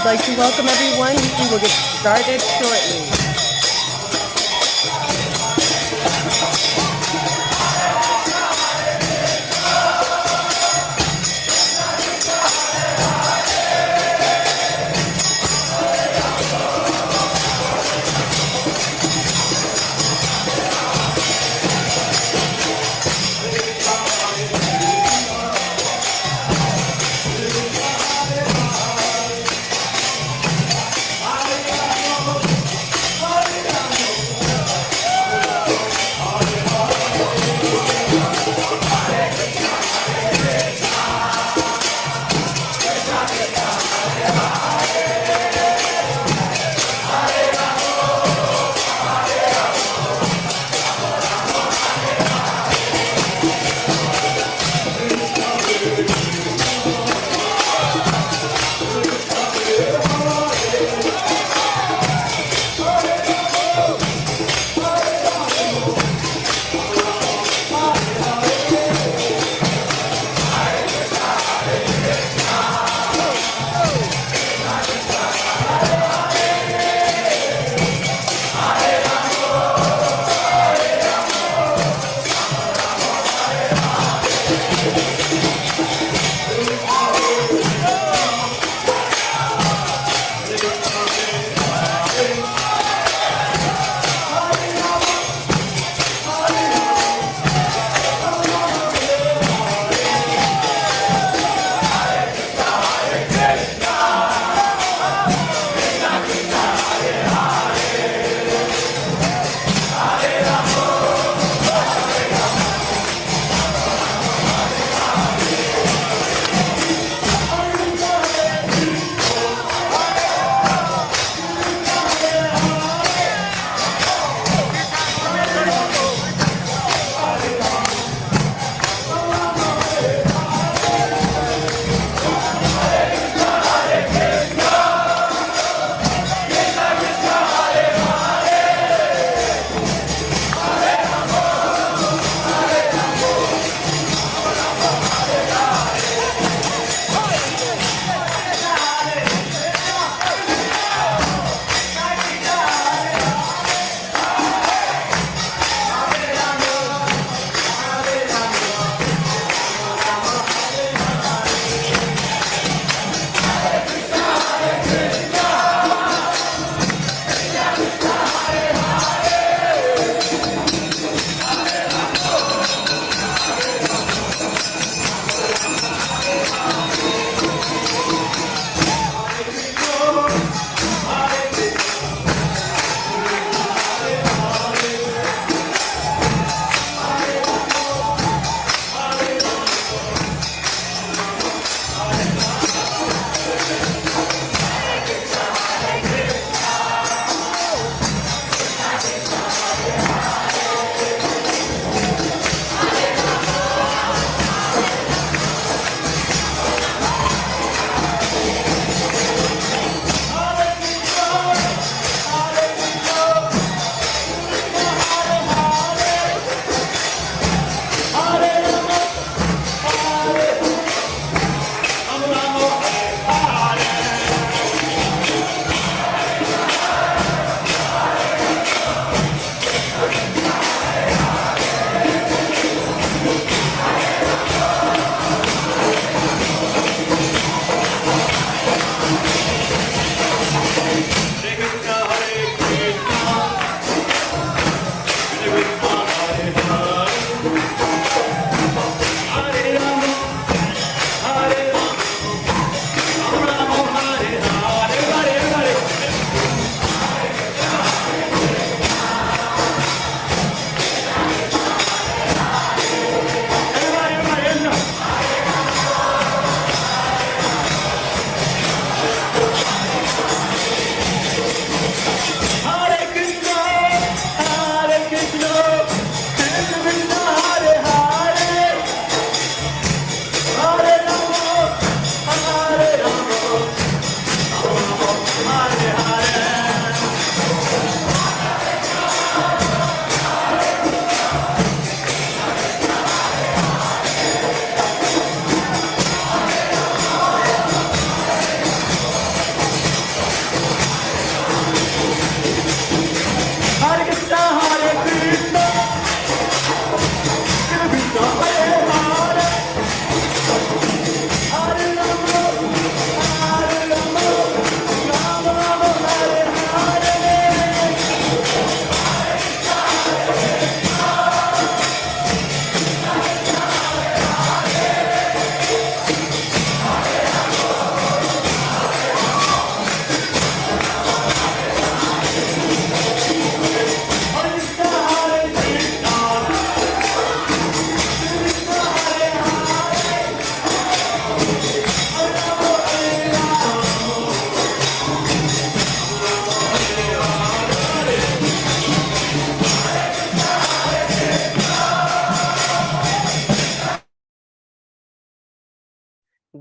I'd like to welcome everyone. We will get started shortly.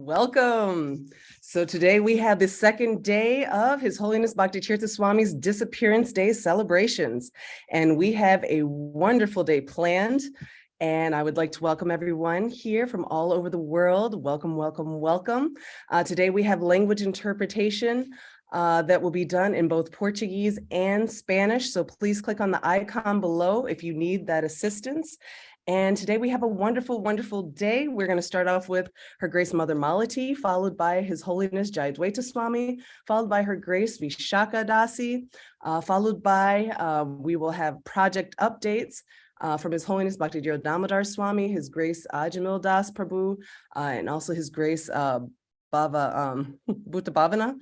Welcome. So today we have the second day of His Holiness Bhakti Tirtha Swami's Disappearance Day celebrations. And we have a wonderful day planned. And I would like to welcome everyone here from all over the world. Welcome, welcome, welcome. Today we have language interpretation that will be done in both Portuguese and Spanish. So please click on the icon below if you need that assistance. And today we have a wonderful, wonderful day. We're going to start off with Her Grace Mother Malati, followed by His Holiness 𝐤𝐢𝐳𝐻𝐸 Swami, followed by Her Grace Vishaka Dasi, followed by we will have project updates from His Holiness Bhakti Damodara Swami, His Grace Ajamil Das Prabhu, and also His Grace Bhutta Bhavana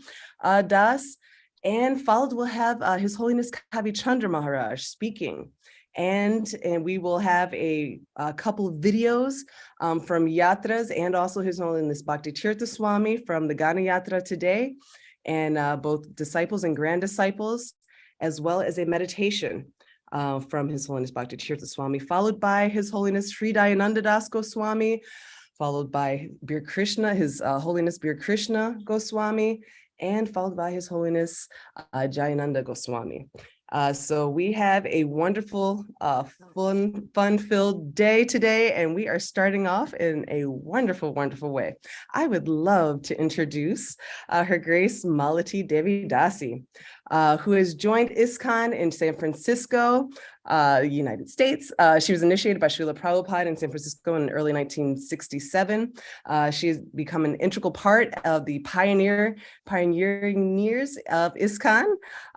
Das. And followed we'll have His Holiness Kavi Chandra Maharaj speaking. And we will have a couple of videos from Yatras and also His Holiness Bhakti Tirtha Swami from the Ghana Yatra today, and both disciples and grand disciples, as well as a meditation from His Holiness Bhakti Tirtha Swami, followed by His Holiness Sri Dayananda Das Goswami, followed by Bir Krishna, His Holiness Bir Krishna Goswami, and followed by His Holiness Jayananda Goswami. So we have a wonderful, fun-filled day today, and we are starting off in a wonderful, wonderful way. I would love to introduce Her Grace Malati Devi Dasi, who has joined ISKCON in San Francisco, United States. She was initiated by Srila Prabhupada in San Francisco in early 1967. She has become an integral part of the pioneering years of ISKCON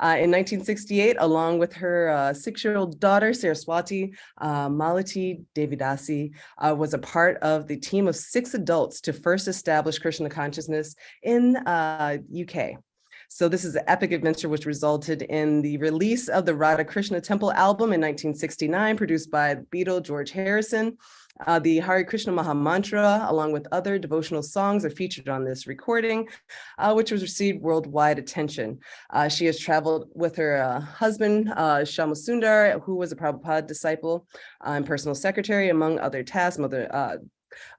in 1968, along with her 6-year-old daughter, Saraswati Malati Devi Dasi, was a part of the team of 6 adults to first establish Krishna consciousness in UK. So this is an epic adventure which resulted in the release of the Radha Krishna Temple album in 1969, produced by Beatle George Harrison. The Hare Krishna Maha Mantra, along with other devotional songs, are featured on this recording, which has received worldwide attention. She has traveled with her husband, Shamasundar, who was a Prabhupada disciple and personal secretary, among other tasks.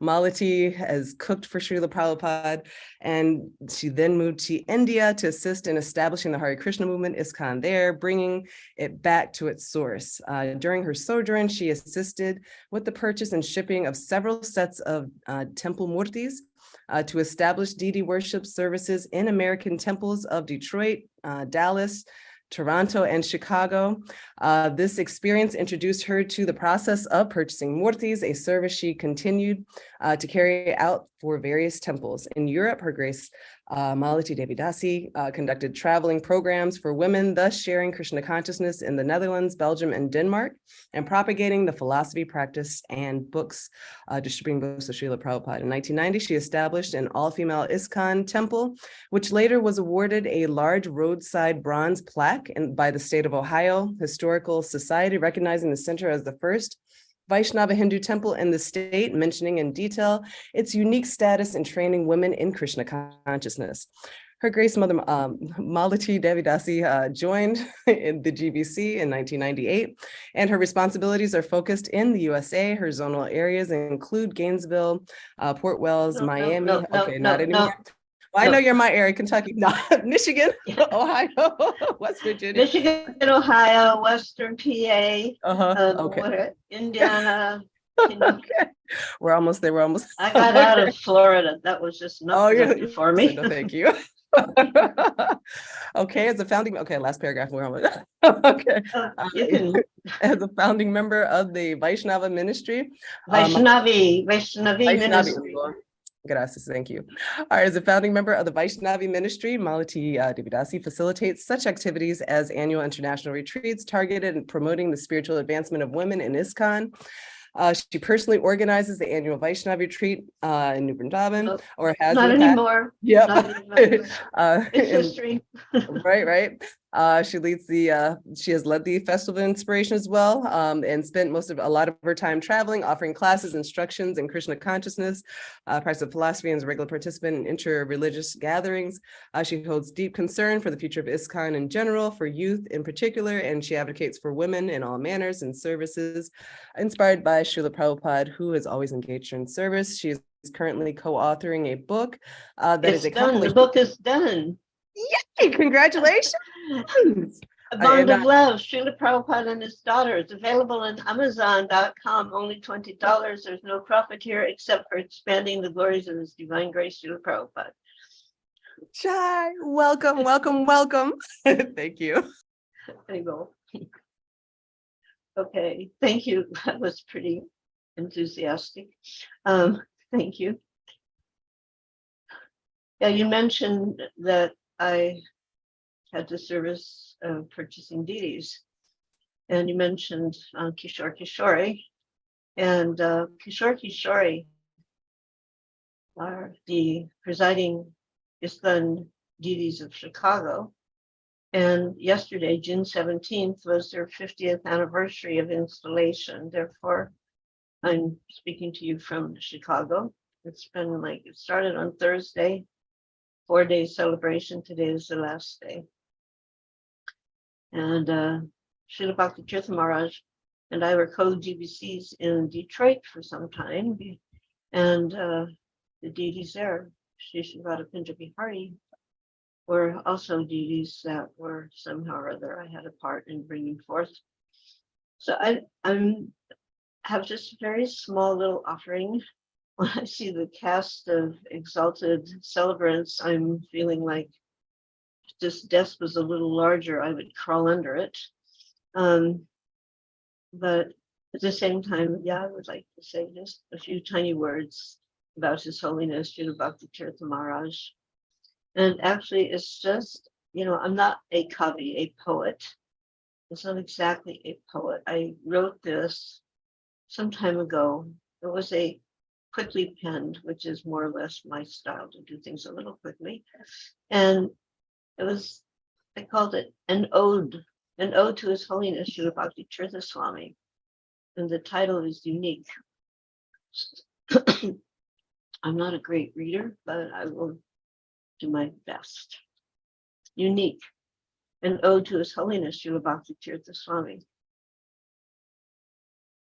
Malati has cooked for Srila Prabhupada, and she then moved to India to assist in establishing the Hare Krishna movement, ISKCON there, bringing it back to its source. During her sojourn, she assisted with the purchase and shipping of several sets of temple murtis to establish deity worship services in American temples of Detroit, Dallas, Toronto, and Chicago. This experience introduced her to the process of purchasing murtis, a service she continued to carry out for various temples. In Europe, Her Grace Malati Devi Dasi conducted traveling programs for women, thus sharing Krishna consciousness in the Netherlands, Belgium, and Denmark, and propagating the philosophy, practice, and books, distributing books of Srila Prabhupada. In 1990, she established an all-female ISKCON temple, which later was awarded a large roadside bronze plaque by the state of Ohio Historical Society, recognizing the center as the first Vaishnava Hindu temple in the state, mentioning in detail its unique status in training women in Krishna consciousness. Her Grace Mother Malati Devi Dasi joined in the GBC in 1998, and her responsibilities are focused in the USA. Her zonal areas include Gainesville, Port Wells, Miami. Not anymore. Well, I know you're my area, Kentucky, not Michigan, Ohio, West Virginia. Michigan, Ohio, Western PA, Okay. Indiana. Okay. We're almost there. I got out of Florida. That was just nothing for me. No, thank you. Okay, as a founding, last paragraph. We're almost okay. As a founding member of the Vaishnava Ministry. Vaishnavi Ministry. Gracias, thank you. All right, as a founding member of the Vaishnavi Ministry, Malati Devi Dasi facilitates such activities as annual international retreats targeted at promoting the spiritual advancement of women in ISKCON. She personally organizes the annual Vaishnava retreat in New Vrindavan, or has not anymore. Yeah, it's history. Right. She has led the Festival of Inspiration as well, and spent a lot of her time traveling, offering classes, instructions in Krishna consciousness, practice of philosophy, and as a regular participant in inter-religious gatherings. She holds deep concern for the future of ISKCON in general, for youth in particular, and she advocates for women in all manners and services, inspired by Srila Prabhupada, who has always engaged her in service. She is currently co-authoring a book that is a It's done. The compilation. book is done. Yay! Congratulations! A Bond of Love, Srila Prabhupada and his daughter. It's available on Amazon.com, only $20. There's no profit here except for expanding the glories of His Divine Grace, Srila Prabhupada. Chai, welcome, welcome, welcome. Thank you. There you go. Okay, thank you. That was pretty enthusiastic. Thank you. Yeah, you mentioned that I had the service of purchasing deities, and you mentioned Kishore Kishore, and Kishore Kishore are the presiding ISKCON deities of Chicago. And yesterday, June 17th, was their 50th anniversary of installation. Therefore, I'm speaking to you from Chicago. It's been like, it started on Thursday, 4-day celebration. Today is the last day. And Srila Bhakti Tirtha Maharaj and I were co-GBCs in Detroit for some time. And the deities there, Sri Shivada Punjabi Hari, were also deities that were somehow or other I had a part in bringing forth. So I have just a very small little offering. When I see the cast of exalted celebrants, I'm feeling like if this desk was a little larger, I would crawl under it. But at the same time, yeah, I would like to say just a few tiny words about His Holiness Srila Bhakti Tirtha Maharaj. And actually, it's just, I'm not a kavi, a poet. It's not exactly a poet. I wrote this some time ago. It was a quickly penned, which is more or less my style to do things a little quickly. And I called it an ode to His Holiness Srila Bhakti Tirtha Swami. And the title is unique. I'm not a great reader, but I will do my best. Unique, an ode to His Holiness Srila Bhakti Tirtha Swami.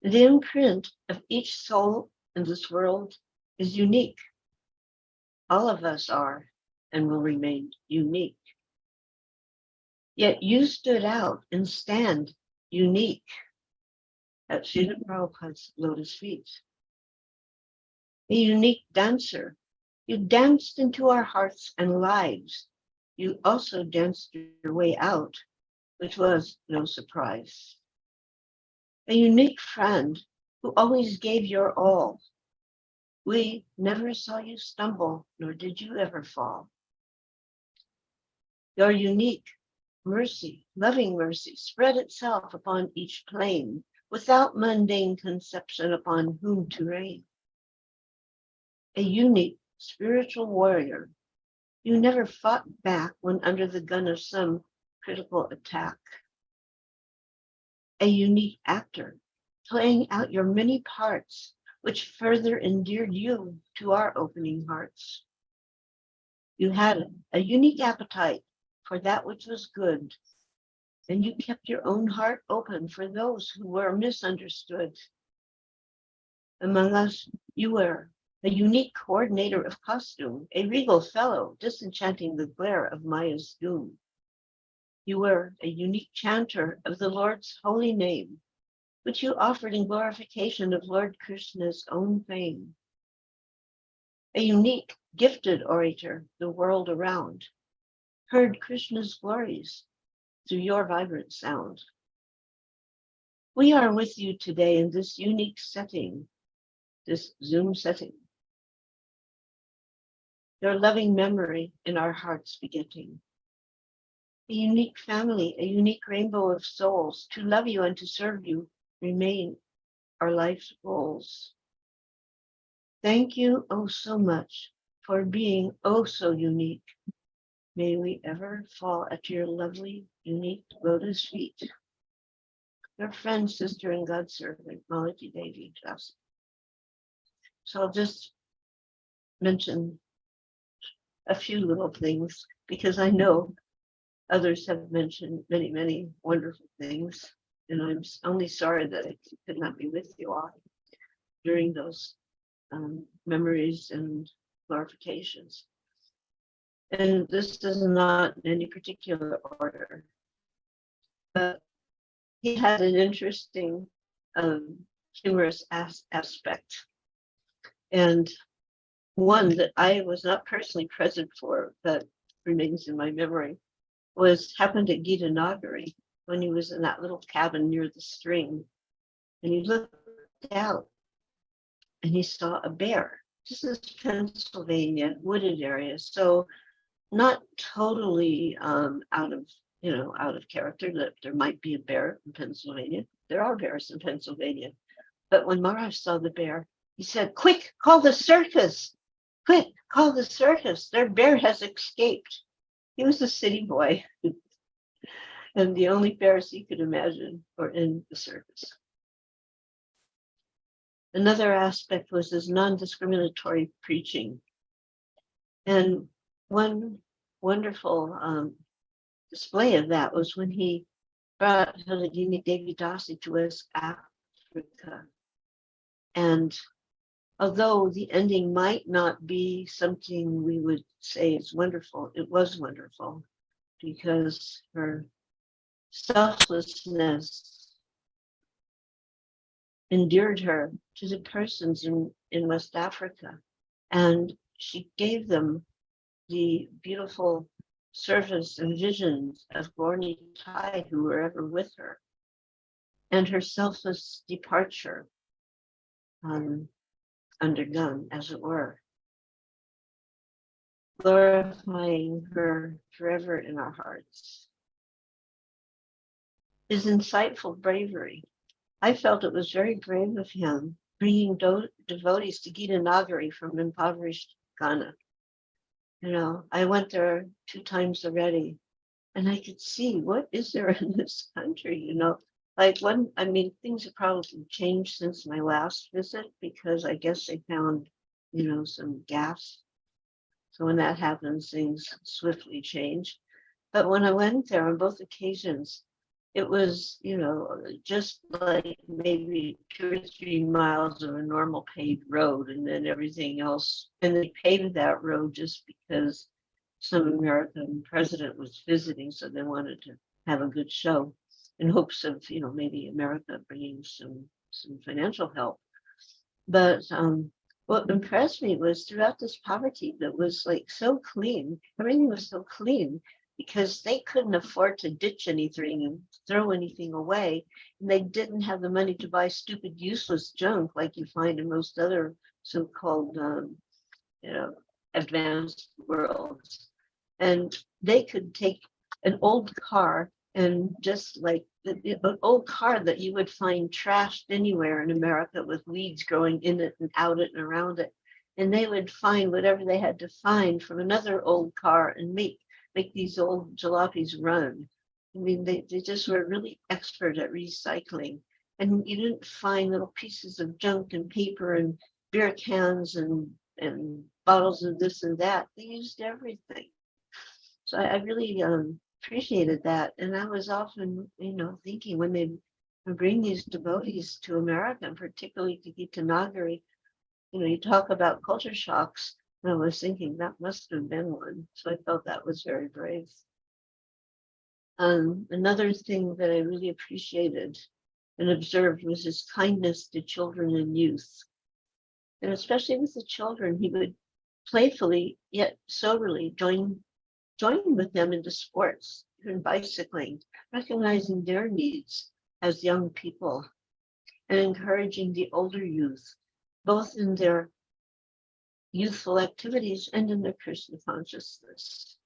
The imprint of each soul in this world is unique. All of us are and will remain unique. Yet you stood out and stand unique at Srila Prabhupada's lotus feet. A unique dancer. You danced into our hearts and lives. You also danced your way out, which was no surprise. A unique friend who always gave your all. We never saw you stumble, nor did you ever fall. Your unique mercy, loving mercy, spread itself upon each plane, without mundane conception upon whom to reign. A unique spiritual warrior. You never fought back when under the gun of some critical attack. A unique actor, playing out your many parts, which further endeared you to our opening hearts. You had a unique appetite for that which was good, and you kept your own heart open for those who were misunderstood. Among us, you were a unique coordinator of costume, a regal fellow disenchanting the glare of Maya's doom. You were a unique chanter of the Lord's holy name, which you offered in glorification of Lord Krishna's own fame. A unique, gifted orator, the world around, heard Krishna's glories through your vibrant sound. We are with you today in this unique setting, this Zoom setting. Your loving memory in our hearts begetting. A unique family, a unique rainbow of souls, to love you and to serve you remain our life's goals. Thank you oh so much for being oh so unique. May we ever fall at your lovely, unique lotus feet. Your friend, sister, and God servant, Malati Devi Dasi. So I'll just mention a few little things because I know others have mentioned many, many wonderful things. And I'm only sorry that I could not be with you all during those memories and glorifications. And this is not in any particular order, but he had an interesting humorous aspect, and one that I was not personally present for, but remains in my memory, happened at 𝐸𝐸 when he was in that little cabin near the stream, and he looked out and he saw a bear. This is Pennsylvania, wooded area, so not totally out of character that there might be a bear in Pennsylvania. There are bears in Pennsylvania. But when Maharaj saw the bear, he said, "Quick, call the circus! Quick, call the circus! Their bear has escaped." He was a city boy, and the only bears he could imagine were in the circus. Another aspect was his non-discriminatory preaching. And one wonderful display of that was when he brought Halagini Devi Dasi to West Africa. And although the ending might not be something we would say is wonderful, it was wonderful because her selflessness endeared her to the persons in West Africa. And she gave them the beautiful service and visions of Gorni Tai who were ever with her, and her selfless departure undergone, as it were, glorifying her forever in our hearts. His insightful bravery. I felt it was very brave of him, bringing devotees to 𝐸𝐸 from impoverished Ghana. I went there 2 times already, and I could see what is there in this country, things have probably changed since my last visit, because I guess they found, some gaps. So when that happens, things swiftly change. But when I went there on both occasions, it was, just like maybe 2 or 3 miles of a normal paved road, and then everything else. And they paved that road just because some American president was visiting, so they wanted to have a good show in hopes of, maybe America bringing some financial help. But what impressed me was throughout this poverty that was so clean, everything was so clean, because they couldn't afford to ditch anything and throw anything away. And they didn't have the money to buy stupid, useless junk like you find in most other so-called, advanced worlds. And they could take an old car, and just like an old car that you would find trashed anywhere in America with weeds growing in it and out it and around it. And they would find whatever they had to find from another old car and make these old jalopies run. They just were really expert at recycling. And you didn't find little pieces of junk and paper and beer cans and bottles of this and that. They used everything. So I really appreciated that. And I was often, thinking when they bring these devotees to America, and particularly to 𝐸𝐸, you talk about culture shocks. And I was thinking that must have been one. So I felt that was very brave. Another thing that I really appreciated and observed was his kindness to children and youth. And especially with the children, he would playfully yet soberly join with them into sports, even bicycling, recognizing their needs as young people, and encouraging the older youth, both in their youthful activities and in their Krishna consciousness.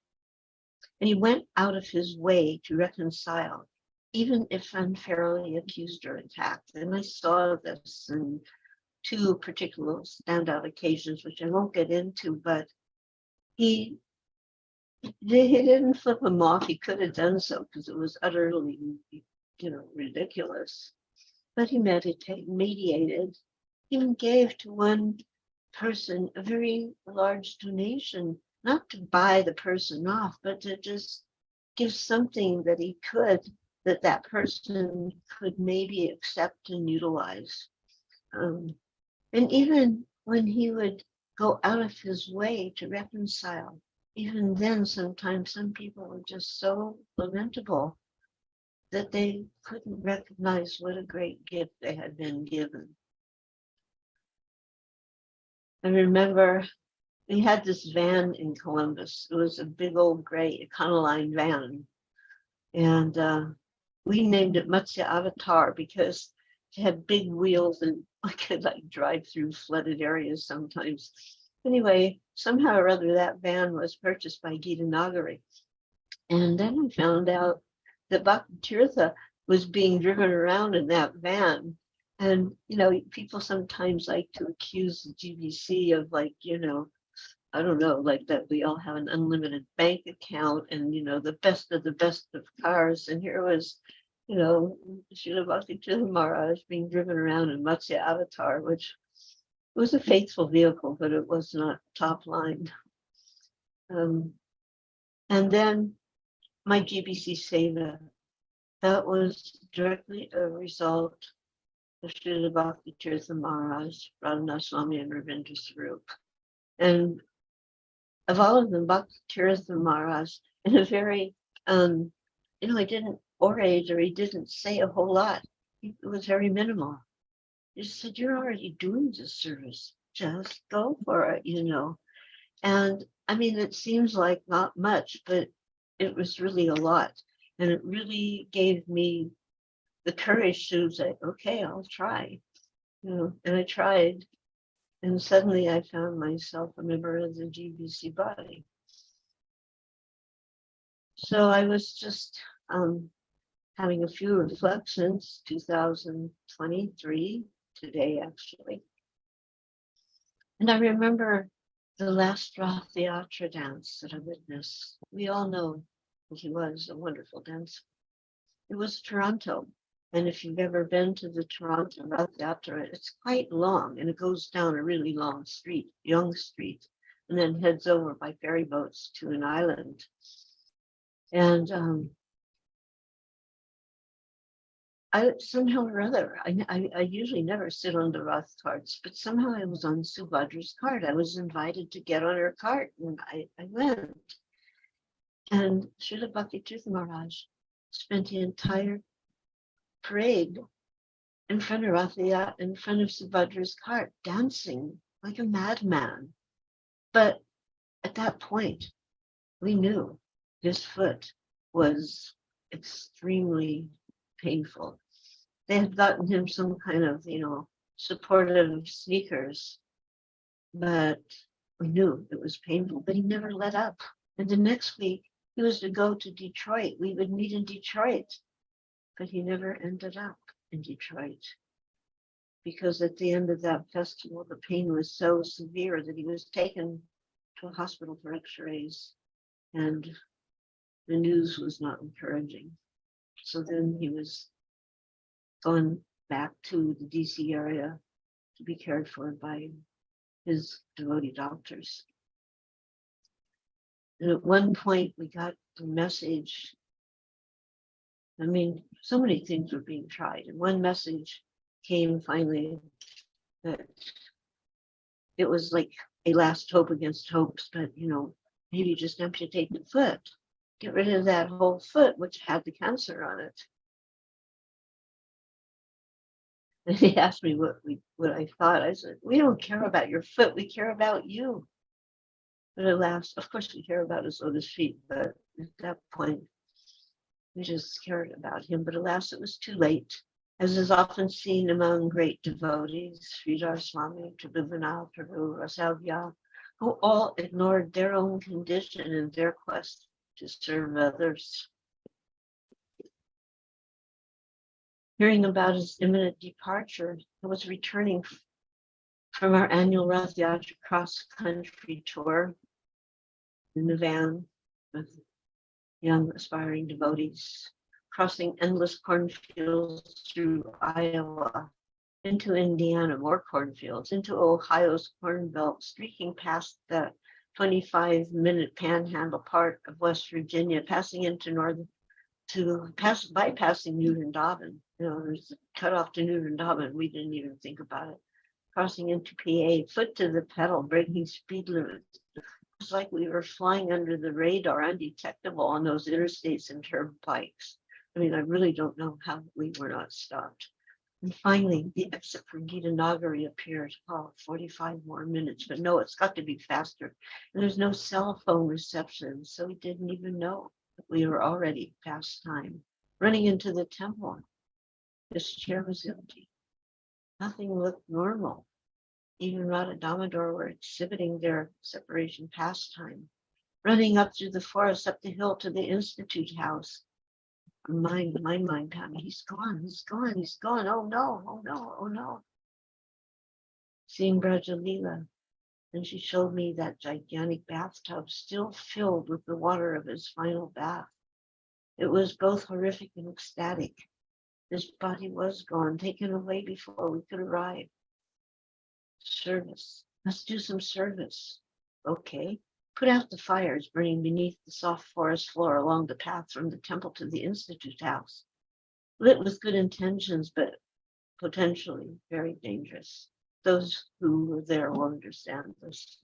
And he went out of his way to reconcile, even if unfairly accused or attacked. And I saw this in 2 particular standout occasions, which I won't get into, but he didn't flip him off. He could have done so because it was utterly, ridiculous. But he mediated, even gave to one person a very large donation, not to buy the person off, but to just give something that he could, that person could maybe accept and utilize. And even when he would go out of his way to reconcile. Even then, sometimes some people were just so lamentable that they couldn't recognize what a great gift they had been given. I remember we had this van in Columbus. It was a big old gray Econoline van. And we named it Matsya Avatar because it had big wheels and I could like drive through flooded areas sometimes. Anyway, somehow or other that van was purchased by Gita Nagari. And then I found out that Bhakti Tirtha was being driven around in that van. And, you know, people sometimes like to accuse the GBC of like, you know, I don't know, like that we all have an unlimited bank account and, you know, the best of cars. And here was, you know, Srila Bhakti Tirtha Maharaj being driven around in Matsya Avatar, which was a faithful vehicle, but it was not top line. And then my GBC Seva, that was directly a result of Srila Bhakti Tirtha Maharaj, Radhanath Swami, and Ravindra Swarup. And of all of them, Bhakti Tirtha Maharaj, in a very, you know, he didn't orate or he didn't say a whole lot. It was very minimal. He just said, you're already doing this service. Just go for it, you know. And I mean, it seems like not much, but it was really a lot. And it really gave me the courage to say, okay, I'll try. You know, and I tried. And suddenly I found myself a member of the GBC body. So I was just having a few reflections, 2023, today actually. And I remember the last Rath Yatra dance that I witnessed. We all know that he was a wonderful dancer. It was Toronto. And if you've ever been to the Toronto Rath Yatra, it's quite long and it goes down a really long street, Yonge Street, and then heads over by ferry boats to an island. And I somehow or other, I usually never sit on the Rath carts, but somehow I was on Subhadra's cart. I was invited to get on her cart and I went. And Srila Bhakti Tirtha Maharaj spent the entire parade in front of Rathaya, in front of Subhadra's cart, dancing like a madman. But at that point, we knew his foot was extremely painful. They had gotten him some kind of, you know, supportive sneakers, but we knew it was painful, but he never let up. And the next week, he was to go to Detroit. We would meet in Detroit, but he never ended up in Detroit because at the end of that festival, the pain was so severe that he was taken to a hospital for x-rays and the news was not encouraging. So then he was gone back to the DC area to be cared for by his devotee doctors. And at one point we got the message, I mean, so many things were being tried. And one message came finally that it was like a last hope against hopes, but you know, maybe just amputate the foot, get rid of that whole foot, which had the cancer on it. And he asked me what I thought. I said, we don't care about your foot, we care about you. But alas, of course we care about his lotus feet, but at that point, we just cared about him. But alas, it was too late. As is often seen among great devotees, Sridhar Swami, Tribhuvannath, Prabhu, Rasavya, who all ignored their own condition in their quest to serve others. Hearing about his imminent departure, I was returning from our annual Rath Yatra cross-country tour in the van with young aspiring devotees, crossing endless cornfields through Iowa, into Indiana, more cornfields, into Ohio's Corn Belt, streaking past the 25-minute panhandle part of West Virginia, passing into bypassing New Vrindavan. You know, there's a cut off to New Vrindavan. We didn't even think about it. crossing into PA, foot to the pedal, breaking speed limits. It's like we were flying under the radar, undetectable on those interstates and turnpikes. I mean, I really don't know how we were not stopped. And finally, the exit for 𝐠𝐸 appeared. Oh, 45 more minutes, but no, it's got to be faster. And there's no cell phone reception, so we didn't even know that we were already past time. Running into the temple, this chair was empty. Nothing looked normal. Even Radha Damodara were exhibiting their separation pastime. Running up through the forest, up the hill to the Institute house. My mind, he's gone, he's gone, he's gone. Oh no, oh no, oh no. Seeing Brajalila, and she showed me that gigantic bathtub still filled with the water of his final bath. It was both horrific and ecstatic. His body was gone, taken away before we could arrive. Service. Let's do some service. Okay. Put out the fires burning beneath the soft forest floor along the path from the temple to the Institute house. Lit with good intentions, but potentially very dangerous. Those who were there will understand this.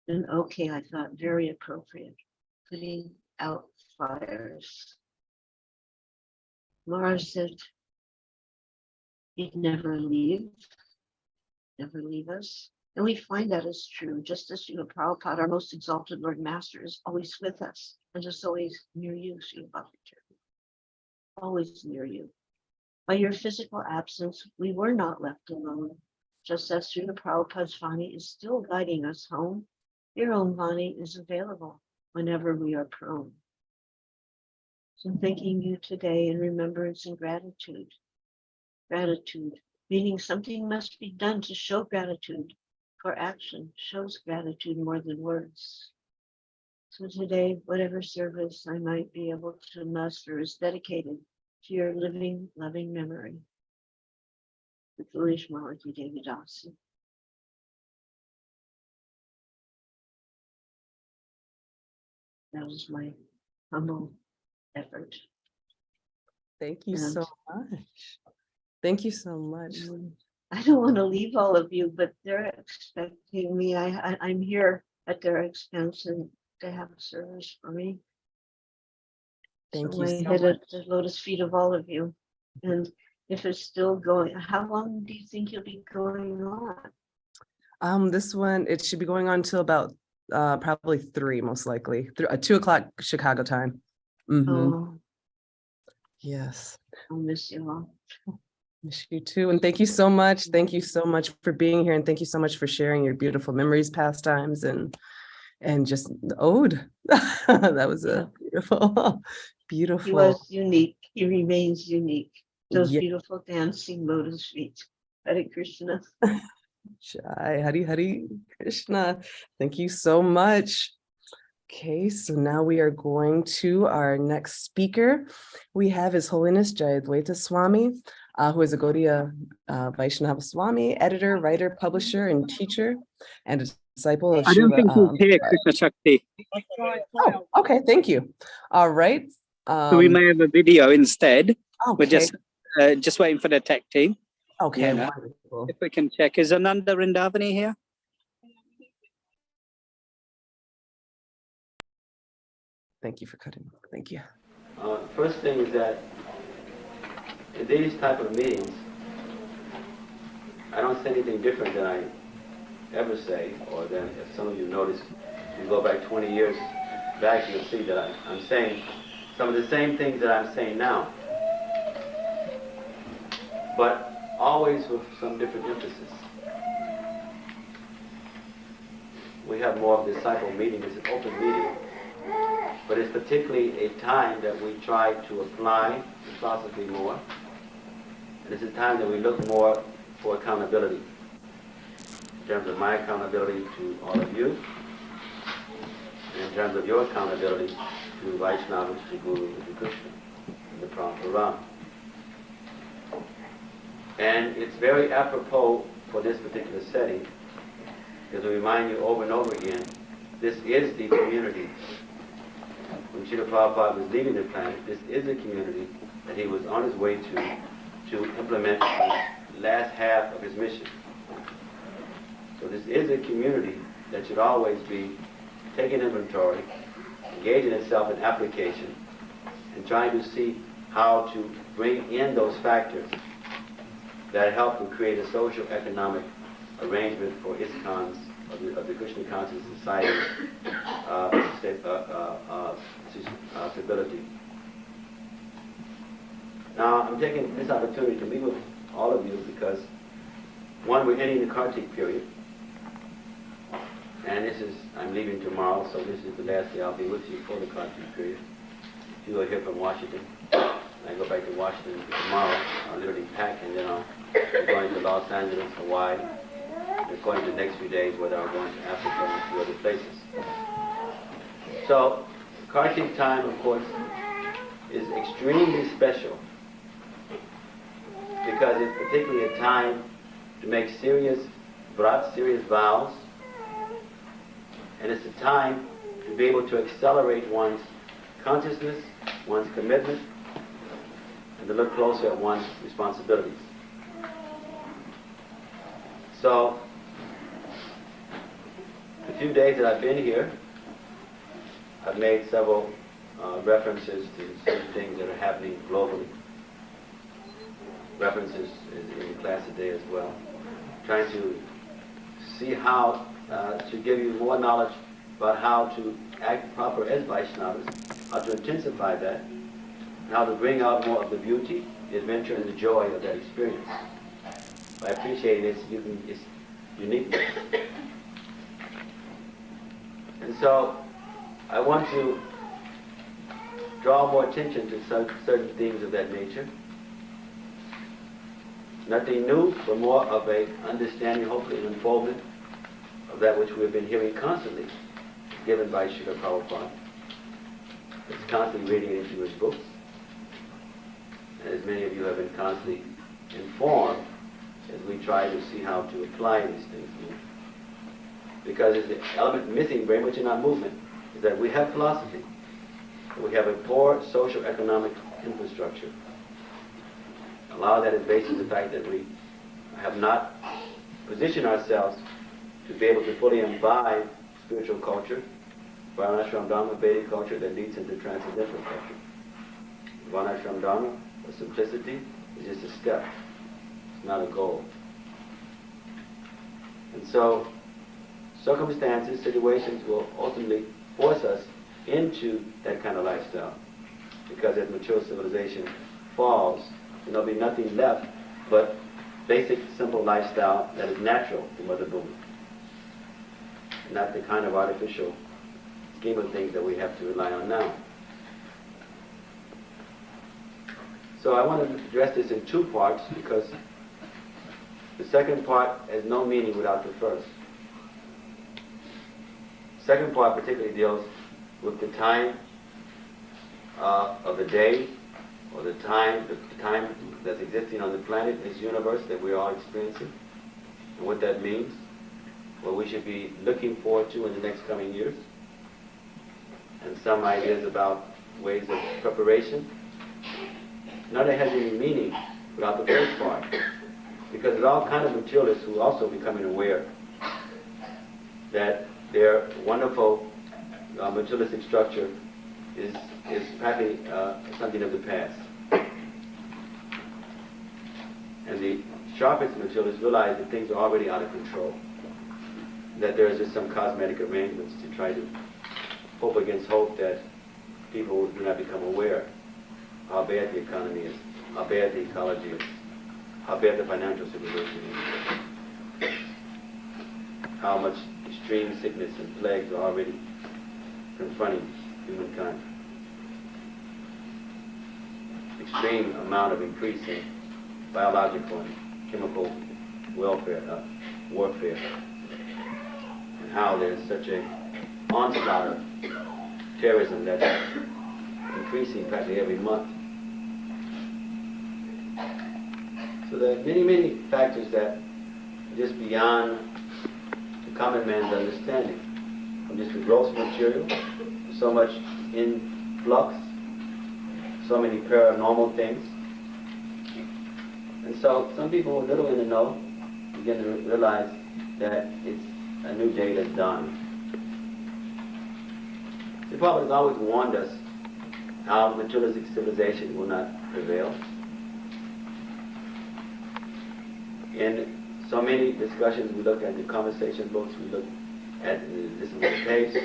And okay, I thought very appropriate. Putting out fires. Mara said he'd never leave us. And we find that is true, just as Srila Prabhupada, our most exalted Lord Master, is always with us and is always near you, Srila Bhakti Tirtha. Always near you. By your physical absence, we were not left alone. Just as Srila Prabhupada's Vani is still guiding us home, your own Vani is available whenever we are prone. So I'm thanking you today in remembrance and gratitude. Gratitude, meaning something must be done to show gratitude, for action shows gratitude more than words. So today, whatever service I might be able to muster is dedicated to your living, loving memory. The foolish Malaki Devi Dasi. That was my humble effort. Thank you so much. Thank you so much. I don't want to leave all of you, but they're expecting me. I'm here at their expense and to have a service for me. Thank so you I so head much. at the lotus feet of all of you. And if it's still going, how long do you think you'll be going on? This one, it should be going on till about probably 3, most likely. 2 o'clock Chicago time. Oh, yes. I'll miss you all. Miss you too. And thank you so much. Thank you so much for being here. And thank you so much for sharing your beautiful memories, pastimes, and just the ode. That was a beautiful. He was unique. He remains unique. Those Yeah. beautiful dancing lotus feet. Hare Krishna. Jai Hari Krishna. Thank you so much. Okay, so now we are going to our next speaker. We have His Holiness 𝐁𝐸𝐴 Swami, who is a Gaudiya Vaishnava Swami, editor, writer, publisher, and teacher, and a disciple of I don't think Srila. he's here, Krishna Shakti. Oh, okay, thank you. All right. So we may have a video instead. Okay. We're just waiting for the tech team. Okay, Yeah, wonderful. if we can check. Is Ananda Rindavani here? Thank you for cutting. Thank you. First thing is that in these type of meetings, I don't say anything different than I ever say, or than if some of you notice, you go back 20 years back, you'll see that I'm saying some of the same things that I'm saying now, but always with some different emphasis. We have more of a disciple meeting, it's an open meeting, but it's particularly a time that we try to apply the philosophy more, and it's a time that we look more for accountability, in terms of my accountability to all of you, and in terms of your accountability to Vaishnavas, to Guru, to Krishna, and the Parampara. And it's very apropos for this particular setting, because we remind you over and over again, this is the community. When Srila Prabhupada was leaving the planet, this is the community that he was on his way to implement the last half of his mission. So this is a community that should always be taking inventory, engaging itself in application, and trying to see how to bring in those factors that help to create a social economic arrangement for ISKCON's, of the Krishna conscious society, stability. Now, I'm taking this opportunity to meet with all of you because, one, we're ending the Kartik period, and I'm leaving tomorrow, so this is the last day I'll be with you for the Kartik period. You will hear from Washington. I go back to Washington tomorrow. I'll literally pack, and then I'll be going to Los Angeles, Hawaii, and going to the next few days, whether I'm going to Africa and a few other places. So, Kartik time, of course, is extremely special because it's particularly a time to make serious vrats, serious vows, and it's a time to be able to accelerate one's consciousness, one's commitment, and to look closer at one's responsibilities. So, the few days that I've been here, I've made several references to certain things that are happening globally. References in the class today as well. Trying to see how to give you more knowledge about how to act proper as Vaishnavas, how to intensify that, and how to bring out more of the beauty, the adventure, and the joy of that experience. By appreciating its uniqueness. And so, I want to draw more attention to certain things of that nature. Nothing new, but more of an understanding, hopefully an unfoldment of that which we have been hearing constantly, given by Srila Prabhupada. It's constantly radiating through his books. And as many of you have been constantly informed as we try to see how to apply these things. Because it's the element missing very much in our movement is that we have philosophy. We have a poor social economic infrastructure. A lot of that is based on the fact that we have not positioned ourselves to be able to fully imbibe spiritual culture, Varnashram Dharma, Vedic culture that leads into transcendental culture. Varnashram Dharma, or simplicity, is just a step. It's not a goal. And so, circumstances, situations will ultimately force us into that kind of lifestyle. Because as mature civilization falls, there'll be nothing left but basic, simple lifestyle that is natural to Mother Bhumi. Not the kind of artificial scheme of things that we have to rely on now. So I want to address this in two parts because the second part has no meaning without the first. The second part particularly deals with the time of the day, or the time that's existing on the planet, this universe that we are experiencing, and what that means, what we should be looking forward to in the next coming years, and some ideas about ways of preparation. None of it has any meaning without the first part, because there's all kinds of materialists who are also becoming aware that their wonderful materialistic structure is practically something of the past. And the sharpest materialists realize that things are already out of control, that there is just some cosmetic arrangements to try to hope against hope that people do not become aware how bad the economy is, how bad the ecology is, how bad the financial situation is, how much extreme sickness and plagues are already confronting humankind. Extreme amount of increasing biological and chemical warfare, and how there's such an onslaught of terrorism that's increasing practically every month. So there are many, many factors that are just beyond the common man's understanding. From just the gross material, so much in flux, so many paranormal things. And so some people who are little in the know begin to realize that it's a new day that's dawned. The Prophet has always warned us how materialistic civilization will not prevail. In so many discussions, we look at the conversation books, we look at this is the tapes,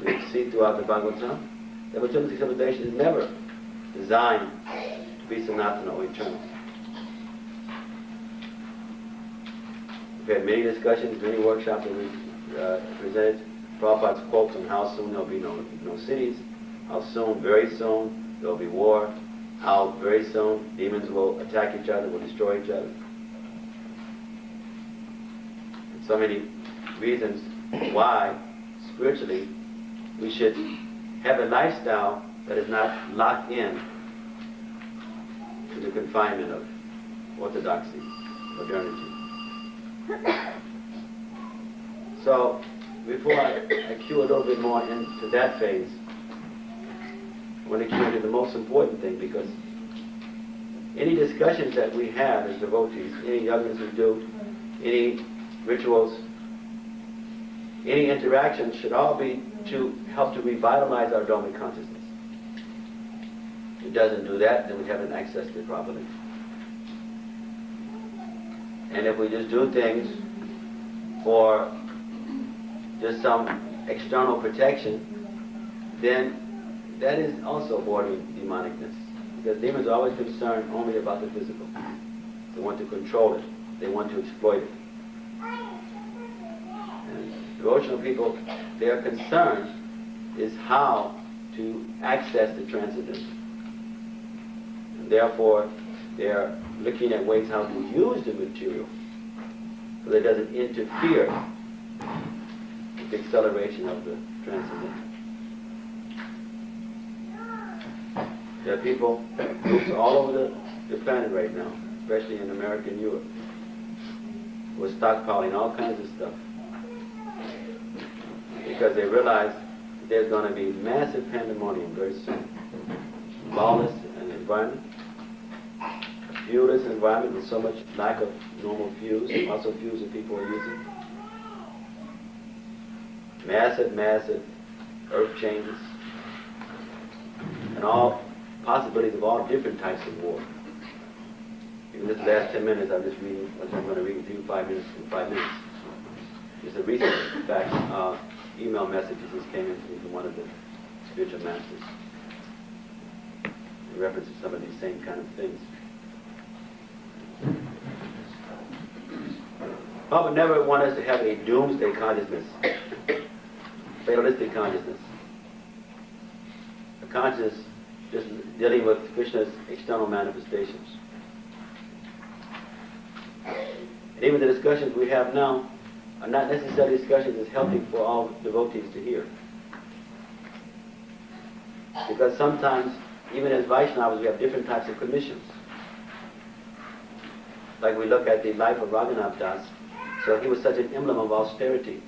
we see throughout the Bhagavatam that materialistic civilization is never designed to be Sanatana or eternal. We've had many discussions, many workshops that we presented Prabhupada's quotes on how soon there'll be no cities, how soon, very soon, there'll be war, how very soon demons will attack each other, will destroy each other. And so many reasons why, spiritually, we should have a lifestyle that is not locked in to the confinement of orthodoxy, modernity. So, before I cue a little bit more into that phase, I want to cue into the most important thing, because any discussions that we have as devotees, any yagnas we do, any rituals, any interactions should all be to help to revitalize our Dharmic consciousness. If it doesn't do that, then we haven't accessed it properly. And if we just do things for just some external protection, then that is also bordering demonicness. Because demons are always concerned only about the physical. They want to control it. They want to exploit it. And devotional people, their concern is how to access the transcendental. And therefore, they're looking at ways how to use the material so that it doesn't interfere with the acceleration of the transcendental. There are people, groups all over the planet right now, especially in America and Europe, who are stockpiling all kinds of stuff because they realize that there's going to be massive pandemonium very soon. Lawless an environment, a fuelless environment with so much lack of normal fuels, also fuels that people are using. Massive earth changes, and all possibilities of all different types of war. In this last 10 minutes, I'm just reading what I'm going to read with you 5 minutes in 5 minutes. It's a recent, in fact, email message that just came in to me from one of the spiritual masters in reference to some of these same kind of things. Papa never wanted us to have a doomsday consciousness, fatalistic consciousness, a consciousness just dealing with Krishna's external manifestations. And even the discussions we have now are not necessarily discussions that's healthy for all devotees to hear. Because sometimes, even as Vaishnavas, we have different types of commissions. Like we look at the life of Raghunath Das, so he was such an emblem of austerity.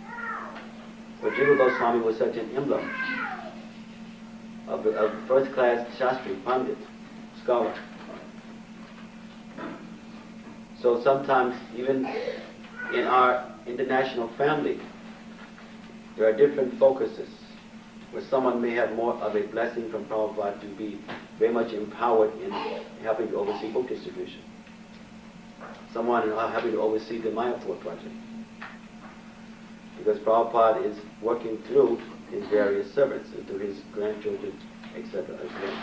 But Jiva Goswami was such an emblem of first-class Shastri, Pandit, scholar. So sometimes, even in our international family, there are different focuses, where someone may have more of a blessing from Prabhupada to be very much empowered in helping to oversee book distribution. Someone helping to oversee the Mayapur project. Because Prabhupada is working through his various servants, and through his grandchildren, etc. as well.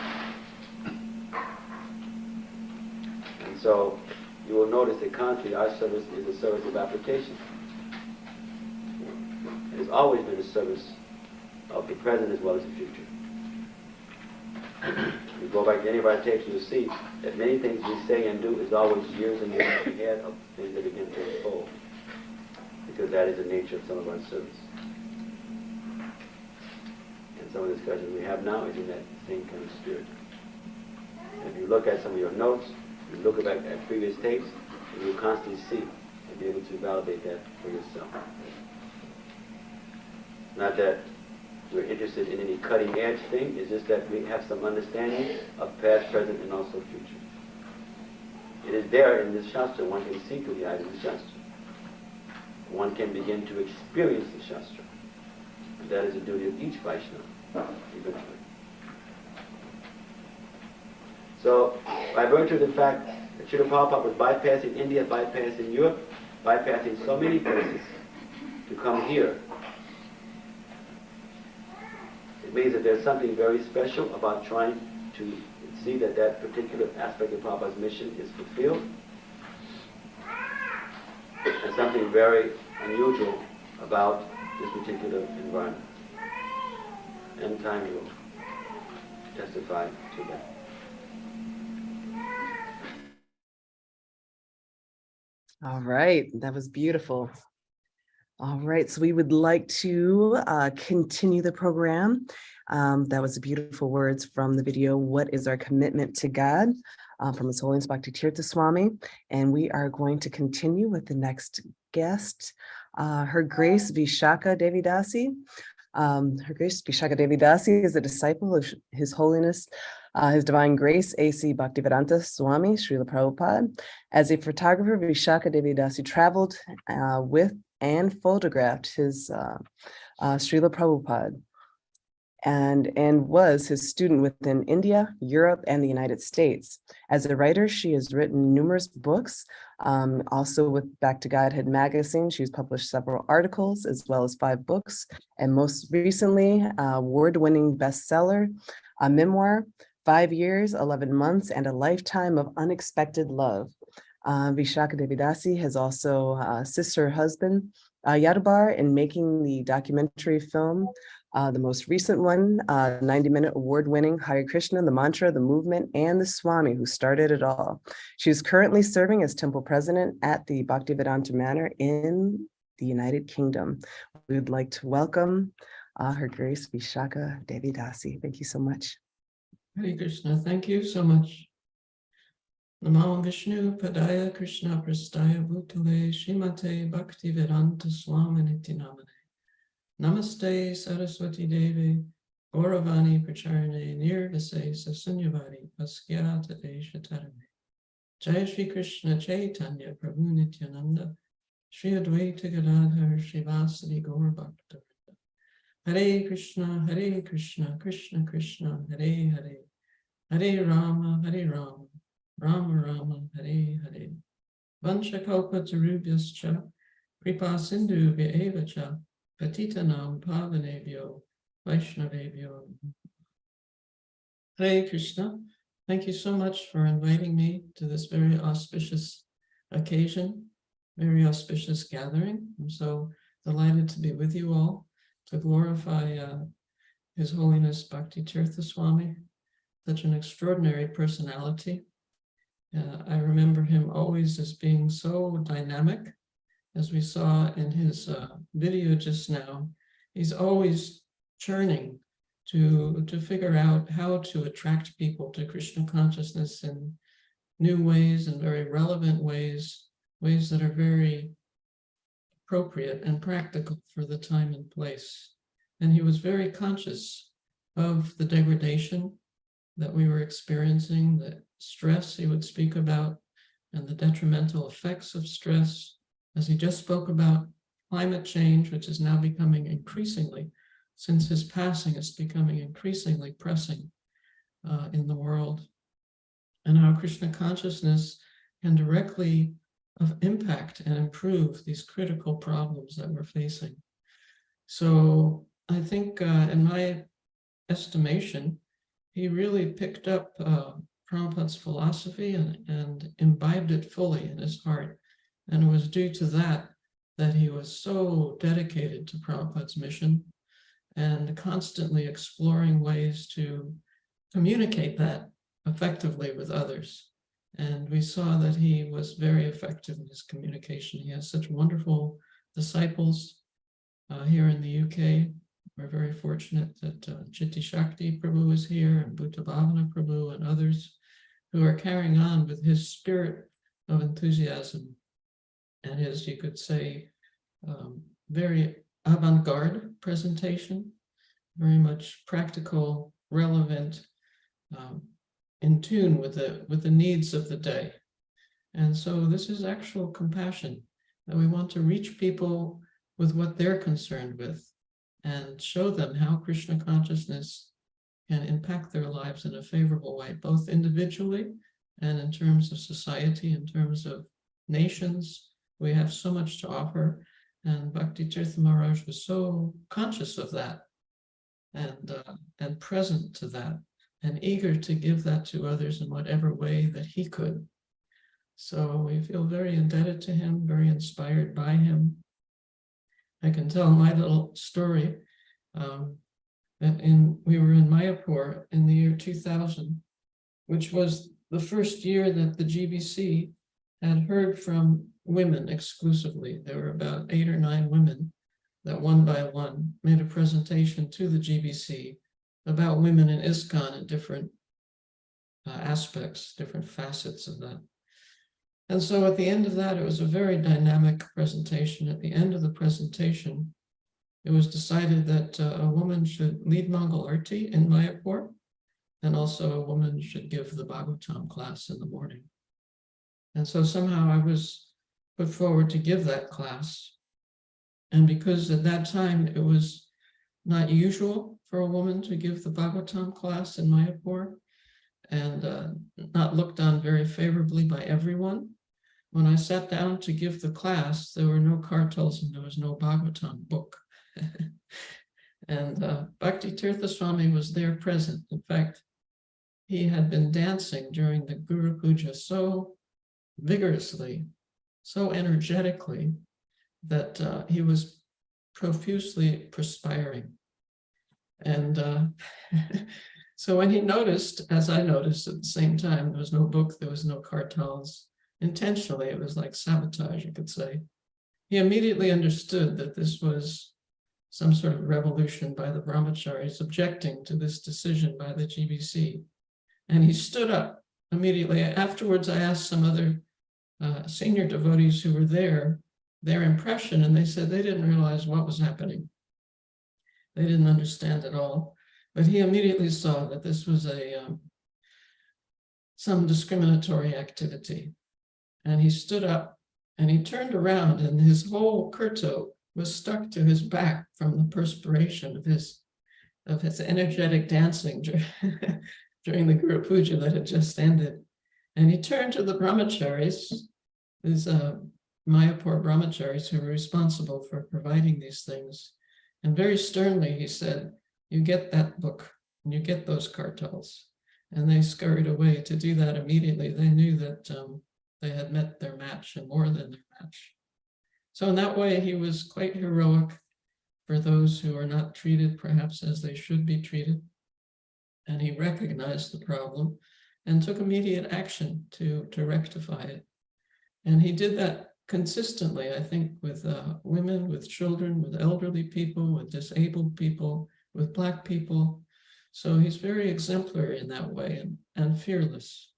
And so, you will notice that constantly our service is a service of application. It has always been a service of the present as well as the future. If you go back to any of our tapes, you'll see that many things we say and do is always years and years ahead of things that begin to unfold. Because that is the nature of some of our service. And some of the discussions we have now is in that same kind of spirit. And if you look at some of your notes, you look back at previous tapes, and you'll constantly see and be able to validate that for yourself. Not that we're interested in any cutting edge thing, it's just that we have some understanding of past, present, and also future. It is there in this Shastra, one can see through the eyes of the Shastra. one can begin to experience the Shastra. And that is the duty of each Vaishnava, eventually. So, by virtue of the fact that Srila Prabhupada was bypassing India, bypassing Europe, bypassing so many places to come here, it means that there's something very special about trying to see that that particular aspect of Prabhupada's mission is fulfilled, and something very unusual about this particular environment. And time will testify to that. All right, that was beautiful. All right, so we would like to continue the program. That was beautiful words from the video, What is Our Commitment to God? From His Holiness Bhakti Tirtha Swami. And we are going to continue with the next guest, Her Grace Vishaka Devi Dasi. Her Grace Vishaka Devi Dasi is a disciple of His Holiness His Divine Grace A.C. Bhaktivedanta Swami, Srila Prabhupada. As a photographer, Vishaka Devi Dasi traveled with and photographed his Srila Prabhupada and was his student within India, Europe, and the United States. As a writer, she has written numerous books. Also with Back to Godhead magazine, she's published several articles as well as 5 books. And most recently, award-winning bestseller, a memoir, 5 years, 11 months, and a lifetime of unexpected love. Vishaka Devi Dasi has also assisted her husband, Yadubar, in making the documentary film, the most recent one, 90-minute award-winning Hare Krishna, the mantra, the movement, and the Swami who started it all. She is currently serving as temple president at the Bhaktivedanta Manor in the United Kingdom. We would like to welcome Her Grace Vishaka Devi Dasi. Thank you so much. Hare Krishna, thank you so much. Namo Vishnu Padaya Krishna Prastaya Bhutale Srimate Bhaktivedanta Swami Niti Namane. Namaste Saraswati Devi Gauravani Pracharane Nirvase Sasunyavadi Paskyata Desha Tarane. Jai Shri Krishna Chaitanya Prabhu Nityananda Shri Advaita Gadadhar Srivasadi Gaur Bhakta. Hare Krishna, Krishna Krishna, Hare Hare, Hare Rama, Rama Rama, Hare Hare. Vanchakalpa tarubhyascha, kripa sindhu vyaevacha, patitanam pavanebhyo, Vaishnavebhyo. Hare Krishna, thank you so much for inviting me to this very auspicious occasion, very auspicious gathering. I'm so delighted to be with you all, to glorify His Holiness Bhakti Tirtha Swami, such an extraordinary personality. I remember him always as being so dynamic, as we saw in his video just now. He's always churning to figure out how to attract people to Krishna consciousness in new ways and very relevant ways, ways that are very appropriate and practical for the time and place. And he was very conscious of the degradation that we were experiencing, the stress he would speak about, and the detrimental effects of stress, as he just spoke about climate change, which is now becoming increasingly, since his passing, it's becoming increasingly pressing in the world, and how Krishna consciousness can directly impact and improve these critical problems that we're facing. So I think in my estimation, he really picked up Prabhupada's philosophy and imbibed it fully in his heart. And it was due to that he was so dedicated to Prabhupada's mission and constantly exploring ways to communicate that effectively with others. And we saw that he was very effective in his communication. He has such wonderful disciples here in the UK. We're very fortunate that Chitti Shakti Prabhu is here, and Bhuta Bhavana Prabhu and others who are carrying on with his spirit of enthusiasm and his, you could say, very avant-garde presentation, very much practical, relevant, in tune with the needs of the day. And so this is actual compassion. that we want to reach people with what they're concerned with and show them how Krishna consciousness can impact their lives in a favorable way, both individually and in terms of society, in terms of nations. We have so much to offer, and Bhakti Tirtha Maharaj was so conscious of that and present to that and eager to give that to others in whatever way that he could. So we feel very indebted to him, very inspired by him. I can tell my little story. We were in Mayapur in the year 2000, which was the first year that the GBC had heard from women exclusively. There were about 8 or 9 women that one by one made a presentation to the GBC about women in ISKCON and different aspects, different facets of that. And so at the end of that, it was a very dynamic presentation. At the end of the presentation, it was decided that a woman should lead Mangal Arti in Mayapur, and also a woman should give the Bhagavatam class in the morning. And so somehow I was put forward to give that class. And because at that time it was not usual for a woman to give the Bhagavatam class in Mayapur, and not looked on very favorably by everyone, when I sat down to give the class, there were no kartals and there was no Bhagavatam book. And Bhakti Tirtha Swami was there present. In fact, he had been dancing during the Guru Puja so vigorously, so energetically, that he was profusely perspiring. And so when he noticed, as I noticed at the same time, there was no book, there was no kartals. Intentionally, it was like sabotage, you could say. He immediately understood that this was some sort of revolution by the brahmacharis objecting to this decision by the GBC. And he stood up immediately. Afterwards, I asked some other senior devotees who were there their impression, and they said they didn't realize what was happening. They didn't understand at all. But he immediately saw that this was some discriminatory activity. And he stood up and he turned around, and his whole kurto was stuck to his back from the perspiration of his energetic dancing during the Guru Puja that had just ended. And he turned to the brahmacharis, these Mayapur brahmacharis who were responsible for providing these things. And very sternly he said, "You get that book and you get those kartals." And they scurried away to do that immediately. They knew that they had met their match and more than their match. So in that way, he was quite heroic for those who are not treated perhaps as they should be treated. And he recognized the problem and took immediate action to rectify it. And he did that consistently, I think, with women, with children, with elderly people, with disabled people, with Black people. So he's very exemplary in that way, and fearless,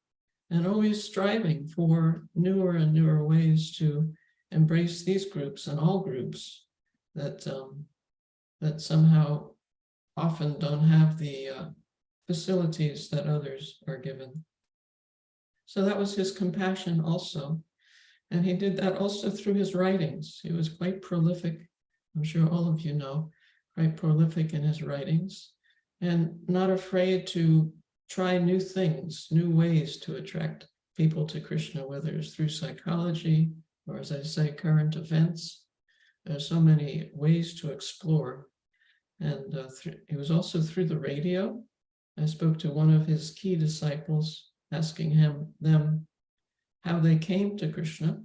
and always striving for newer and newer ways to embrace these groups and all groups that somehow often don't have the facilities that others are given. So that was his compassion also. And he did that also through his writings. He was quite prolific, I'm sure all of you know, quite prolific in his writings, and not afraid to try new things, new ways to attract people to Krishna, whether it's through psychology or, as I say, current events. There's so many ways to explore. And it was also through the radio. I spoke to one of his key disciples, asking them how they came to Krishna.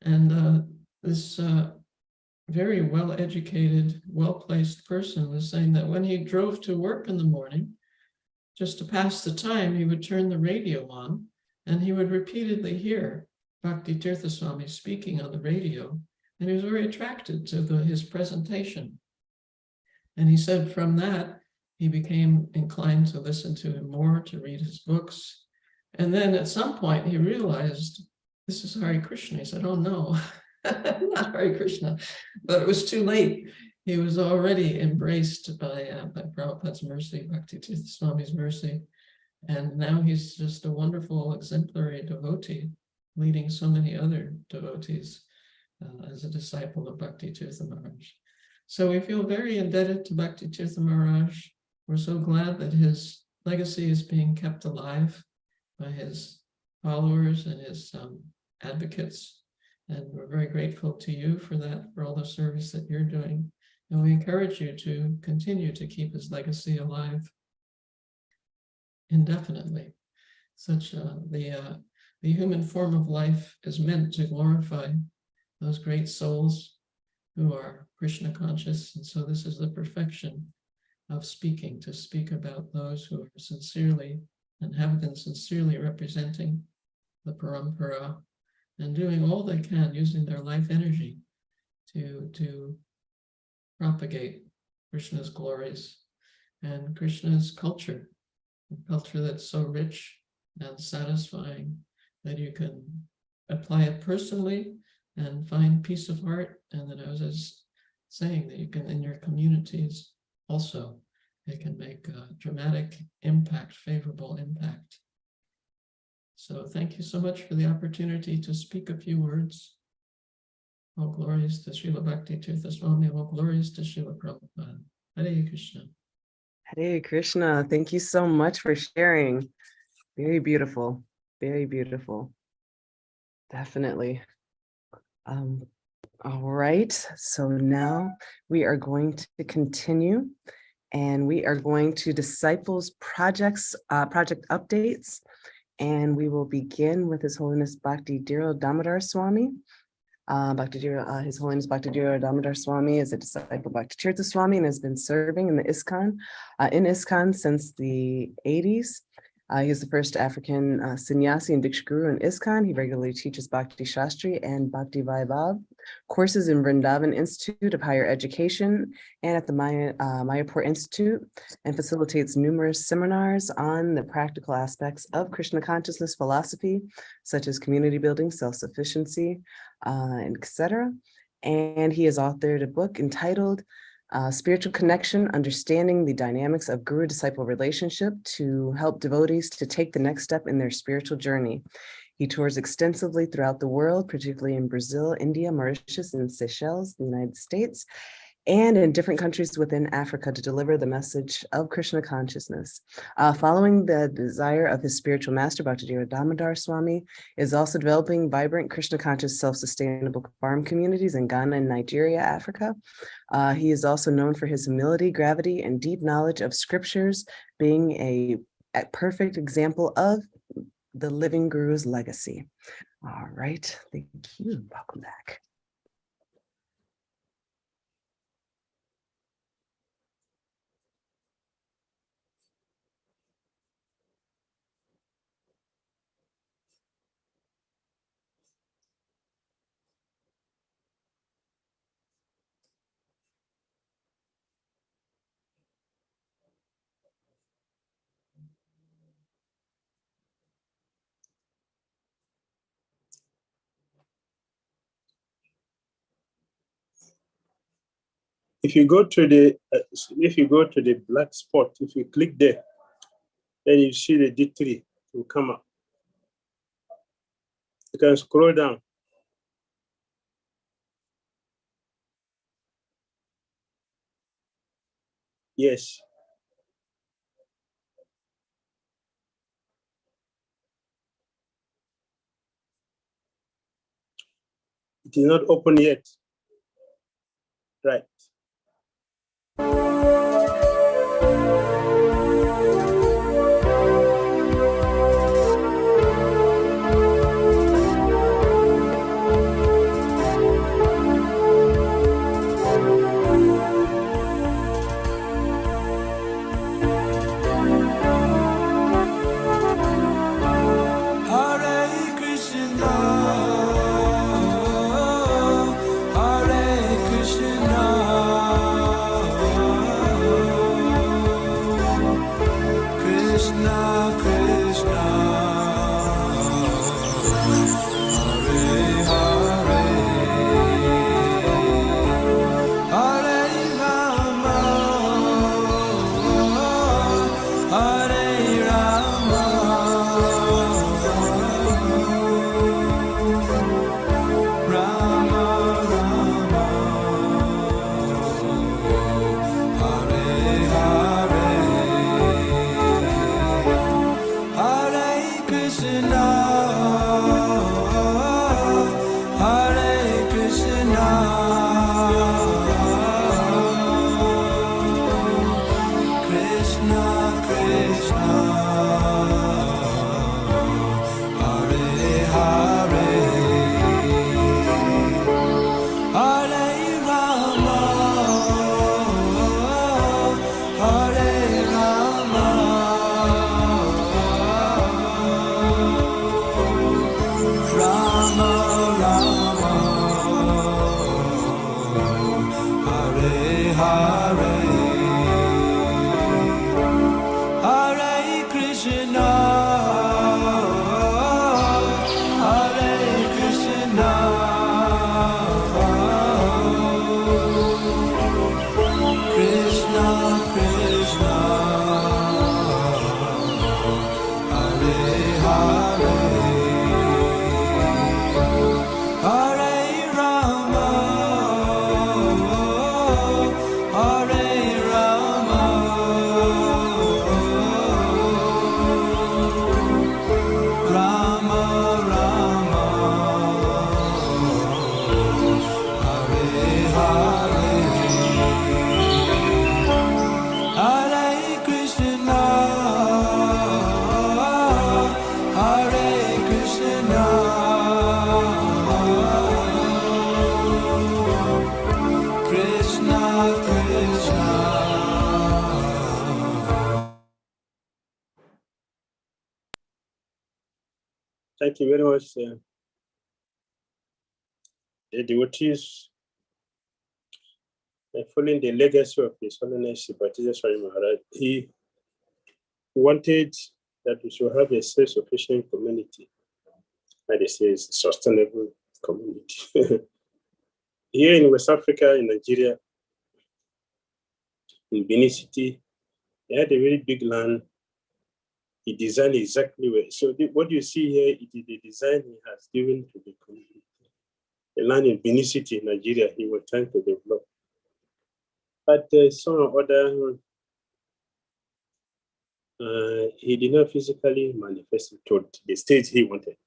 And this very well-educated, well-placed person was saying that when he drove to work in the morning, just to pass the time, he would turn the radio on and he would repeatedly hear Bhakti Tirtha Swami speaking on the radio. And he was very attracted to his presentation. And he said from that, he became inclined to listen to him more, to read his books. And then at some point he realized, this is Hare Krishna. He said, oh no, not Hare Krishna. But it was too late. He was already embraced by Prabhupada's mercy, Bhakti Tirtha Swami's mercy. And now he's just a wonderful, exemplary devotee, leading so many other devotees. as a disciple of Bhakti Tirtha Maharaj. So we feel very indebted to Bhakti Tirtha Maharaj. We're so glad that his legacy is being kept alive by his followers and his advocates. And we're very grateful to you for that, for all the service that you're doing. And we encourage you to continue to keep his legacy alive indefinitely. Such the human form of life is meant to glorify those great souls who are Krishna conscious. And so this is the perfection of speaking, to speak about those who are sincerely and have been sincerely representing the parampara and doing all they can, using their life energy to propagate Krishna's glories and Krishna's culture, a culture that's so rich and satisfying that you can apply it personally and find peace of heart. And then I was just saying that you can, in your communities also, it can make a dramatic impact, favorable impact. So thank you so much for the opportunity to speak a few words. All glories to Srila Bhakti Tirtha Swami, all glories to Srila Prabhupada. Hare Krishna. Hare Krishna. Thank you so much for sharing. Very beautiful. Very beautiful. Definitely. All right. So now we are going to continue, and we are going to Disciples project updates. And we will begin with His Holiness Bhakti Tirtha Damodara Swami. His Holiness Bhakti Tirtha Damodara Swami is a disciple of Bhakti Tirtha Swami and has been serving in the ISKCON since the 80s. He is the first African sannyasi and Diksha Guru in ISKCON. He regularly teaches Bhakti Shastri and Bhakti Vaibhav courses in Vrindavan Institute of Higher Education and at the Mayapur Institute, and facilitates numerous seminars on the practical aspects of Krishna consciousness philosophy, such as community building, self-sufficiency, etc. And he has authored a book entitled Spiritual Connection, Understanding the Dynamics of Guru-Disciple Relationship to help devotees to take the next step in their spiritual journey. He tours extensively throughout the world, particularly in Brazil, India, Mauritius, and Seychelles, the United States, and in different countries within Africa to deliver the message of Krishna consciousness. Following the desire of his spiritual master, Bhakti Tirtha Damodara Swami, is also developing vibrant Krishna conscious self-sustainable farm communities in Ghana and Nigeria, Africa. He is also known for his humility, gravity, and deep knowledge of scriptures, being a perfect example of the living Guru's legacy. All right, thank you. Welcome back. If you go to the black spot, if you click there, then you see the D3 it will come up. You can scroll down. Yes. It is not open yet. Right. Hare Krishna, Thank you very much. The devotees following the legacy of His Holiness Bhakti Tirtha Swami Maharaj, he wanted that we should have a self-sufficient community, and it says sustainable community. Here in West Africa, in Nigeria, in Benin City, they had a very big land. He designed exactly where. So what you see here, it is the design he has given to the community. The land in Benin City, Nigeria, he was trying to develop. But some other, he did not physically manifest to the stage he wanted.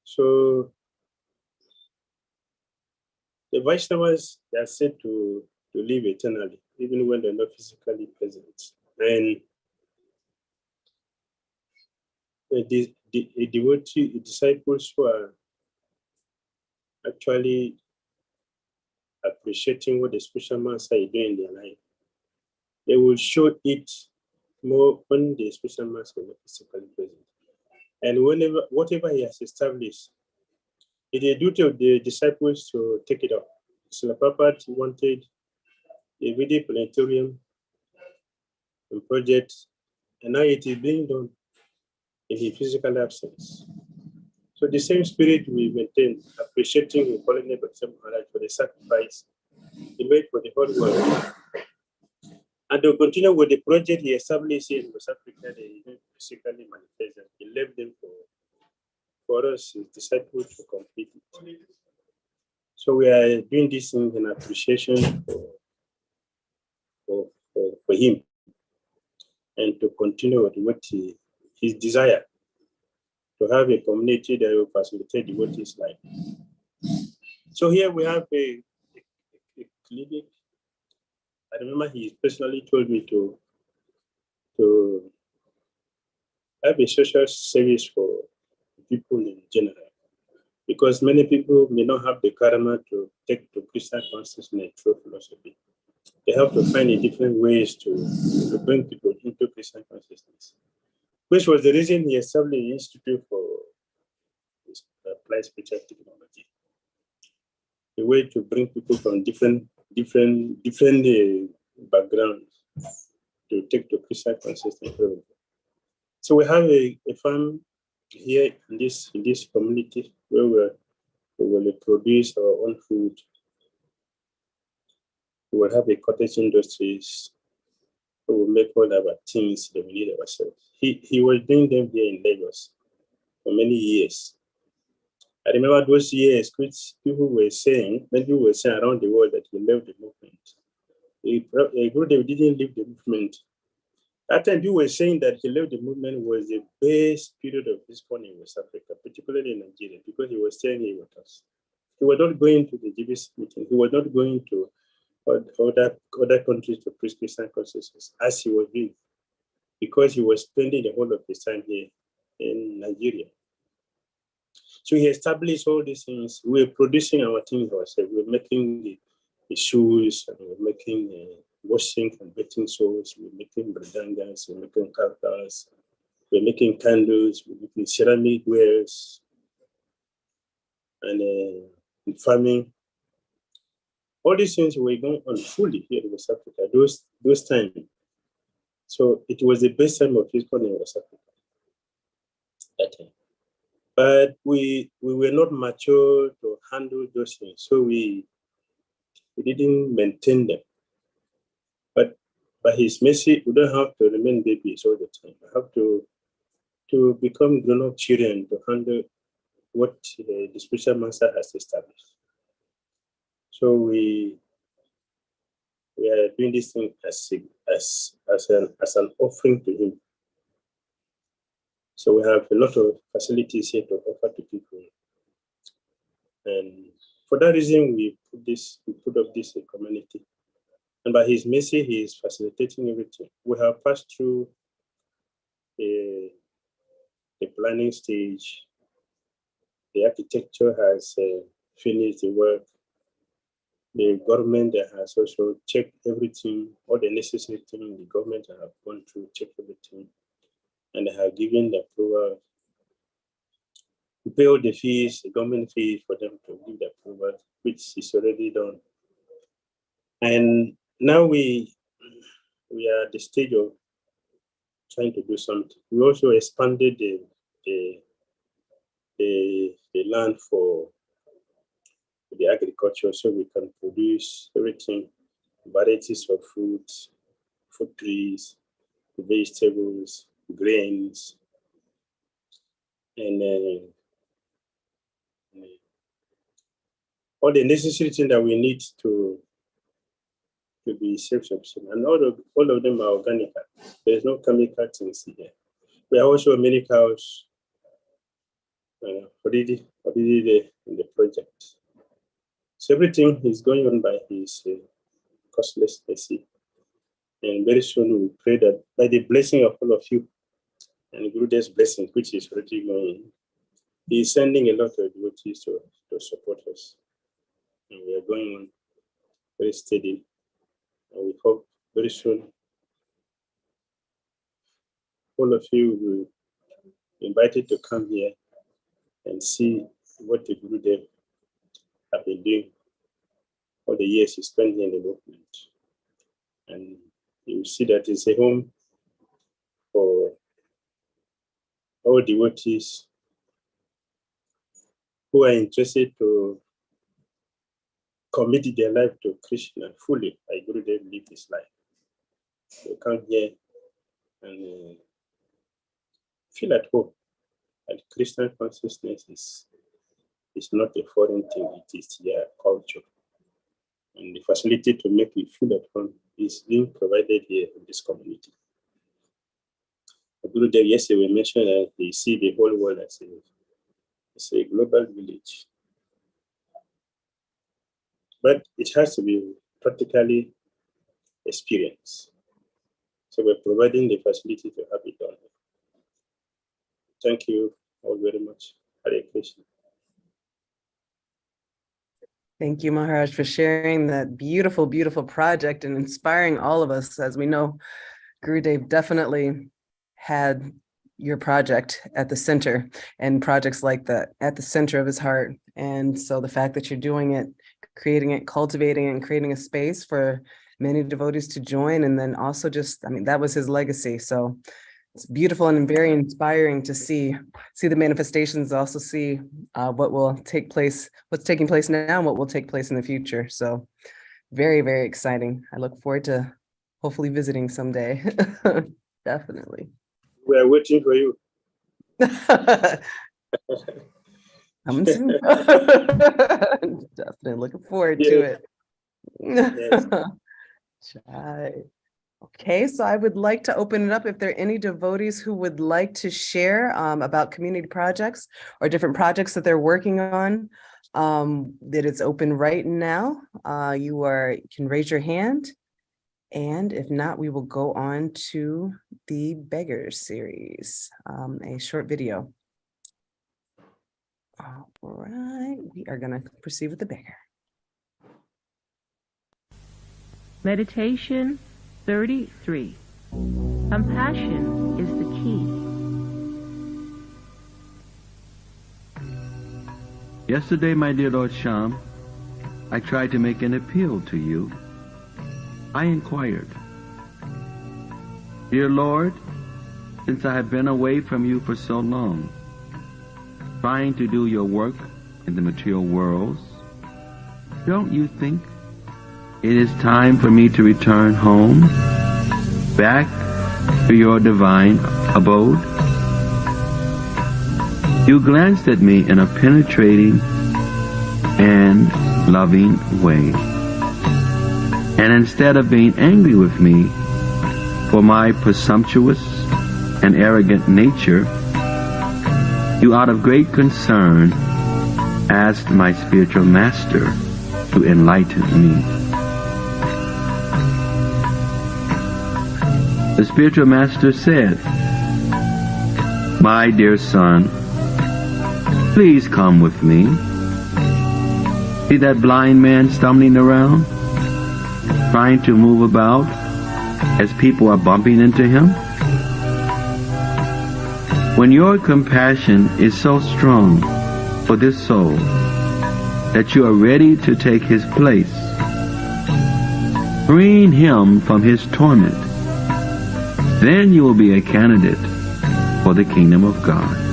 So the Vaishnavas, they are said to live eternally, even when they're not physically present. And the devotee disciples who are actually appreciating what the spiritual master is doing in their life, they will show it more when the spiritual master is not physically present. And whatever he has established, it is the duty of the disciples to take it up. Srila Prabhupada wanted a video planetarium and project, and now it is being done in his physical absence. So the same spirit we maintain, appreciating the Holiness Bhakti Maharaj for the sacrifice he made for the whole world. And to continue with the project he established in West Africa, they physically manifested. He left them for us, his disciples, to complete it. So we are doing this in appreciation for him, and to continue with what his desire, to have a community that will facilitate devotees' life. So here we have a clinic. I remember he personally told me to have a social service for people in general, because many people may not have the karma to take to Christian consciousness through philosophy. They have to find different ways to bring people into Christian consciousness, which was the reason he established the Institute for Applied Spiritual Technology, a way to bring people from different backgrounds to take to Christian consciousness. So we have a farm here in this community where we will produce our own food. We will have a cottage industries. We will make all our things that we need ourselves. He was doing them here in Lagos for many years. I remember those years which people were saying, many people were saying around the world that he left the movement. Gurudev didn't leave the movement. That time people were saying that he left the movement was the best period of his born in West Africa, particularly in Nigeria, because he was staying here with us. He was not going to the GBC meeting. He was not going to other countries to preach Christian consciousness as he was doing, because he was spending the whole of his time here in Nigeria. So he established all these things. We're producing our things ourselves. We're making the shoes, and we're making washing and bathing soaps. We're making bradangas. We're making cartas. We're making candles. We're making ceramic wares, and farming. All these things were going on fully here in West Africa those times. So it was the best time of his calling in West Africa that time. But we were not mature to handle those things, so we didn't maintain them. But by his mercy, we don't have to remain babies all the time. We have to become grown-up children to handle what the spiritual master has established. So we are doing this thing as an offering to him. So we have a lot of facilities here to offer to people. And for that reason, we put up this community. And by his mercy, he is facilitating everything. We have passed through the planning stage. The architecture has finished the work. the government has also checked everything, all the necessary things the government have gone through, checked everything, and they have given the approval to pay all the fees, the government fees for them to give the approval, which is already done. And now we are at the stage of trying to do something. We also expanded the land for the agriculture, so we can produce everything, varieties of fruits, food trees, vegetables, grains, and all the necessary things that we need to be self-sufficient. And all of them are organic. There's no chemical things here. We are also many cows already in the project. So everything is going on by his costless mercy. And very soon we pray that by the blessing of all of you and Guru's blessing, which is already going, he is sending a lot of devotees to support us. And we are going on very steady. And we hope very soon all of you will be invited to come here and see what the Gurudev have been doing all the years he spent here in the movement. And you will see that it's a home for all devotees who are interested to commit their life to Krishna fully, like Gurudev lived his life. They come here and feel at home. And Christian consciousness is not a foreign thing, it is their culture. And the facility to make you feel at home is being provided here in this community. The Gurudev yesterday mentioned that they see the whole world as a global village. But it has to be practically experienced. So we're providing the facility to have it done. Thank you all very much. Hare Krishna. Thank you, Maharaj, for sharing that beautiful, beautiful project and inspiring all of us. As we know, Gurudev definitely had your project at the center and projects like that at the center of his heart. And so the fact that you're doing it, creating it, cultivating it, and creating a space for many devotees to join, and then also just, I mean, that was his legacy. So it's beautiful and very inspiring to see the manifestations, also see what will take place, what's taking place now and what will take place in the future. So very, very exciting. I look forward to hopefully visiting someday. Definitely. We are waiting for you. Coming soon. Definitely looking forward to it. Yes. Okay, so I would like to open it up if there are any devotees who would like to share about community projects or different projects that they're working on. That it's open right now. You can raise your hand. And if not, we will go on to the Beggars series, a short video. All right, we are going to proceed with the beggar. Meditation 33. Compassion is the key. Yesterday, my dear Lord Shyam, I tried to make an appeal to you. I inquired, "Dear Lord, since I have been away from you for so long, trying to do your work in the material worlds, don't you think it is time for me to return home, back to your divine abode?" You glanced at me in a penetrating and loving way. And instead of being angry with me for my presumptuous and arrogant nature, you out of great concern asked my spiritual master to enlighten me. The spiritual master said, "My dear son, please come with me." See that blind man stumbling around, trying to move about as people are bumping into him? When your compassion is so strong for this soul that you are ready to take his place, freeing him from his torment, then you will be a candidate for the kingdom of God.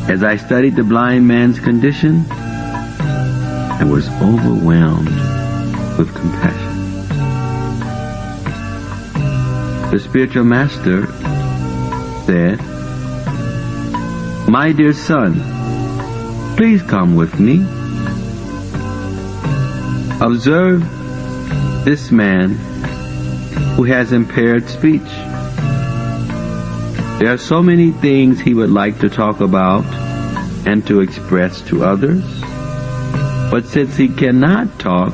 As I studied the blind man's condition, I was overwhelmed with compassion. The spiritual master said, "My dear son, please come with me. Observe this man who has impaired speech. There are so many things he would like to talk about and to express to others, but since he cannot talk,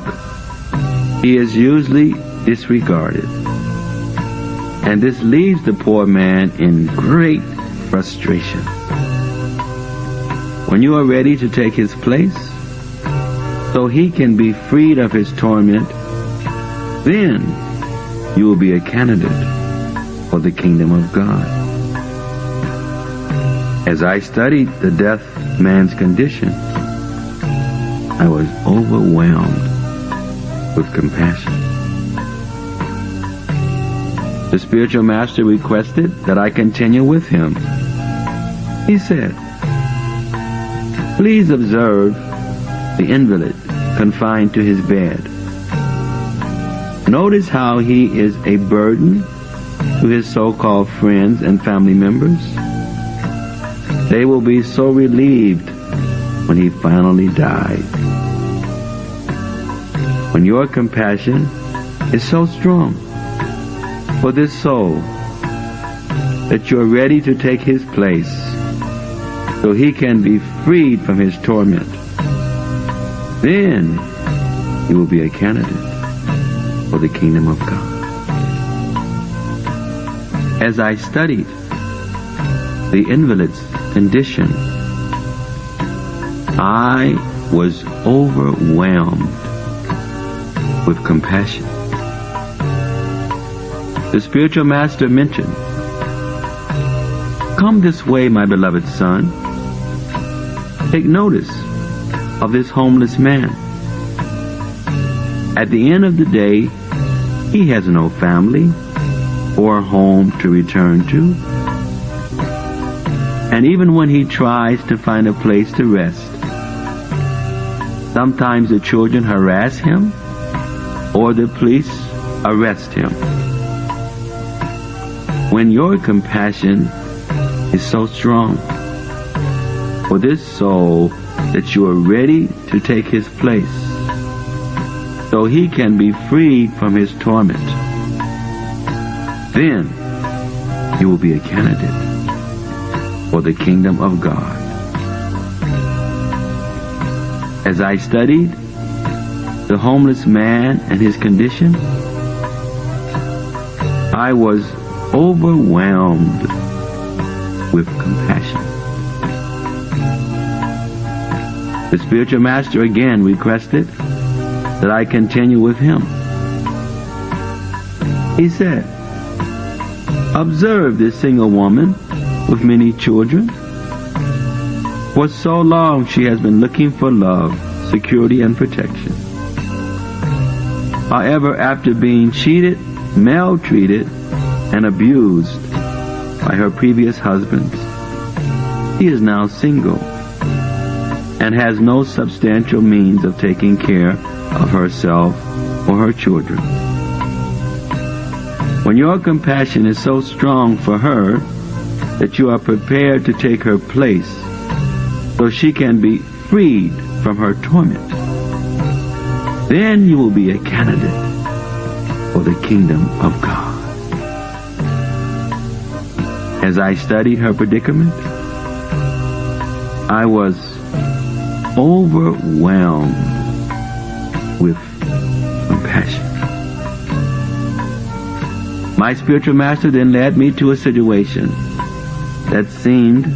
he is usually disregarded. And this leaves the poor man in great frustration. When you are ready to take his place, so he can be freed of his torment, then you will be a candidate for the kingdom of God." As I studied the deaf man's condition, I was overwhelmed with compassion. The spiritual master requested that I continue with him. He said, "Please observe the invalid confined to his bed. Notice how he is a burden to his so-called friends and family members. They will be so relieved when he finally dies. When your compassion is so strong for this soul that you are ready to take his place so he can be freed from his torment, then you will be a candidate for the kingdom of God." As I studied the invalid's condition, I was overwhelmed with compassion. The spiritual master mentioned, "Come this way, my beloved son. Take notice of this homeless man. At the end of the day, he has no family or home to return to. And even when he tries to find a place to rest, sometimes the children harass him or the police arrest him. When your compassion is so strong for this soul that you are ready to take his place so he can be freed from his torment, then you will be a candidate for the kingdom of God." As I studied the homeless man and his condition, I was overwhelmed with compassion. The spiritual master again requested that I continue with him. He said, "Observe this single woman with many children. For so long she has been looking for love, security, and protection. However, after being cheated, maltreated, and abused by her previous husbands, she is now single and has no substantial means of taking care of herself or her children. When your compassion is so strong for her that you are prepared to take her place so she can be freed from her torment, then you will be a candidate for the kingdom of God." As I studied her predicament, I was overwhelmed with compassion. My spiritual master then led me to a situation that seemed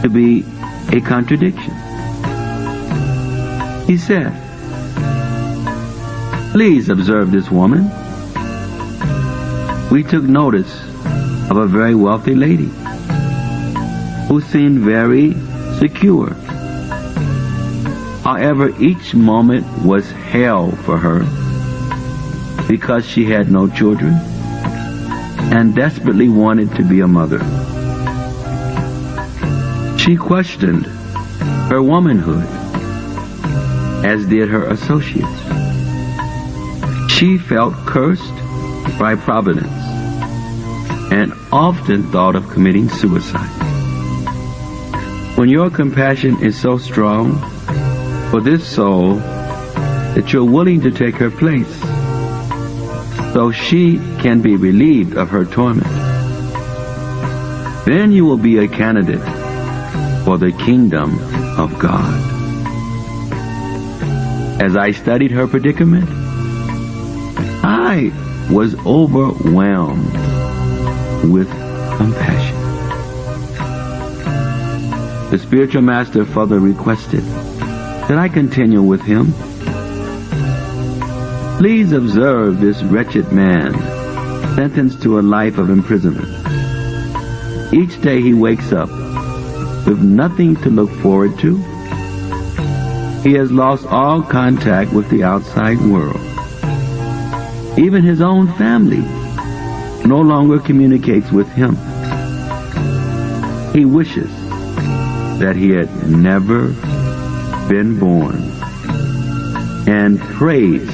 to be a contradiction. He said, "Please observe this woman. We took notice of a very wealthy lady who seemed very secure. However, each moment was hell for her because she had no children and desperately wanted to be a mother. She questioned her womanhood, as did her associates. She felt cursed by Providence and often thought of committing suicide. When your compassion is so strong for this soul that you're willing to take her place so she can be relieved of her torment, then you will be a candidate for the kingdom of God." As I studied her predicament, I was overwhelmed with compassion. The spiritual master further requested that I continue with him. "Please observe this wretched man sentenced to a life of imprisonment. Each day he wakes up with nothing to look forward to. He has lost all contact with the outside world. Even his own family no longer communicates with him. He wishes that he had never been born and prays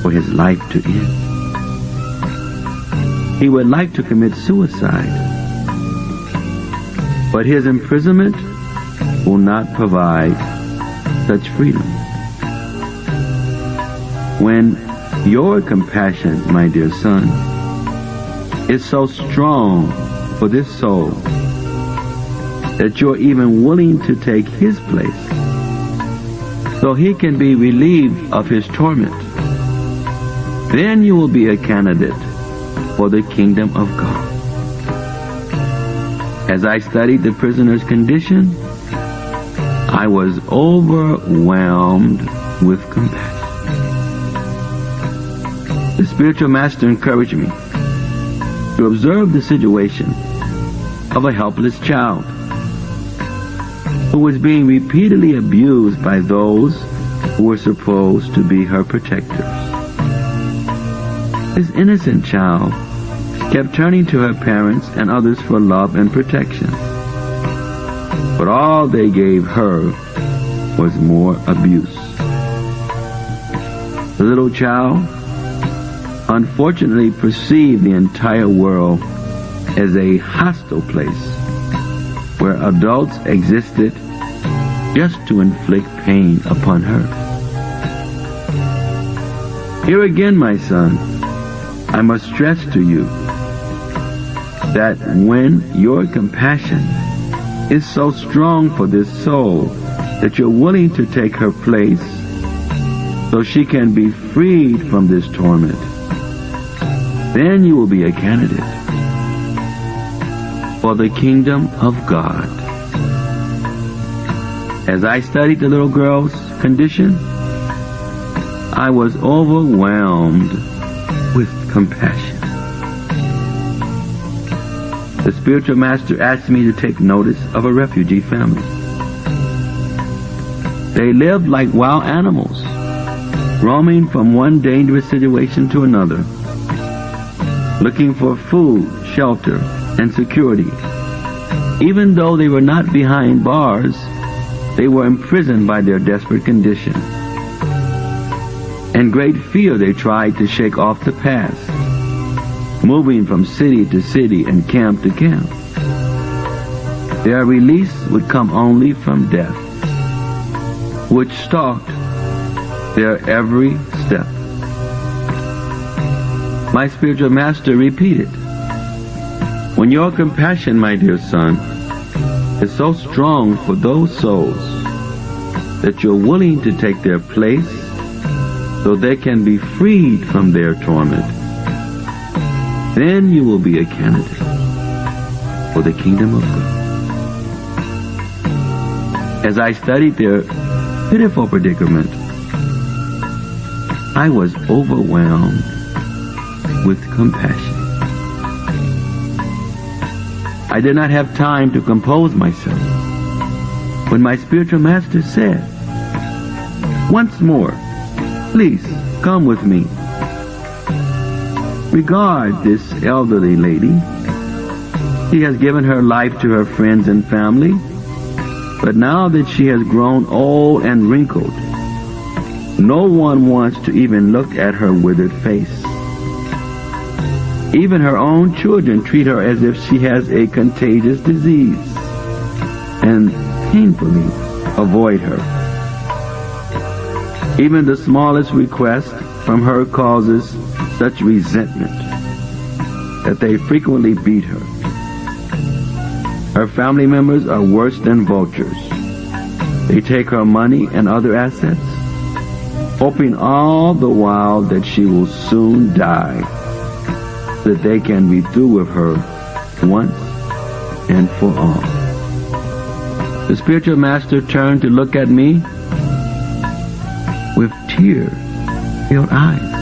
for his life to end. He would like to commit suicide, but his imprisonment will not provide such freedom. When your compassion, my dear son, is so strong for this soul that you're even willing to take his place so he can be relieved of his torment, then you will be a candidate for the kingdom of God." As I studied the prisoner's condition, I was overwhelmed with compassion. The spiritual master encouraged me to observe the situation of a helpless child who was being repeatedly abused by those who were supposed to be her protectors. This innocent child kept turning to her parents and others for love and protection, but all they gave her was more abuse. The little child unfortunately perceived the entire world as a hostile place where adults existed just to inflict pain upon her. Here again, my son, I must stress to you that when your compassion is so strong for this soul that you're willing to take her place so she can be freed from this torment, then you will be a candidate for the kingdom of God. As I studied the little girl's condition, I was overwhelmed with compassion. The spiritual master asked me to take notice of a refugee family. They lived like wild animals, roaming from one dangerous situation to another, looking for food, shelter, and security. Even though they were not behind bars, they were imprisoned by their desperate condition. In great fear, they tried to shake off the past, moving from city to city and camp to camp. Their release would come only from death, which stalked their every step. My spiritual master repeated, "When your compassion, my dear son, is so strong for those souls that you're willing to take their place so they can be freed from their torment, then you will be a candidate for the kingdom of God." As I studied their pitiful predicament, I was overwhelmed with compassion. I did not have time to compose myself when my spiritual master said, "Once more, please come with me. Regard this elderly lady. She has given her life to her friends and family, but now that she has grown old and wrinkled, no one wants to even look at her withered face. Even her own children treat her as if she has a contagious disease and painfully avoid her. Even the smallest request from her causes such resentment that they frequently beat her. Her family members are worse than vultures. They take her money and other assets, hoping all the while that she will soon die, so that they can be through with her once and for all." The spiritual master turned to look at me with tear-filled eyes.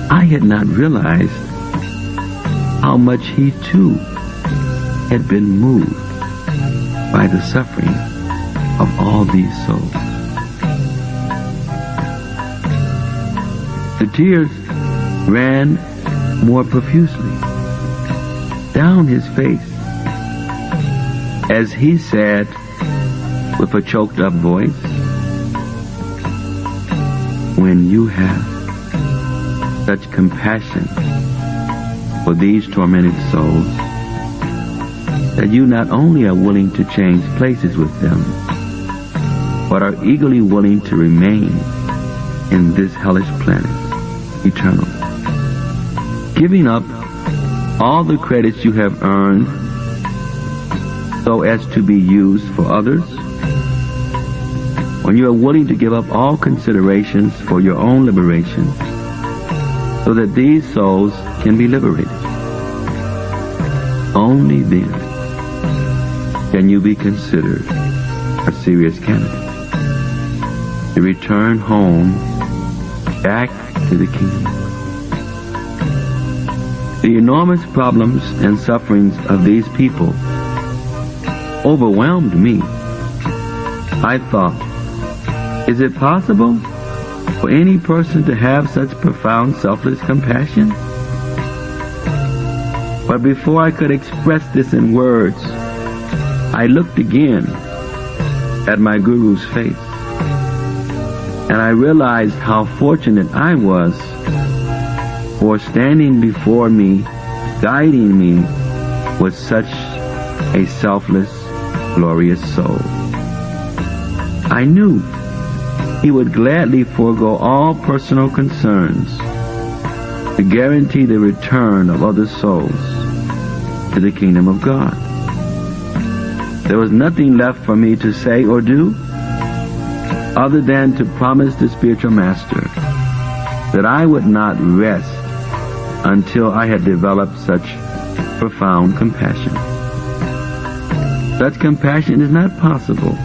I had not realized how much he too had been moved by the suffering of all these souls. The tears ran more profusely down his face as he said with a choked up voice, "When you have such compassion for these tormented souls, that you not only are willing to change places with them, but are eagerly willing to remain in this hellish planet eternally, giving up all the credits you have earned so as to be used for others, when you are willing to give up all considerations for your own liberation so that these souls can be liberated. Only then can you be considered a serious candidate to return home back to the kingdom." The enormous problems and sufferings of these people overwhelmed me. I thought, is it possible for any person to have such profound selfless compassion? But before I could express this in words, I looked again at my Guru's face, and I realized how fortunate I was for standing before me, guiding me with such a selfless, glorious soul. I knew he would gladly forego all personal concerns to guarantee the return of other souls to the kingdom of God. There was nothing left for me to say or do other than to promise the spiritual master that I would not rest until I had developed such profound compassion. Such compassion is not possible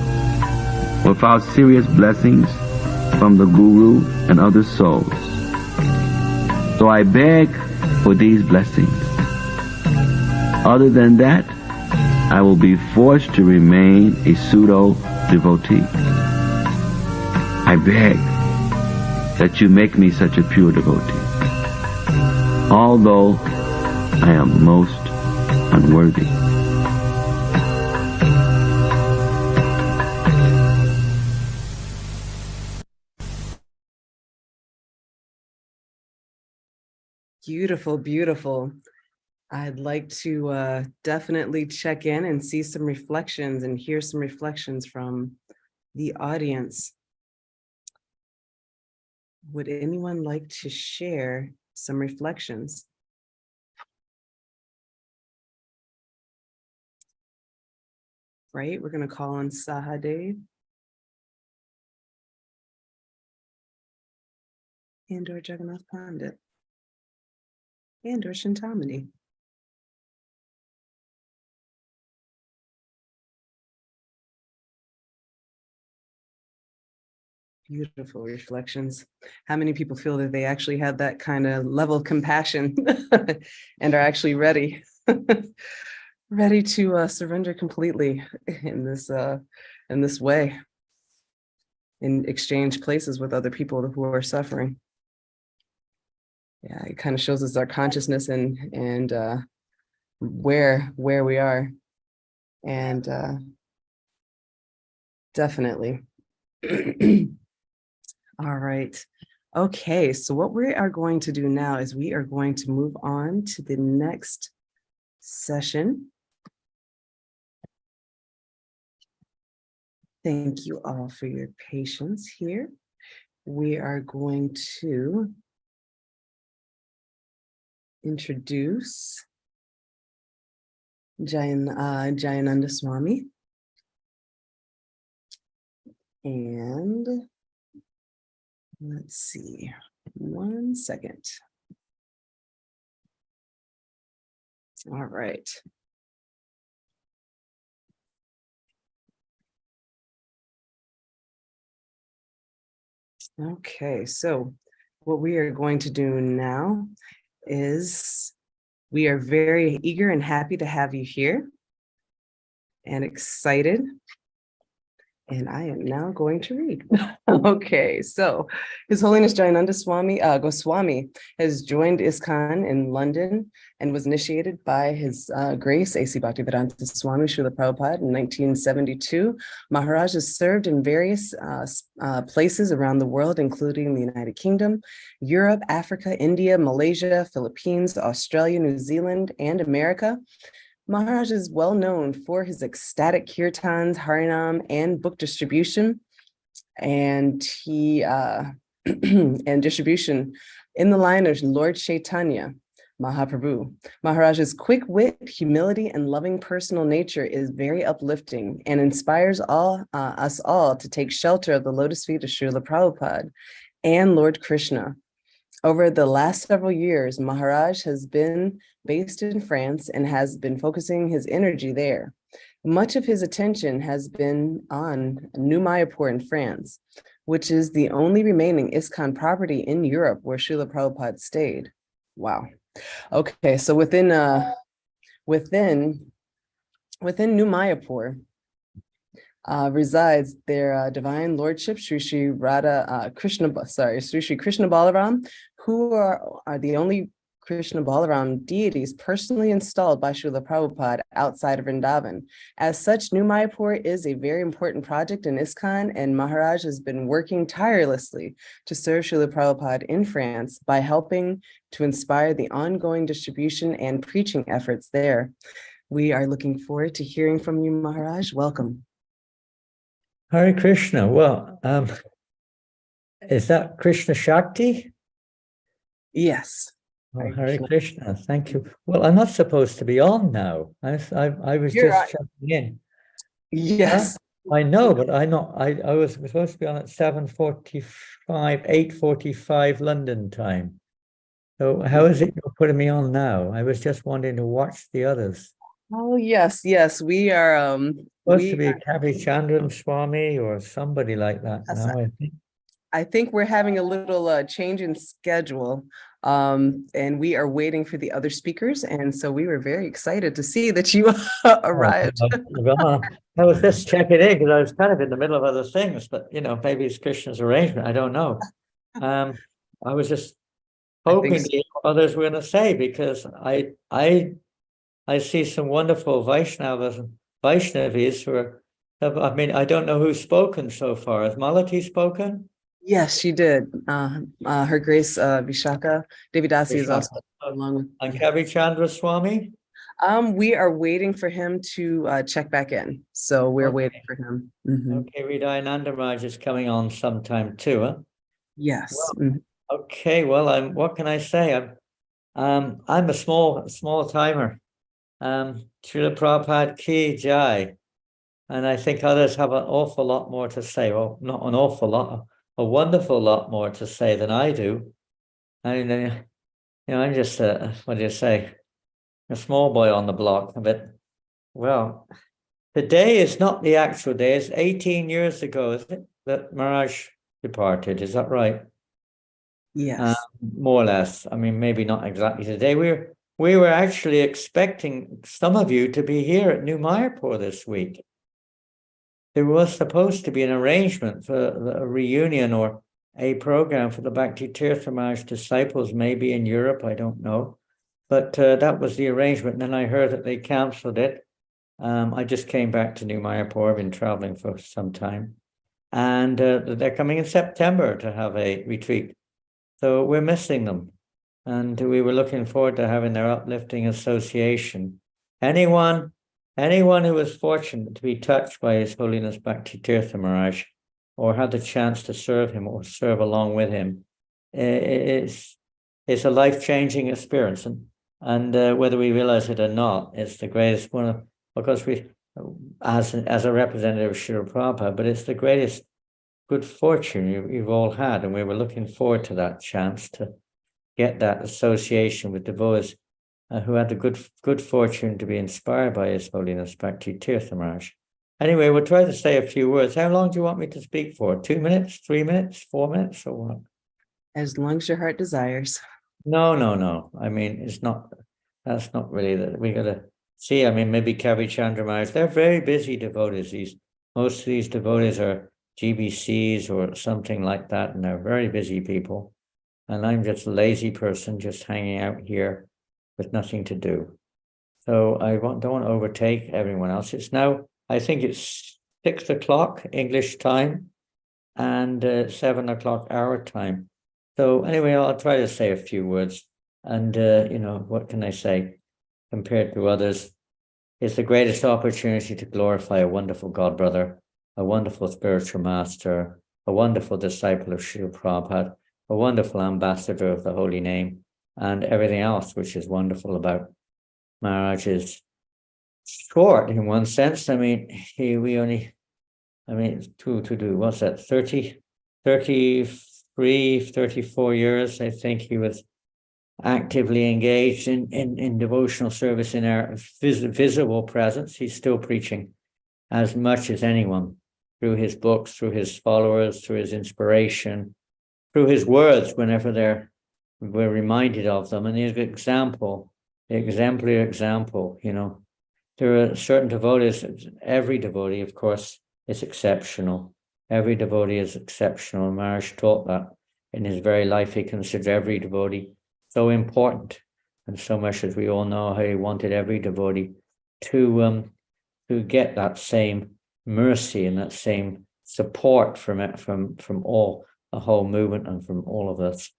without serious blessings from the Guru and other souls. So I beg for these blessings. Other than that, I will be forced to remain a pseudo-devotee. I beg that you make me such a pure devotee, although I am most unworthy. Beautiful, beautiful. I'd like to definitely check in and see some reflections and hear some reflections from the audience. Would anyone like to share some reflections? Right, we're going to call on Sahadev and/or Jagannath Pandit and/or Shintamani. Beautiful reflections. How many people feel that they actually have that kind of level of compassion and are actually ready, ready to surrender completely in this way, in exchange places with other people who are suffering? Yeah, it kind of shows us our consciousness and where we are, and definitely. All right. Okay, so what we are going to do now is we are going to move on to the next session. Thank you all for your patience here. We are going to introduce 𝐤𝐢𝐳𝐸𝐴NANDA Swami. And let's see, 1 second. All right. Okay, so what we are going to do now is we are very eager and happy to have you here and excited. And I am now going to read. Okay, so His Holiness 𝐤𝐢𝐳 Goswami has joined ISKCON in London and was initiated by His Grace A.C. Bhakti Tirtha Swami Srila Prabhupada in 1972. Maharaj has served in various places around the world, including the United Kingdom, Europe, Africa, India, Malaysia, Philippines, Australia, New Zealand, and America. Maharaj is well known for his ecstatic kirtans, harinam, and book distribution, and he and distribution in the line of Lord Chaitanya Mahaprabhu. Maharaj's quick wit, humility, and loving personal nature is very uplifting and inspires us all to take shelter of the lotus feet of Srila Prabhupada and Lord Krishna. Over the last several years, Maharaj has been based in France and has been focusing his energy there. Much of his attention has been on New Mayapur in France, which is the only remaining ISKCON property in Europe where Srila Prabhupada stayed. Wow. Okay, so within New Mayapur resides their divine lordship, Sri Sri Krishna Balaram, who are the only Krishna Balaram deities personally installed by Srila Prabhupada outside of Vrindavan. As such, New Mayapur is a very important project in ISKCON, and Maharaj has been working tirelessly to serve Srila Prabhupada in France by helping to inspire the ongoing distribution and preaching efforts there. We are looking forward to hearing from you, Maharaj. Welcome. Hare Krishna. Well, is that Krishna Shakti? Yes. Oh, Hare Krishna. Thank you. Well, I'm not supposed to be on now. I was just checking in. Yes. I know, but I was supposed to be on at 7:45, 8:45 London time. So how is it you're putting me on now? I was just wanting to watch the others. Oh, yes, we are Supposed to be Kavichandran Swami or somebody like that now, I think. I think we're having a little change in schedule, and we are waiting for the other speakers. And so we were very excited to see that you arrived. I was just checking in because I was kind of in the middle of other things, but maybe it's Krishna's arrangement. I don't know. I was just hoping to hear what others were going to say, because I see some wonderful Vaishnavas and Vaishnavis who are, I don't know who's spoken so far. Has Malati spoken? Yes, she did. Her Grace Vishaka Devidasi is also along with. And Kavichandra Swami? We are waiting for him to check back in. So we're waiting for him. Mm-hmm. Okay, Hridaya Raj is coming on sometime too, huh? Yes. Well, okay, well, what can I say? I'm a small timer. Srila Prabhupada Ki Jai. And I think others have an awful lot more to say. Well, not an awful lot, a wonderful lot more to say than I do. I mean, I'm just what do you say? A small boy on the block. But, well, the day is not the actual day. It's 18 years ago, is it, that Maharaj departed. Is that right? Yes. More or less. I mean, maybe not exactly today. We were actually expecting some of you to be here at New Mayapur this week. There was supposed to be an arrangement for a reunion or a program for the Bhakti Tirtha Swami disciples, maybe in Europe, I don't know. But that was the arrangement. And then I heard that they cancelled it. I just came back to New Mayapur. I've been traveling for some time. And they're coming in September to have a retreat. So we're missing them. And we were looking forward to having their uplifting association. Anyone who was fortunate to be touched by His Holiness Bhakti Tirtha Maharaj, or had the chance to serve him or serve along with him, it's a life-changing experience. And whether we realize it or not, it's the greatest one of, because we, as a representative of Srila Prabhupada, but it's the greatest good fortune you've all had. And we were looking forward to that chance to get that association with devotees who had the good fortune to be inspired by His Holiness Bhakti Tirtha Maharaj. Anyway, we'll try to say a few words. How long do you want me to speak for? 2 minutes, 3 minutes, 4 minutes, or what? As long as your heart desires. No. I mean, that's not really that. We got to see. I mean, maybe 𝐾𝐸 Maharaj, they're very busy devotees. Most of these devotees are GBCs or something like that, and they're very busy people. And I'm just a lazy person, just hanging out here with nothing to do. So I don't want to overtake everyone else. It's now, I think it's 6 o'clock English time and 7 o'clock our time. So anyway, I'll try to say a few words. And, what can I say? Compared to others, it's the greatest opportunity to glorify a wonderful God brother, a wonderful spiritual master, a wonderful disciple of Srila Prabhupada, a wonderful ambassador of the holy name, and everything else which is wonderful about Maharaj is short in one sense. I mean, to do, what's that, 34 years, I think he was actively engaged in devotional service in our visible presence. He's still preaching as much as anyone through his books, through his followers, through his inspiration, through his words whenever we're reminded of them. And his example, the exemplary example, there are certain devotees, every devotee, of course, is exceptional. Every devotee is exceptional. Maharaj taught that in his very life. He considered every devotee so important, and so much as we all know how he wanted every devotee to get that same mercy and that same support from all, the whole movement, and from all of us.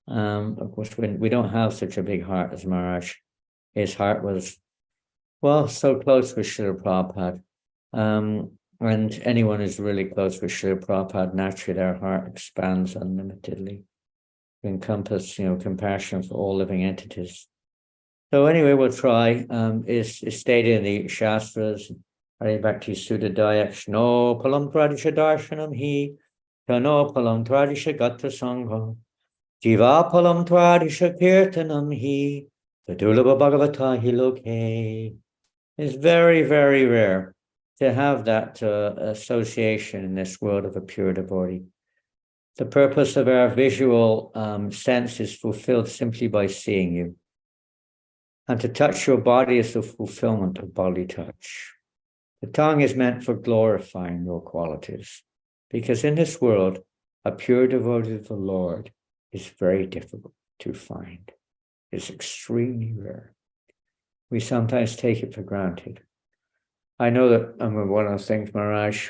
Of course, when we don't have such a big heart as Maharaj, his heart was, well, so close with Srila Prabhupada. And anyone who's really close with Srila Prabhupada, naturally their heart expands unlimitedly to encompass, compassion for all living entities. So anyway, we'll try. Is stated in the Shastras, Hare Bhakti Sutta Dayak, no palam tradisha darshanam hi, no palam tradisha gata sangha, jiva palam tradisha kirtanam hi, Vidulabha Bhagavata hi loke. It's very, very rare to have that association in this world of a pure devotee. The purpose of our visual sense is fulfilled simply by seeing you. And to touch your body is the fulfillment of bodily touch. The tongue is meant for glorifying your qualities, because in this world, a pure devotee of the Lord is very difficult to find. It's extremely rare. We sometimes take it for granted. I know that, one of the things, Maharaj,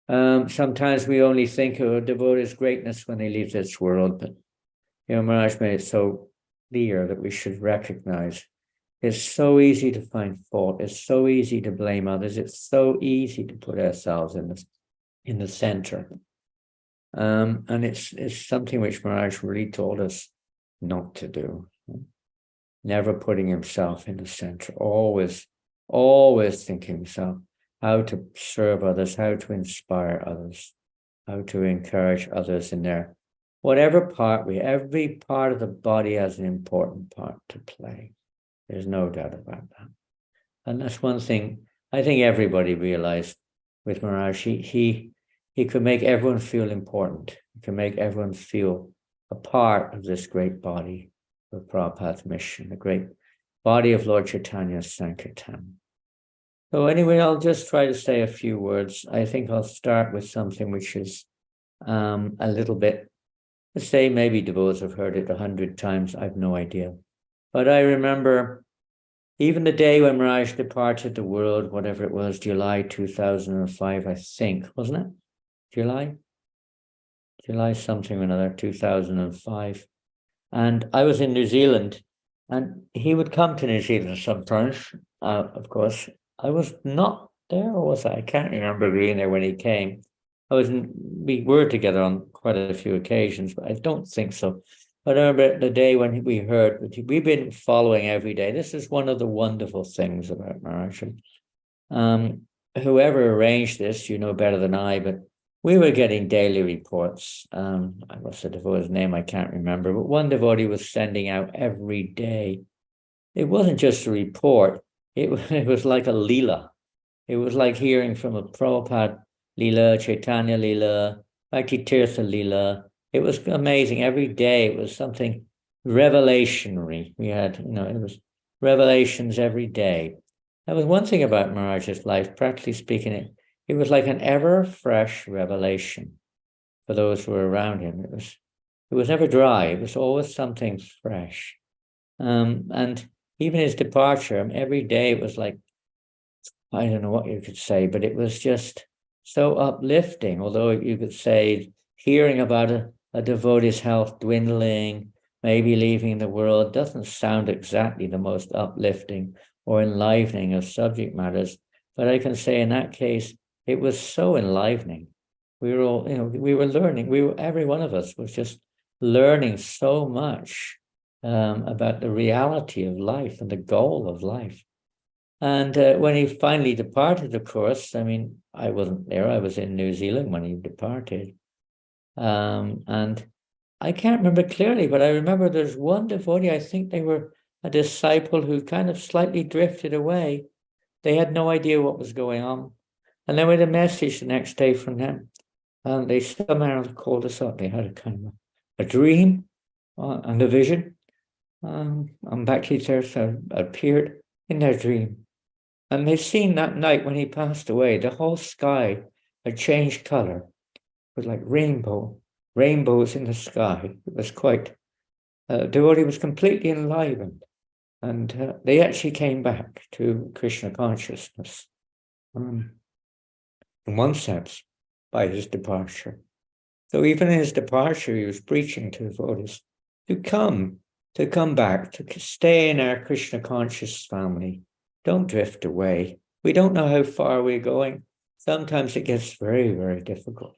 sometimes we only think of a devotee's greatness when they leave this world, but Maharaj made it so clear that we should recognize it's so easy to find fault. It's so easy to blame others. It's so easy to put ourselves in the center. And it's something which Maharaj really told us not to do. Never putting himself in the center. Always thinking himself how to serve others, how to inspire others, how to encourage others in their whatever part every part of the body has an important part to play. There's no doubt about that. And that's one thing I think everybody realized with Maharaj. He he could make everyone feel important. He could make everyone feel a part of this great body of Prabhupada's mission, the great body of Lord Chaitanya's Sankirtan. So anyway, I'll just try to say a few words. I think I'll start with something which is a little bit, let's say maybe devotees have heard it 100 times, I've no idea. But I remember even the day when Maharaj departed the world, whatever it was, July 2005, I think, wasn't it? July something or another, 2005. And I was in New Zealand, and he would come to New Zealand sometimes, of course. I was not there, or was I? I can't remember being there when he came. We were together on quite a few occasions, but I don't think so. But I remember the day when we heard, we've been following every day. This is one of the wonderful things about Maharaj. Whoever arranged this, you know better than I, but we were getting daily reports. What's the devotee's name? I can't remember, but one devotee was sending out every day. It wasn't just a report. It was like a leela. It was like hearing from a Prabhupada leela, Chaitanya leela, Bhakti Tirtha leela. It was amazing. Every day it was something revelationary. We had, it was revelations every day. That was one thing about Maharaj's life, practically speaking. It was like an ever fresh revelation for those who were around him. It was never dry. It was always something fresh. And even his departure, every day it was like, I don't know what you could say, but it was just so uplifting. Although you could say hearing about a devotee's health dwindling, maybe leaving the world, doesn't sound exactly the most uplifting or enlivening of subject matters. But I can say in that case, it was so enlivening. We were all, we were learning. Every one of us was just learning so much about the reality of life and the goal of life. And when he finally departed, of course, I wasn't there. I was in New Zealand when he departed. And I can't remember clearly, but I remember there's one devotee, I think they were a disciple who kind of slightly drifted away. They had no idea what was going on. And then we had a message the next day from them. And they somehow called us up. They had a kind of a dream and a vision. And Bhakti Tirtha appeared in their dream. And they'd seen that night when he passed away, the whole sky had changed color. It was like rainbows in the sky. It was quite, the devotee was completely enlivened. And they actually came back to Krishna consciousness. In one sense, by his departure. So even in his departure, he was preaching to devotees to come back, to stay in our Krishna conscious family. Don't drift away. We don't know how far we're going. Sometimes it gets very, very difficult.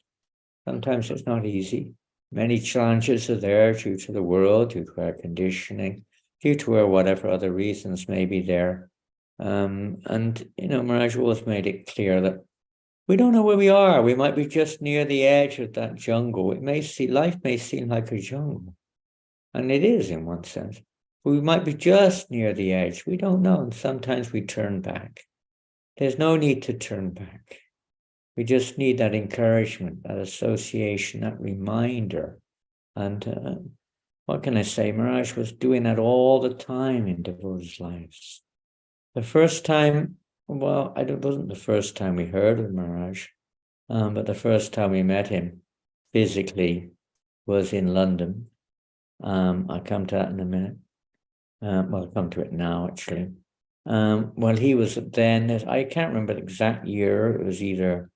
Sometimes it's not easy. Many challenges are there due to the world, due to our conditioning, due to our whatever other reasons may be there. Maharaj always made it clear that we don't know where we are. We might be just near the edge of that jungle. Life may seem like a jungle. And it is in one sense. We might be just near the edge. We don't know. And sometimes we turn back. There's no need to turn back. We just need that encouragement, that association, that reminder. And what can I say? Maharaj was doing that all the time in devotees' lives. The first time, well, it wasn't the first time we heard of Maharaj, but the first time we met him physically was in London. I'll come to that in a minute. I'll come to it now, actually. He was then, I can't remember the exact year, it was either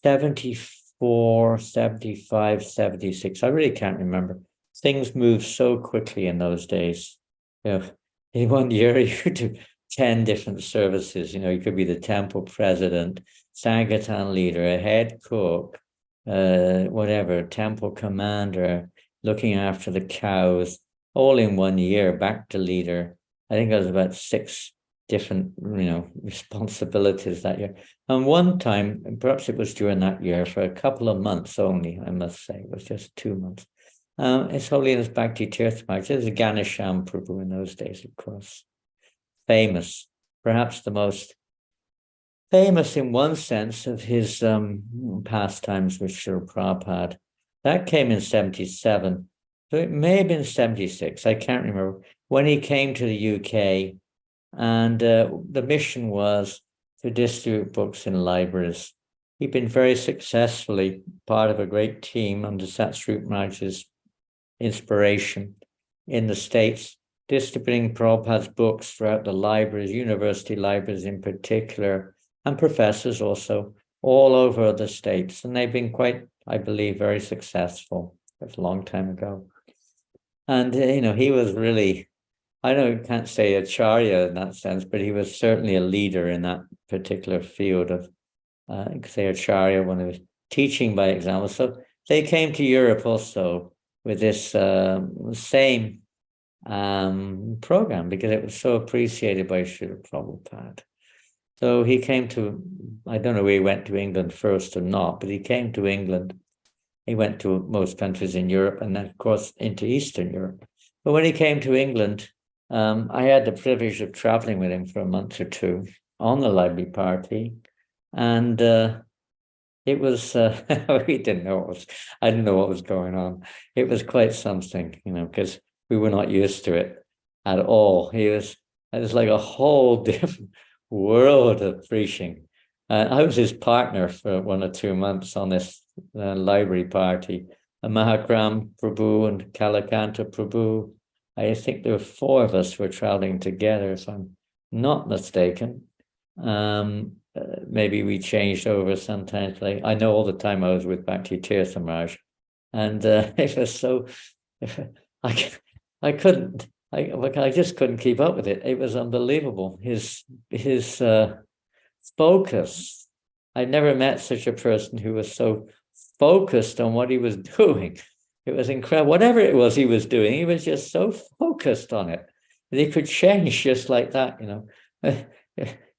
74, 75, 76. I really can't remember. Things moved so quickly in those days. In 1 year, you could do 10 different services. You could be the temple president, Sankirtan leader, a head cook, temple commander, looking after the cows, all in 1 year, back to leader. I think there was about 6 different, responsibilities that year. And one time, and perhaps it was during that year, for a couple of months only, I must say, it was just 2 months. His Holiness Bhakti Tirtha Swami, this is Ganesham Prabhu in those days, of course. Famous, perhaps the most famous in one sense of his pastimes with Srila Prabhupada. That came in 77. So it may have been 76. I can't remember. When he came to the UK, and the mission was to distribute books in libraries. He'd been very successfully part of a great team under Satsrup Maharaj's inspiration in the States, distributing Prabhupada's books throughout the libraries, university libraries in particular, and professors also, all over the States. And they've been quite, I believe, very successful. That's a long time ago. And, he was really, I can't say acharya in that sense, but he was certainly a leader in that particular field of, say, acharya when he was teaching by example. So they came to Europe also with this same program because it was so appreciated by Srila Prabhupada. So he came to, I don't know where he went to England first or not, but he came to England. He went to most countries in Europe and then, of course, into Eastern Europe. But when he came to England, I had the privilege of traveling with him for a month or two on the library party. And it was, we didn't know I didn't know what was going on. It was quite something, because we were not used to it at all. It was like a whole different world of preaching. I was his partner for 1 or 2 months on this library party. Mahakram Prabhu and Kalakanta Prabhu. I think there were 4 of us who were traveling together, if I'm not mistaken. Maybe we changed over sometimes. I know all the time I was with Bhakti Tirtha Maharaj, and it was so. I just couldn't keep up with it. It was unbelievable. His focus. I never met such a person who was so focused on what he was doing. It was incredible. Whatever it was he was doing, he was just so focused on it. And he could change just like that,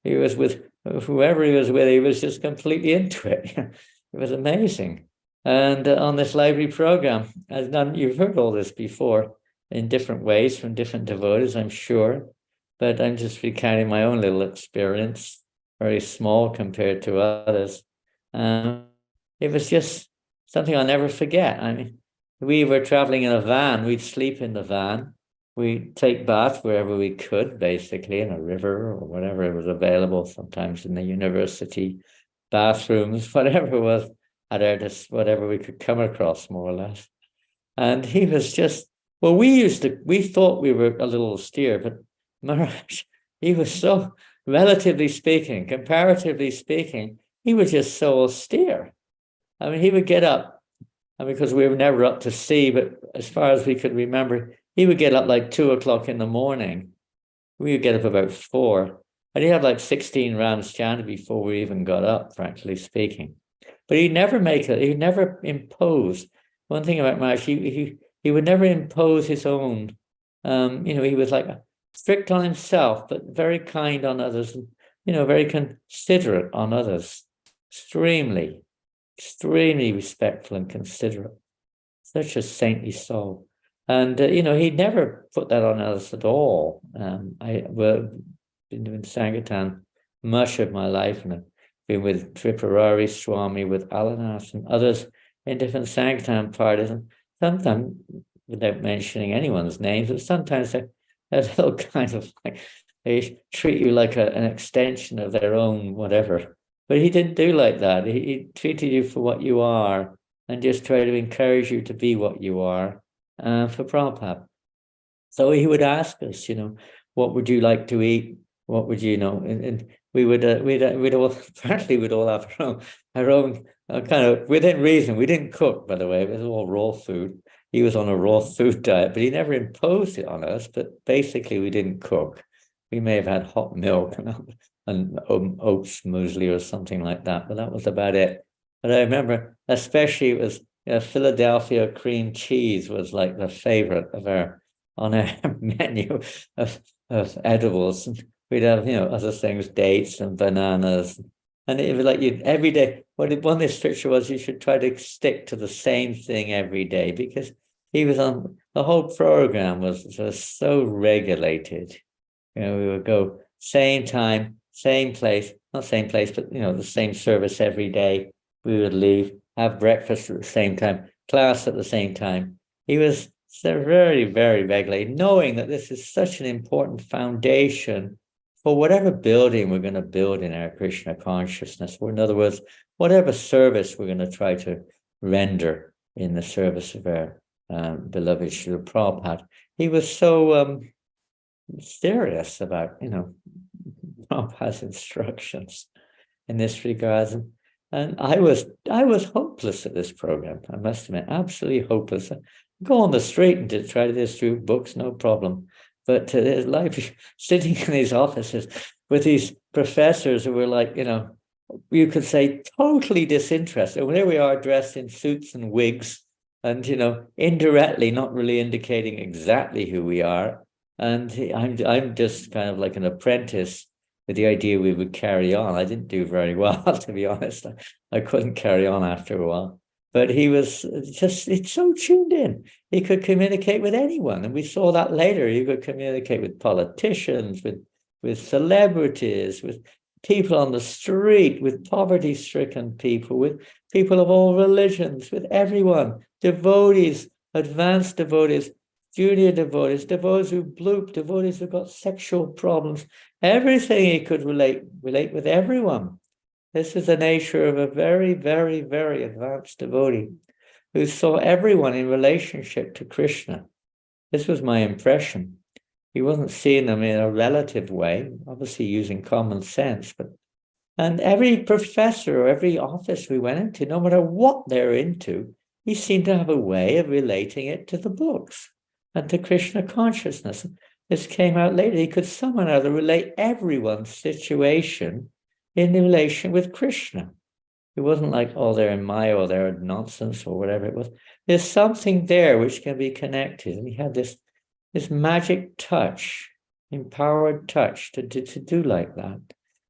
He was with whoever he was with, he was just completely into it. It was amazing. And on this library program, you've heard all this before in different ways from different devotees, I'm sure. But I'm just recounting my own little experience, very small compared to others. It was just something I'll never forget. I mean, we were traveling in a van. We'd sleep in the van. We'd take bath wherever we could, basically, in a river or whatever was available, sometimes in the university bathrooms, whatever it was, whatever we could come across, more or less. And he was just, we thought we were a little austere, but Maharaj, he was so, relatively speaking, comparatively speaking, he was just so austere. I mean, he would get up, and because we were never up to sea, but as far as we could remember, he would get up like 2 o'clock in the morning. We would get up about 4. And he'd have like 16 rounds chanted before we even got up, frankly speaking. But he'd never he'd never impose. One thing about Maharaj, he would never impose his own. He was like strict on himself, but very kind on others, and, very considerate on others. Extremely respectful and considerate. Such a saintly soul. And, he never put that on us at all. I've been doing Sankirtan much of my life, and I've been with Tripurari Swami, with Alanas and others in different Sankirtan parties. And sometimes, without mentioning anyone's names, but sometimes they're a little kind of like, they treat you like an extension of their own whatever. But he didn't do like that. He treated you for what you are and just tried to encourage you to be what you are. For Prabhupada. So he would ask us, what would you like to eat? What would you know? And we would, we'd all have our own kind of, within reason. We didn't cook, by the way. It was all raw food. He was on a raw food diet, but he never imposed it on us. But basically, we didn't cook. We may have had hot milk and oats muesli or something like that, but that was about it. But I remember, especially it was, Philadelphia cream cheese was like the favorite on our menu of edibles. And we'd have, other things, dates and bananas. And it was like every day, one of the scripture was you should try to stick to the same thing every day, because he was on, the whole program was so regulated. We would go same time, same place, not same place, but the same service every day. We would leave, have breakfast at the same time, class at the same time. He was very, very regularly, knowing that this is such an important foundation for whatever building we're going to build in our Krishna consciousness, or in other words, whatever service we're going to try to render in the service of our beloved Srila Prabhupada. He was so serious about, Prabhupada's instructions in this regard. And I was hopeless at this program. I must admit, absolutely hopeless. I go on the street and to try to distribute books, no problem. But like sitting in these offices with these professors who were like, you could say totally disinterested. And there we are dressed in suits and wigs and, indirectly not really indicating exactly who we are. And I'm just kind of like an apprentice with the idea we would carry on. I didn't do very well, to be honest. I couldn't carry on after a while. But he was it's so tuned in. He could communicate with anyone. And we saw that later. He could communicate with politicians, with celebrities, with people on the street, with poverty-stricken people, with people of all religions, with everyone, devotees, advanced devotees, junior devotees, devotees who bloop, devotees who got sexual problems, everything he could relate with everyone. This is the nature of a very, very, very advanced devotee who saw everyone in relationship to Krishna. This was my impression. He wasn't seeing them in a relative way, obviously using common sense, and every professor or every office we went into, no matter what they're into, he seemed to have a way of relating it to the books and to Krishna consciousness. This came out later. He could somehow or other relate everyone's situation in relation with Krishna. It wasn't like, oh, they're in Maya or they're nonsense or whatever it was. There's something there which can be connected. And he had this magic touch, empowered touch to do like that.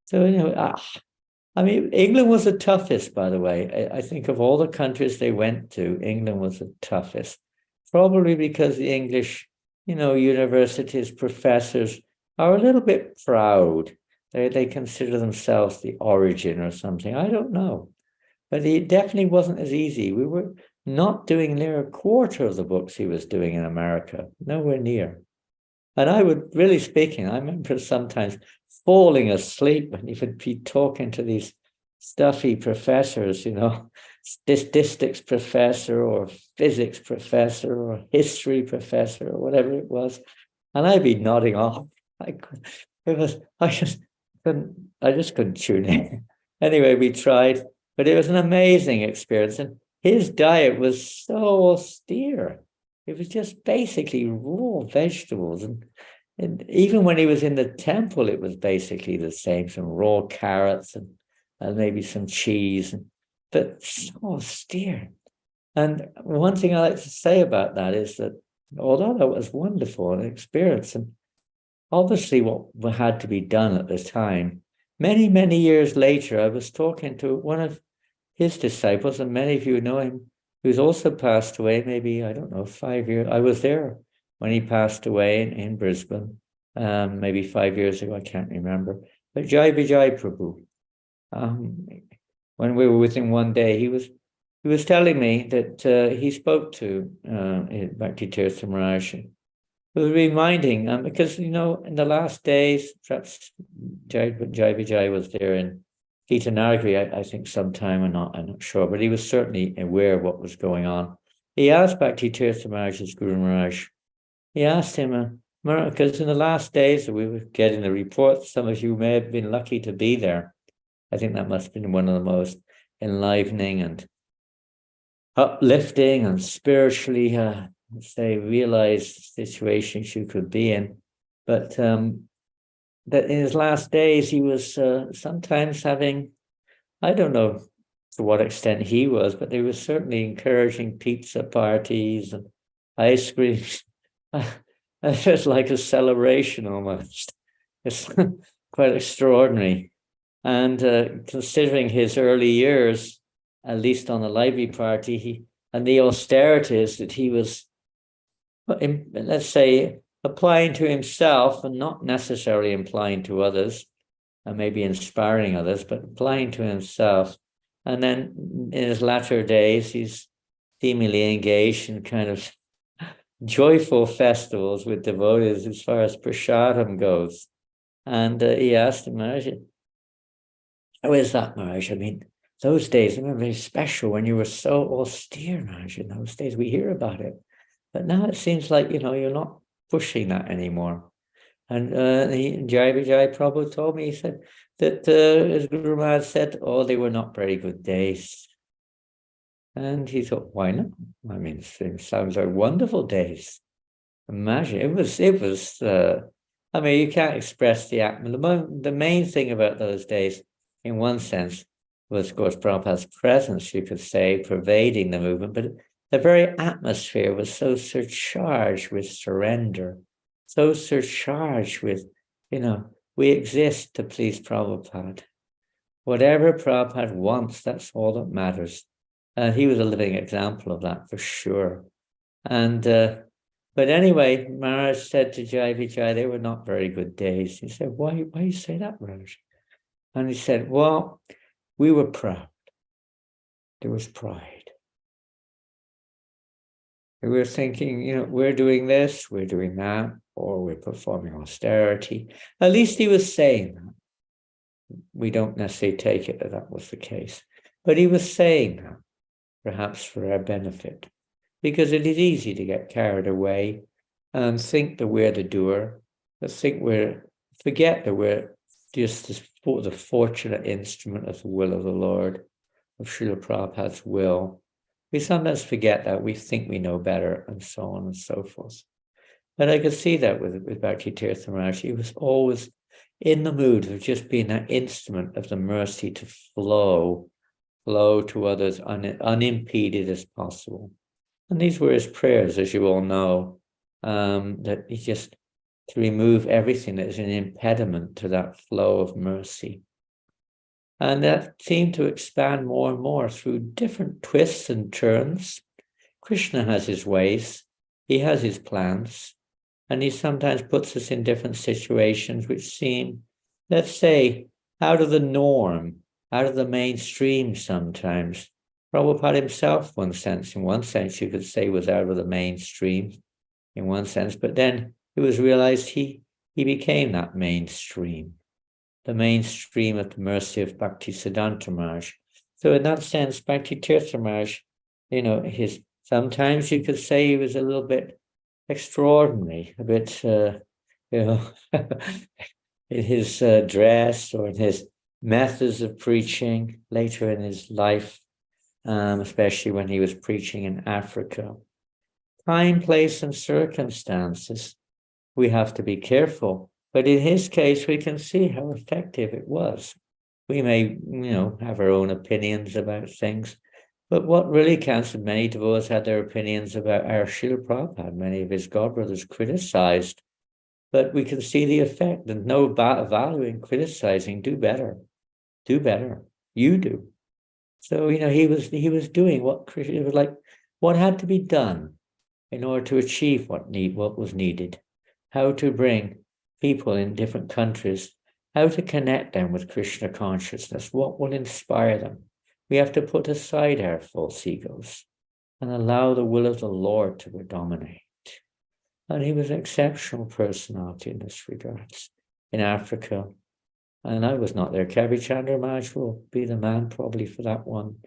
So, England was the toughest, by the way. I think of all the countries they went to, England was the toughest. Probably because the English, universities, professors are a little bit proud. They consider themselves the origin or something. I don't know. But it definitely wasn't as easy. We were not doing near a quarter of the books he was doing in America, nowhere near. And I would, really speaking, I remember sometimes falling asleep when he would be talking to these stuffy professors, statistics professor or physics professor or history professor or whatever it was. And I'd be nodding off. I just couldn't tune in. Anyway, we tried, but it was an amazing experience. And his diet was so austere. It was just basically raw vegetables. And even when he was in the temple, it was basically the same, some raw carrots and maybe some cheese, but so austere. And one thing I like to say about that is that although that was wonderful an experience, and obviously what had to be done at the time, many, many years later, I was talking to one of his disciples, and many of you know him, who's also passed away, maybe, 5 years. I was there when he passed away in Brisbane, maybe 5 years ago, I can't remember. But 𝐤𝐢𝐵𝐵𝐺 Prabhu, when we were with him one day, he was telling me that he spoke to Bhakti Tirtha Maharaj. He was reminding, because, in the last days, perhaps 𝐤𝐢𝐵𝐵𝐺 was there in 𝐾𝐡𝐚𝐤𝐿, I'm not sometime, I'm not sure, but he was certainly aware of what was going on. He asked Bhakti Tirtha Maharaj's Guru Maharaj, he asked him, because in the last days we were getting the reports, some of you may have been lucky to be there. I think that must have been one of the most enlivening and uplifting and spiritually, realized situations you could be in. But that in his last days, he was sometimes having, I don't know to what extent he was, but they were certainly encouraging pizza parties and ice cream. It was like a celebration almost. It's quite extraordinary. And considering his early years, at least on the library party, and the austerities that he was, let's say, applying to himself and not necessarily applying to others, and maybe inspiring others, but applying to himself. And then in his latter days, he's seemingly engaged in kind of joyful festivals with devotees as far as prasadam goes. And he asked him, Maharaj, how is that, Maharaj? I mean, those days, I remember, very special when you were so austere, Maharaj. In those days, we hear about it. But now it seems like, you're not pushing that anymore. And 𝐤𝐢𝐳𝐝 Prabhu told me, he said that his Guru Maharaj said, oh, they were not very good days. And he thought, why not? I mean, it sounds like wonderful days. Imagine, it was, I mean, you can't express the Atman. The main thing about those days, in one sense, was, of course, Prabhupada's presence, you could say, pervading the movement, but the very atmosphere was so surcharged with surrender, so surcharged with, we exist to please Prabhupada. Whatever Prabhupada wants, that's all that matters. And he was a living example of that for sure. And but anyway, Maharaj said to 𝐤𝐢𝐳𝐝, they were not very good days. He said, why you say that, Maharaj? And he said, well, we were proud. There was pride. We were thinking, we're doing this, we're doing that, or we're performing austerity. At least he was saying that. We don't necessarily take it that was the case. But he was saying that, perhaps for our benefit, because it is easy to get carried away and think that we're the doer, forget that we're just the fortunate instrument of the will of the Lord, of Srila Prabhupada's will. We sometimes forget that. We think we know better, and so on and so forth. But I could see that with Bhakti Tirtha Maharaj. He was always in the mood of just being that instrument of the mercy to flow to others unimpeded as possible. And these were his prayers, as you all know, that he just to remove everything that is an impediment to that flow of mercy. And that seemed to expand more and more through different twists and turns. Krishna has his ways, he has his plans, and he sometimes puts us in different situations which seem, let's say, out of the norm, out of the mainstream sometimes. Prabhupada himself, in one sense, you could say, was out of the mainstream, in one sense, but then it was realized he became that mainstream, the mainstream of the mercy of Bhakti Siddhanta Maharaj. So in that sense, Bhakti Tirtha Maharaj, sometimes you could say he was a little bit extraordinary, a bit, in his dress or in his methods of preaching later in his life, especially when he was preaching in Africa. Time, place, and circumstances, we have to be careful. But in his case, we can see how effective it was. We may, have our own opinions about things, but what really counts, and many devotees had their opinions about our Srila Prabhupada. Many of his godbrothers criticized, but we can see the effect, and no value in criticizing. Do better, you do. So, he was doing what Krishna, it was like, what had to be done in order to achieve what was needed, how to bring people in different countries, how to connect them with Krishna consciousness, what will inspire them. We have to put aside our false egos and allow the will of the Lord to predominate. And he was an exceptional personality in this regards in Africa. And I was not there. Kavi Chandra Maharaj will be the man probably for that one,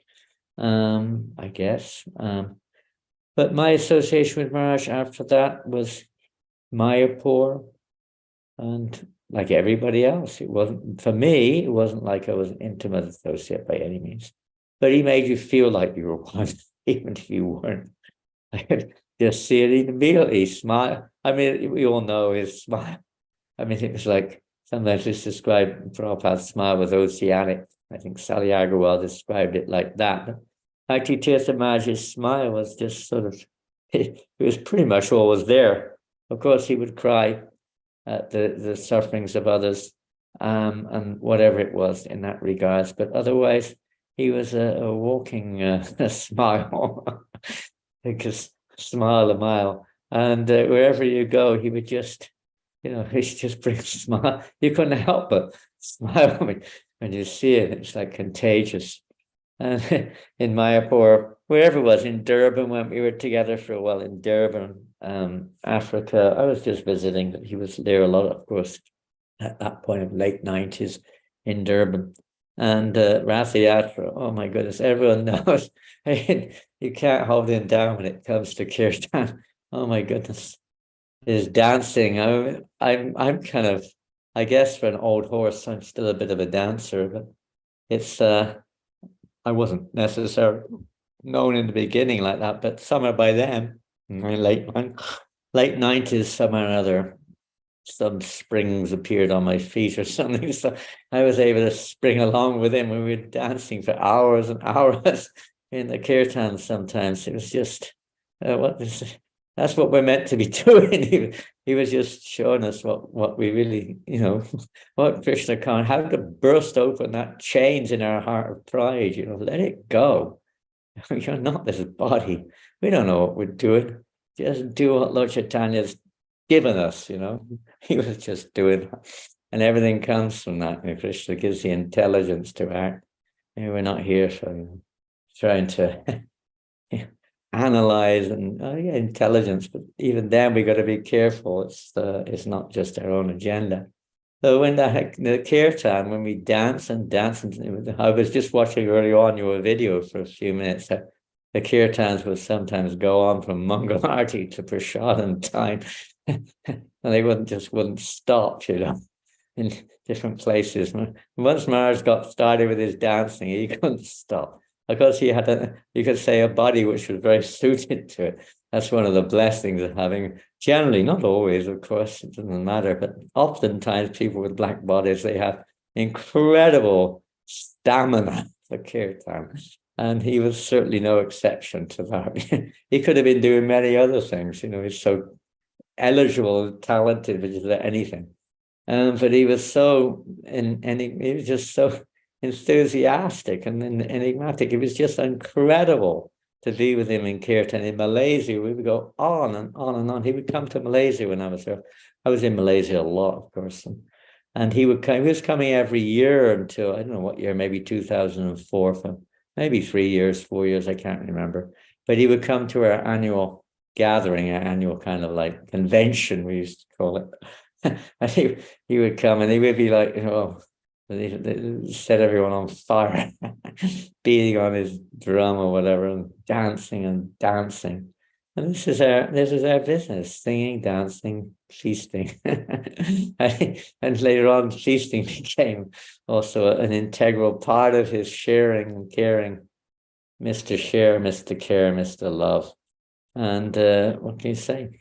I guess. But my association with Maharaj after that was Mayapur. And like everybody else, it wasn't like I was an intimate associate by any means. But he made you feel like you were one, even if you weren't. I could just see it immediately, smile. I mean, we all know his smile. I mean, it was like, sometimes it's described, Prabhupada's smile was oceanic. I think Sali Agarwal described it like that. Bhakti Tirtha Maharaj's smile was just sort of, it was pretty much always there. Of course, he would cry at the sufferings of others, and whatever it was in that regards. But otherwise, he was a walking smile, because smile a mile. And wherever you go, he would just you know, it just brings a smile. You couldn't help but smile when you see it. It's like contagious. And in Mayapur, wherever it was, in Durban, when we were together for a while in Durban, Africa, I was just visiting, but he was there a lot, of course, at that point of late 90s in Durban. And Ratha Yatra, oh my goodness, everyone knows. You can't hold him down when it comes to kirtan. Oh my goodness. His dancing, I'm kind of, I guess for an old horse, I'm still a bit of a dancer, but it's, I wasn't necessarily known in the beginning like that, but somewhere by then, in my late 90s, somehow or another, some springs appeared on my feet or something. So I was able to spring along with him when we were dancing for hours and hours in the kirtan sometimes. It was just, that's what we're meant to be doing. He was just showing us what we really, you know, what Krishna can, how to burst open that chains in our heart of pride, you know, let it go. You're not this body. We don't know what we're doing. Just do what Lord Chaitanya's given us, you know. He was just doing that. And everything comes from that. And Krishna gives the intelligence to act. And we're not here for, you know, trying to analyze and intelligence, but even then we got to be careful. It's not just our own agenda. So when the kirtan, when we dance and I was just watching early on your video for a few minutes. The kirtans would sometimes go on from Mangal Arati to Prasadam time, and they wouldn't stop, you know, in different places. Once Maharaj got started with his dancing, he couldn't stop. Because he had you could say, a body which was very suited to it. That's one of the blessings of having, generally, not always, of course, it doesn't matter, but oftentimes people with black bodies, they have incredible stamina for kirtan. And he was certainly no exception to that. He could have been doing many other things, you know, he's so eligible and talented, which is anything. But he was so, and he was just so enthusiastic and enigmatic. It was just incredible to be with him in kirtan. In Malaysia, we would go on and on and on. He would come to Malaysia when I was there. I was in Malaysia a lot, of course. And he was coming every year until, I don't know what year, maybe 2004, for maybe 3 years, 4 years, I can't remember. But he would come to our annual gathering, our annual kind of like convention, we used to call it. And he would come and he would be like, you know, they set everyone on fire, beating on his drum or whatever, and dancing and dancing. And this is our business: singing, dancing, feasting. And later on, feasting became also an integral part of his sharing and caring. Mr. Share, Mr. Care, Mr. Love. And what can you say?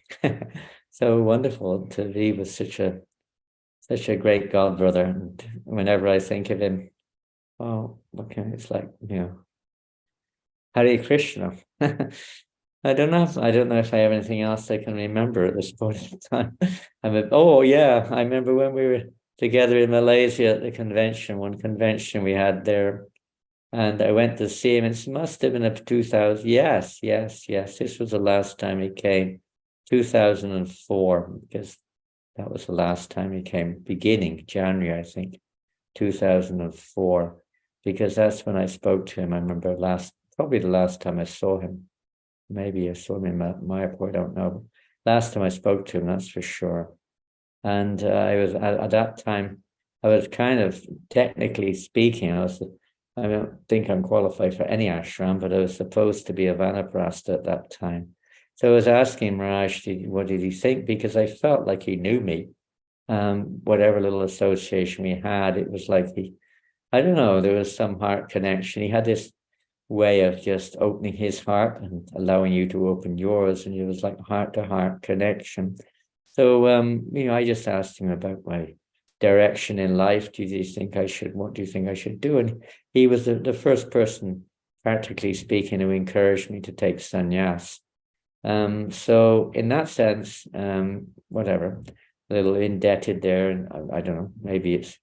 So wonderful to be with such a great God brother. And whenever I think of him, it's like, you know, Hare Krishna. I don't know if I have anything else I can remember at this point in time. I remember when we were together in Malaysia at the convention, one convention we had there, and I went to see him. It must have been up 2000. Yes. This was the last time he came, 2004, because that was the last time he came, beginning January, I think, 2004, because that's when I spoke to him. I remember probably the last time I saw him. Maybe I saw him in Mayapur, I don't know. Last time I spoke to him, that's for sure. And I was at that time, I was kind of, technically speaking, I don't think I'm qualified for any ashram, but I was supposed to be a vanaprastha at that time. So I was asking Maharaj, what did he think? Because I felt like he knew me. Whatever little association we had, it was like I don't know, there was some heart connection. He had this way of just opening his heart and allowing you to open yours, and it was like heart-to-heart connection. So, I just asked him about my direction in life. What do you think I should do? And he was the first person, practically speaking, who encouraged me to take sannyas. So in that sense, whatever, a little indebted there, and I don't know, maybe it's,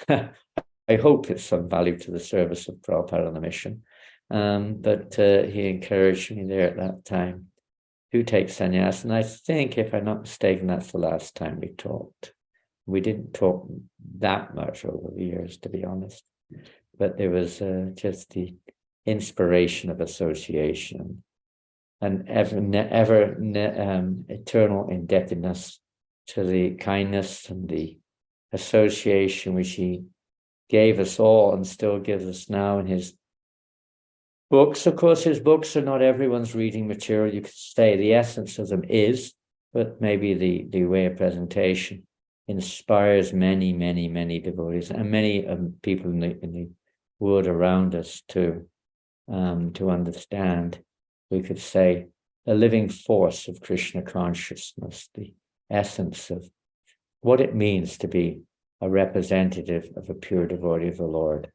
I hope it's some value to the service of Prabhupada on the mission. But he encouraged me there at that time. to take sannyas. And I think, if I'm not mistaken, that's the last time we talked. We didn't talk that much over the years, to be honest. But there was just the inspiration of association and eternal indebtedness to the kindness and the association which he gave us all and still gives us now in his books. Of course, his books are not everyone's reading material. You could say the essence of them is, but maybe the way of presentation inspires many, many, many devotees and many people in the world around us to understand, we could say, the living force of Krishna consciousness, the essence of what it means to be a representative of a pure devotee of the Lord.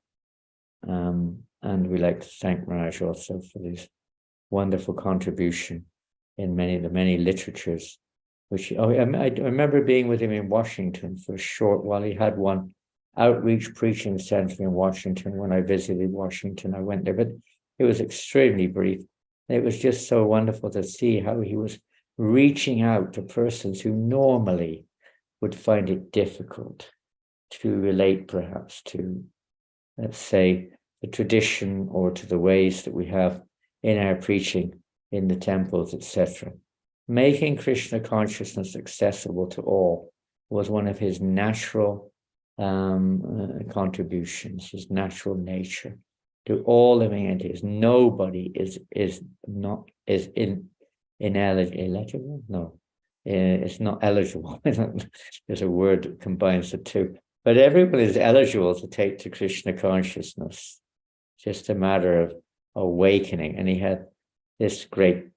And we like to thank Maharaj also for his wonderful contribution in the many literatures. I remember being with him in Washington for a short while. He had one outreach preaching center in Washington. When I visited Washington, I went there, but it was extremely brief. It was just so wonderful to see how he was reaching out to persons who normally would find it difficult to relate perhaps to, let's say, the tradition or to the ways that we have in our preaching in the temples, etc. Making Krishna consciousness accessible to all was one of his natural contributions, his natural nature to all living entities. Nobody is ineligible. No, it's not eligible. There's a word that combines the two. But everyone is eligible to take to Krishna consciousness. Just a matter of awakening. And he had this great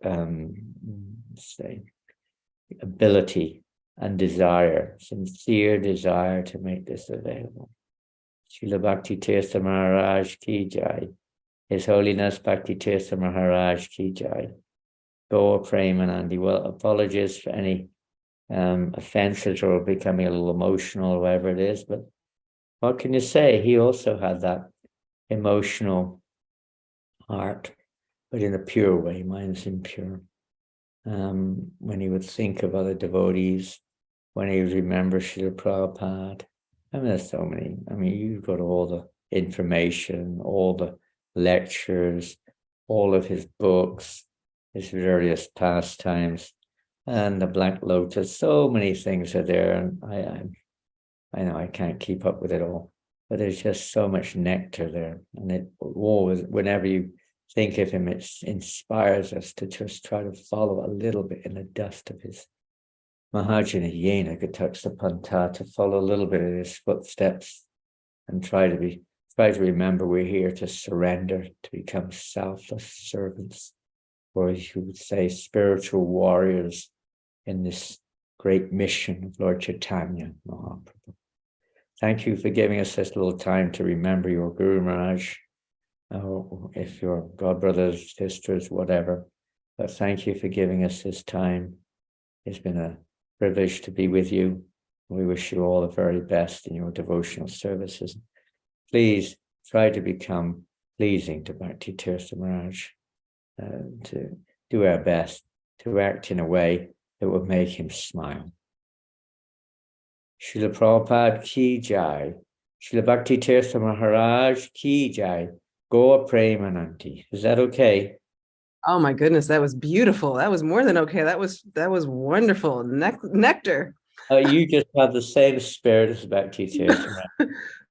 ability and desire, sincere desire to make this available. Srila Bhakti Tirtha Maharaj ki jai. His Holiness Bhakti Tirtha Maharaj ki jai. Gaur Premanandi. Well, apologies for any offenses or becoming a little emotional or whatever it is, but what can you say? He also had that emotional heart, but in a pure way. Mine's impure. When he would think of other devotees, when he would remember Srila Prabhupada. I mean, there's so many. I mean, you've got all the information, all the lectures, all of his books, his various pastimes, and the Black Lotus. So many things are there, and I know I can't keep up with it all, but there's just so much nectar there, and it always, whenever you think of him, it inspires us to just try to follow a little bit in the dust of his Mahajana Yena Gataksa Panta, to follow a little bit of his footsteps and try to remember we're here to surrender, to become selfless servants, or as you would say, spiritual warriors in this great mission of Lord Chaitanya Mahaprabhu. Thank you for giving us this little time to remember your Guru Maharaj, if your godbrothers, sisters, whatever. But thank you for giving us this time. It's been a privilege to be with you. We wish you all the very best in your devotional services. Please try to become pleasing to Bhakti Tirtha Maharaj, to do our best to act in a way that will make him smile. Srila Prabhupada ki jai. Srila Bhakti Tirtha Maharaj ki jai. Gaur Premanandi. Is that okay? Oh my goodness, that was beautiful. That was more than okay. That was wonderful. Nectar. You just have the same spirit as Bhakti Tirtha.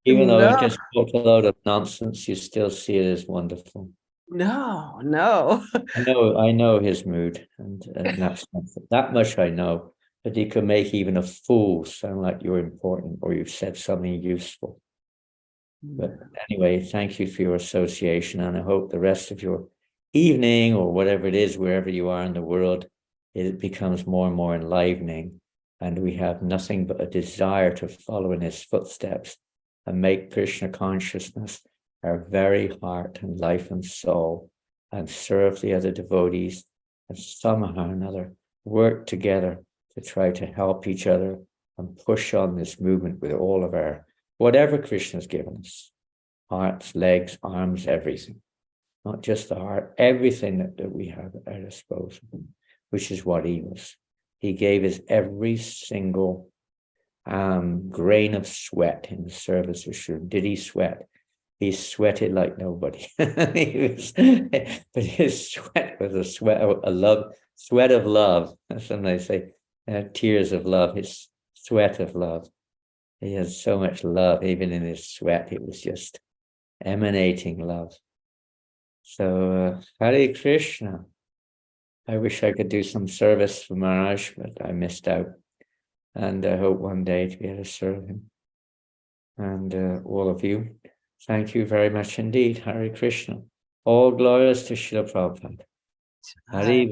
Even though I just spoke a load of nonsense, you still see it as wonderful. No. I know his mood, and that's that much I know. That he can make even a fool sound like you're important or you've said something useful. But anyway, thank you for your association, and I hope the rest of your evening or whatever it is, wherever you are in the world, it becomes more and more enlivening, and we have nothing but a desire to follow in his footsteps and make Krishna consciousness our very heart and life and soul, and serve the other devotees, and somehow or another work together to try to help each other and push on this movement with all of our, whatever Krishna's given us, hearts, legs, arms, everything. Not just the heart, everything that we have at our disposal. which is what he was. He gave his every single grain of sweat in the service of Sri. Did he sweat? He sweated like nobody. But his sweat was a sweat of love, sweat of love. Sometimes they say tears of love, his sweat of love. He has so much love, even in his sweat. It was just emanating love. So, Hare Krishna. I wish I could do some service for Maharaj, but I missed out. And I hope one day to be able to serve him. And all of you, thank you very much indeed. Hare Krishna. All glories to Srila Prabhupada. Hare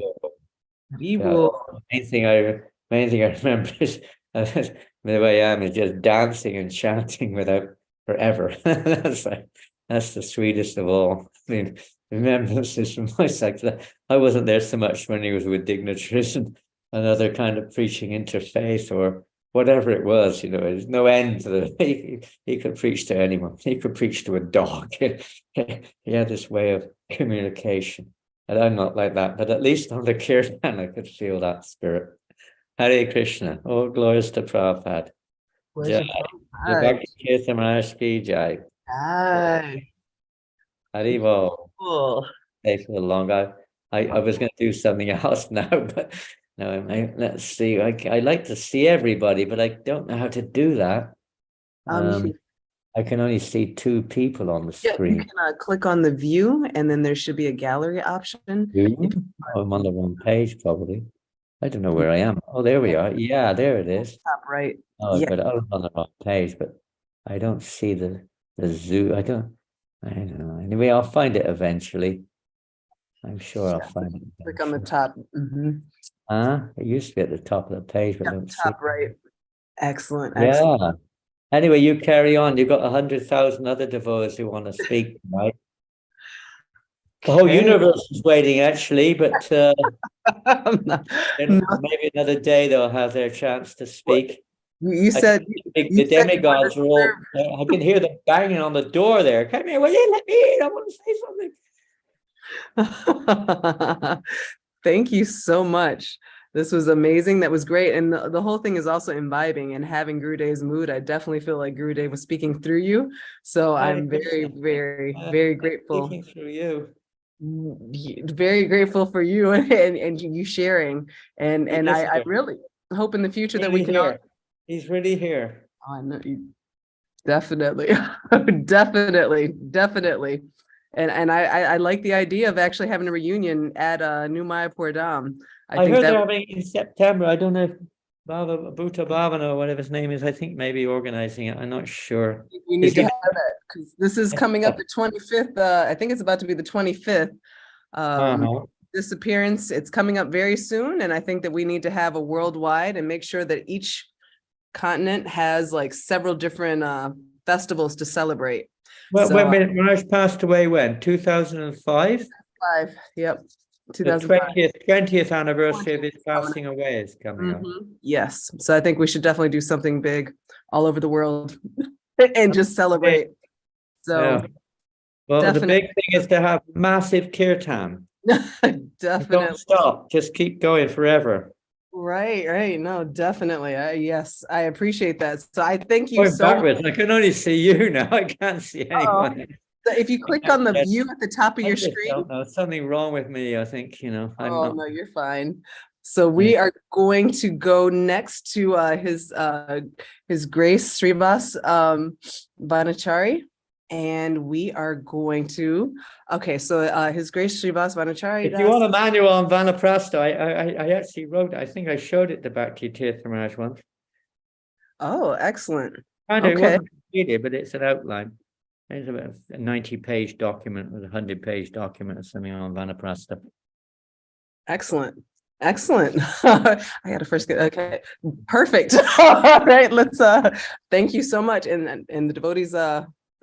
Bol. Main thing I remember is the way I am is just dancing and chanting without forever. That's the sweetest of all. I mean, remembrances from my side. I wasn't there so much when he was with dignitaries and another kind of preaching interfaith or whatever it was, there's no end to it. He could preach to anyone. He could preach to a dog. He had this way of communication. And I'm not like that, but at least on the kirtan, I could feel that spirit. Hare Krishna. All glories to Prabhupada. Jai. Bhakti Tirtha Swami. Jai. Hare Bol. Cool. Stay for long. I was going to do something else now, but no. Let's see. I like to see everybody, but I don't know how to do that. I can only see two people on the screen. You can click on the view, and then there should be a gallery option. I'm on the wrong page, probably. I don't know where I am. Oh, there we are. Yeah, there it is. Top right. Oh, yeah. But I was on the wrong page, but I don't see the zoo. I don't know. Anyway, I'll find it eventually. I'm sure I'll find it. Click on the top. It used to be at the top of the page, but don't top see right. Excellent. Yeah. Anyway, you carry on. You've got 100,000 other devotees who want to speak, right? The whole universe is waiting, actually, but maybe another day they'll have their chance to speak. You said the demigods are all. I can hear them banging on the door there. Come here, will you let me in? I want to say something. Thank you so much. This was amazing. That was great. And the whole thing is also imbibing and having Gurudev's mood. I definitely feel like Gurudev was speaking through you. So I'm very, very, very grateful. Speaking through you. Very grateful for you and you sharing. And I really hope in the future that we can. He's really here. Oh, I know you. Definitely. Definitely. And I like the idea of actually having a reunion at New Mayapur Dham. I heard they're having in September. I don't know if Bhuta Bhavana or whatever his name is, I think maybe organizing it. I'm not sure. We need to have that because this is coming up the 25th. I think it's about to be the 25th. Disappearance. It's coming up very soon. And I think that we need to have a worldwide and make sure that each continent has like several different festivals to celebrate. Well, when Maharaj passed away, when? 2005? Yep. The 20th anniversary of his passing away is coming up. Yes. So I think we should definitely do something big all over the world and just celebrate. So yeah. Well, definitely. The big thing is to have massive kirtan. Definitely. Don't stop. Just keep going forever. Right. No, definitely. Yes, I appreciate that. So I thank you so backwards. Much. I can only see you now. I can't see anyone. So if you click on the view at the top of your screen. Don't know. Something wrong with me, I think, No, you're fine. So we are going to go next to His Grace Srivas Vanachari. And we are going to, so His Grace Srivas Vanachari. If you want a manual on Vanaprastha, I actually wrote, I think I showed it to Bhakti Tirtha Maharaj once. Oh, excellent. It wasn't completed, but it's an outline. It's about a 90-page document with a 100-page document or something on Vanaprastha. Excellent. I got to first get, okay, perfect. All right, let's, thank you so much. And the devotees,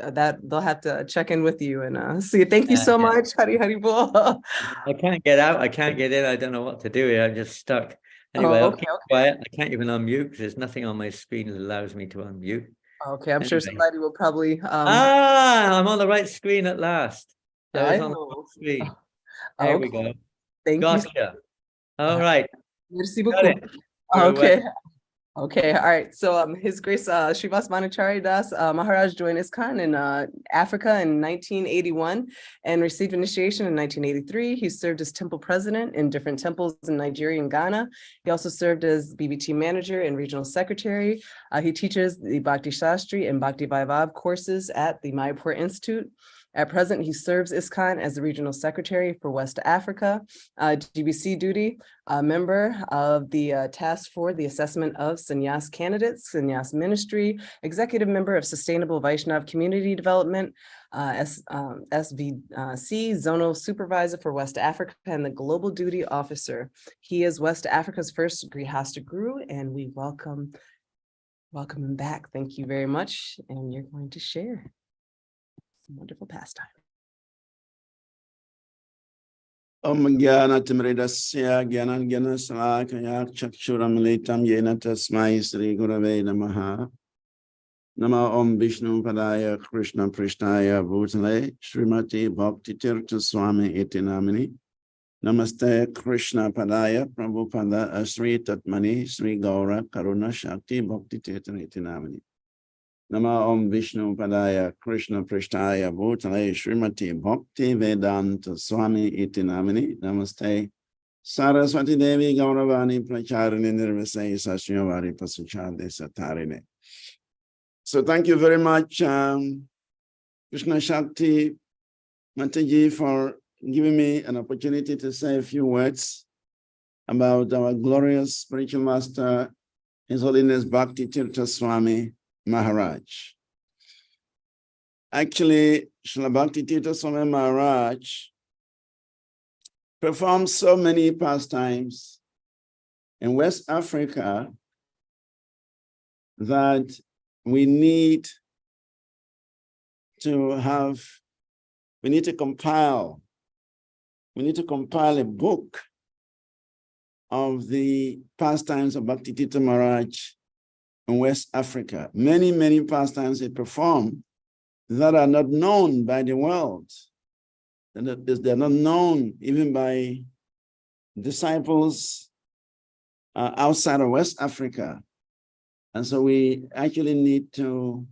that they'll have to check in with you and see. Thank you so much. Hari Bol. I can't get out. I can't get in. I don't know what to do here. I'm just stuck. Anyway, I'll keep quiet. I can't even unmute because there's nothing on my screen that allows me to unmute. Okay, I'm sure somebody will probably. I'm on the right screen at last. I was on the right screen. There we go. Thank you. All right. Merci Got it. beaucoup. You're Okay. Okay, all right. So His Grace Srivas Manachari Das Maharaj joined ISKCON in Africa in 1981 and received initiation in 1983. He served as temple president in different temples in Nigeria and Ghana. He also served as BBT manager and regional secretary. He teaches the Bhakti Shastri and Bhakti Vaibhav courses at the Mayapur Institute. At present, he serves ISKCON as the regional secretary for West Africa, GBC duty, a member of the task for the assessment of sannyas candidates, sannyas ministry, executive member of Sustainable Vaishnav Community Development, SVC, zonal supervisor for West Africa, and the global duty officer. He is West Africa's first Grihasta Guru, and we welcome him back. Thank you very much. And you're going to share. Wonderful pastime. Om Jnana Timridasya Jnana Jnana Salakaya Chakshuramitam Yena Tasmai Sri Gurave Namaha. Nama Om Vishnu Padaya Krishna Prishtaya Bhutale Srimati Bhakti Tirtha Swami iti namini. Namaste Krishna Padaya Prabhupada Asri Tatmani Sri Gaura Karuna Shakti Bhakti Tirtha iti namini. Nama Om Vishnu Padaya Krishna Prishtaya Bhutale Srimati Bhakti Vedanta Swami iti namini. Namaste Saraswati Devi Gauravani Pracharini Nirvisai Sasyavari Pasuchade Satarine. So thank you very much, Krishna Shakti Mataji, for giving me an opportunity to say a few words about our glorious spiritual master, His Holiness Bhakti Tirtha Swami Maharaj. Actually, Srila Bhakti Tirtha Swami Maharaj performed so many pastimes in West Africa that we need to compile a book of the pastimes of Bhakti Tirtha Maharaj in West Africa. Many, many pastimes he performed that are not known by the world. They're not known even by disciples outside of West Africa. And so we actually need to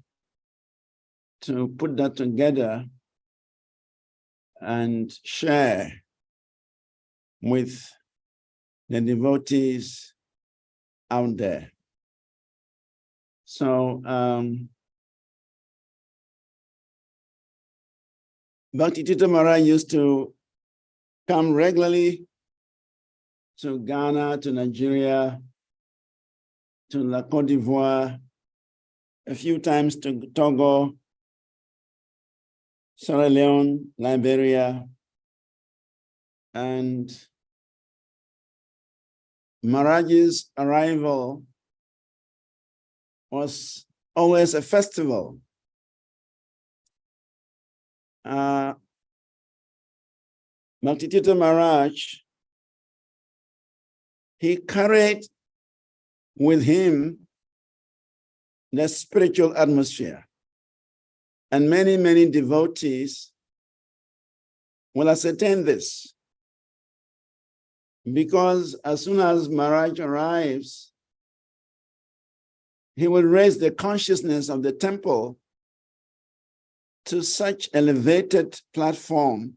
put that together and share with the devotees out there. So Bhakti Tirtha Maharaj used to come regularly to Ghana, to Nigeria, to La Côte d'Ivoire, a few times to Togo, Sierra Leone, Liberia, and Maharaj's arrival was always a festival. Bhakti Tirtha Maharaj, he carried with him the spiritual atmosphere. And many, many devotees will ascertain this, because as soon as Maharaj arrives, he will raise the consciousness of the temple to such elevated platform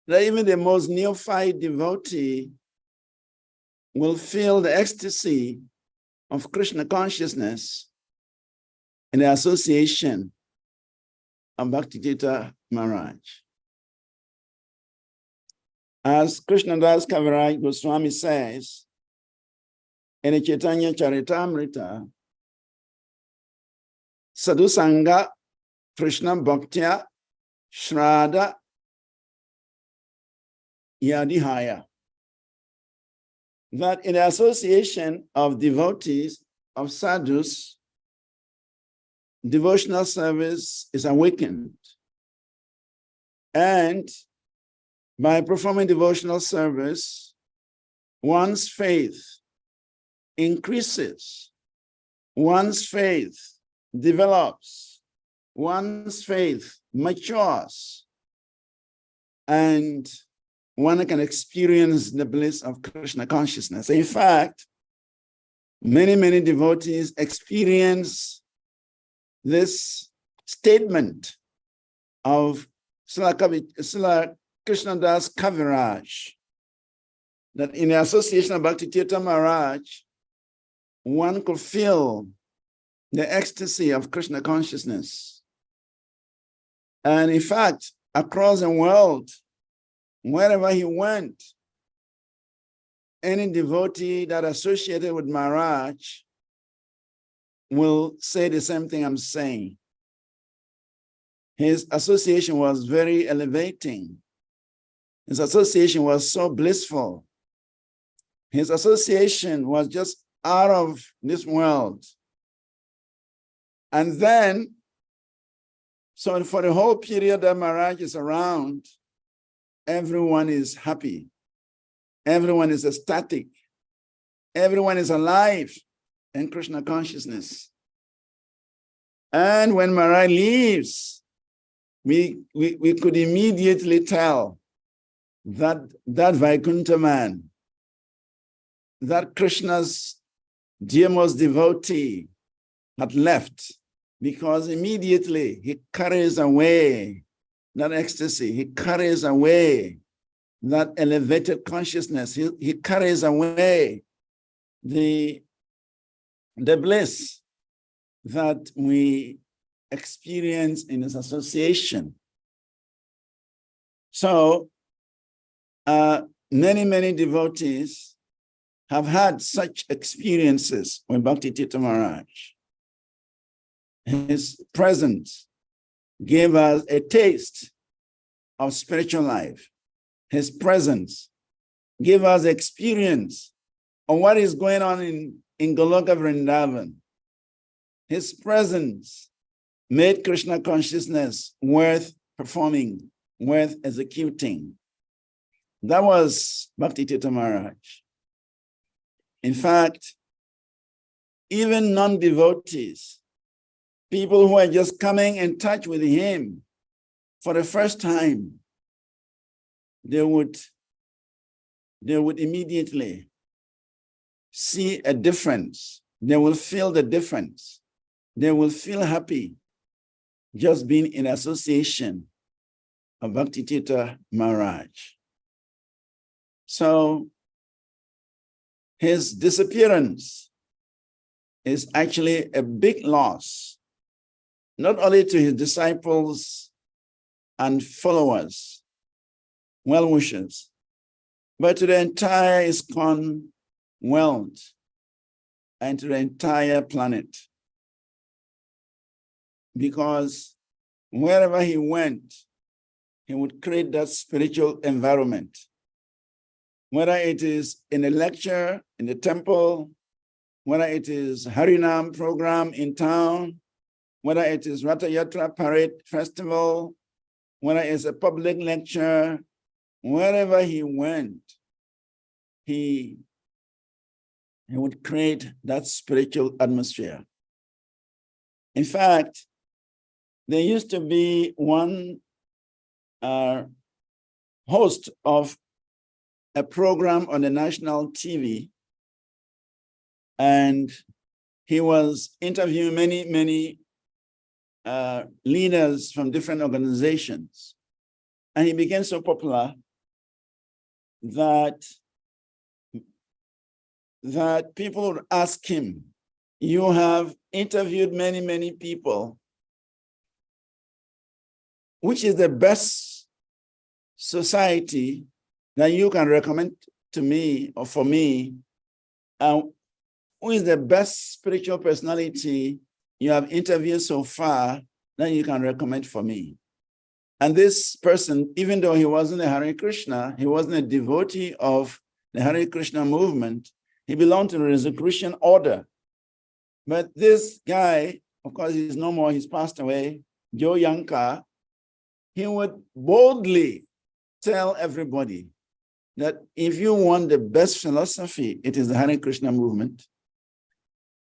that even the most neophyte devotee will feel the ecstasy of Krishna consciousness in the association of Bhakti Tirtha Maharaj. As Krishnadas Kaviraj Goswami says in the Chaitanya Charitamrita, Sadhu Sanga Krishna Bhaktya Shraddha Yadihaya, that in the association of devotees, of sadhus, devotional service is awakened. And by performing devotional service, one's faith increases, one's faith develops, one's faith matures, and one can experience the bliss of Krishna consciousness. In fact, many, many devotees experience this statement of Srila Krishnadas Kaviraj, that in the association of Bhakti Tirtha Maharaj, one could feel the ecstasy of Krishna consciousness. And in fact, across the world, wherever he went, any devotee that associated with Maharaj will say the same thing I'm saying. His association was very elevating. His association was so blissful. His association was just out of this world. And then, so for the whole period that Maharaj is around, everyone is happy. Everyone is ecstatic. Everyone is alive in Krishna consciousness. And when Maharaj leaves, we could immediately tell that Vaikuntha man, that Krishna's dearmost devotee had left, because immediately he carries away that ecstasy, he carries away that elevated consciousness, he carries away the bliss that we experience in his association. So many, many devotees have had such experiences with Bhakti Tirtha Maharaj. His presence gave us a taste of spiritual life. His presence gave us experience of what is going on in Goloka Vrindavan. His presence made Krishna consciousness worth performing, worth executing. That was Bhakti Tirtha Maharaj. In fact, even non-devotees, people who are just coming in touch with him for the first time, they would immediately see a difference. They will feel the difference. They will feel happy just being in association of Bhakti Tirtha Maharaj. So his disappearance is actually a big loss, not only to his disciples and followers, well-wishers, but to the entire ISKCON world and to the entire planet. Because wherever he went, he would create that spiritual environment. Whether it is in a lecture, in the temple, whether it is Harinam program in town, whether it is Ratha Yatra Parade Festival, whether it's a public lecture, wherever he went, he would create that spiritual atmosphere. In fact, there used to be one host of a program on the national TV, and he was interviewing many leaders from different organizations. And he became so popular that people would ask him, you have interviewed many people. Which is the best society that you can recommend to me or for me? Who is the best spiritual personality you have interviewed so far that you can recommend for me? And this person, even though he wasn't a Hare Krishna, he wasn't a devotee of the Hare Krishna movement, he belonged to the Rosicrucian order. But this guy, of course, he's no more, he's passed away, Joe Yanka, he would boldly tell everybody that if you want the best philosophy, it is the Hare Krishna movement.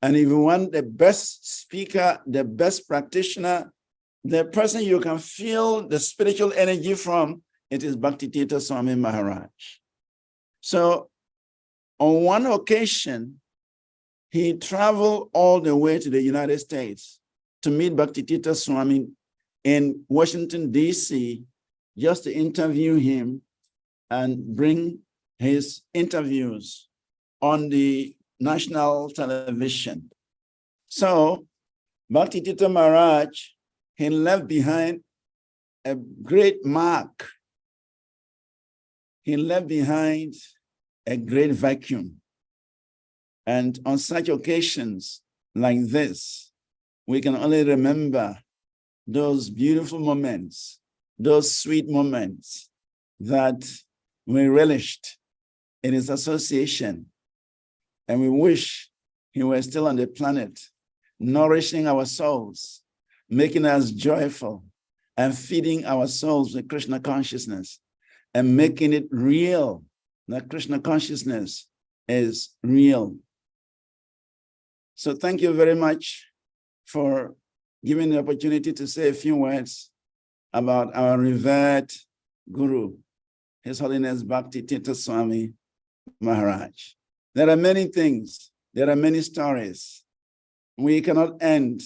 And if you want the best speaker, the best practitioner, the person you can feel the spiritual energy from, it is Bhakti Tirtha Swami Maharaj. So on one occasion, he traveled all the way to the United States to meet Bhakti Tirtha Swami in Washington, D.C., just to interview him and bring his interviews on the national television. So Bhakti Tirtha Maharaj, he left behind a great mark. He left behind a great vacuum. And on such occasions like this, we can only remember those beautiful moments, those sweet moments that we relished in his association. And we wish he were still on the planet, nourishing our souls, making us joyful, and feeding our souls with Krishna consciousness, and making it real, that Krishna consciousness is real. So thank you very much for giving the opportunity to say a few words about our revered Guru, His Holiness Bhakti Tirtha Swami Maharaj. There are many things, there are many stories. We cannot end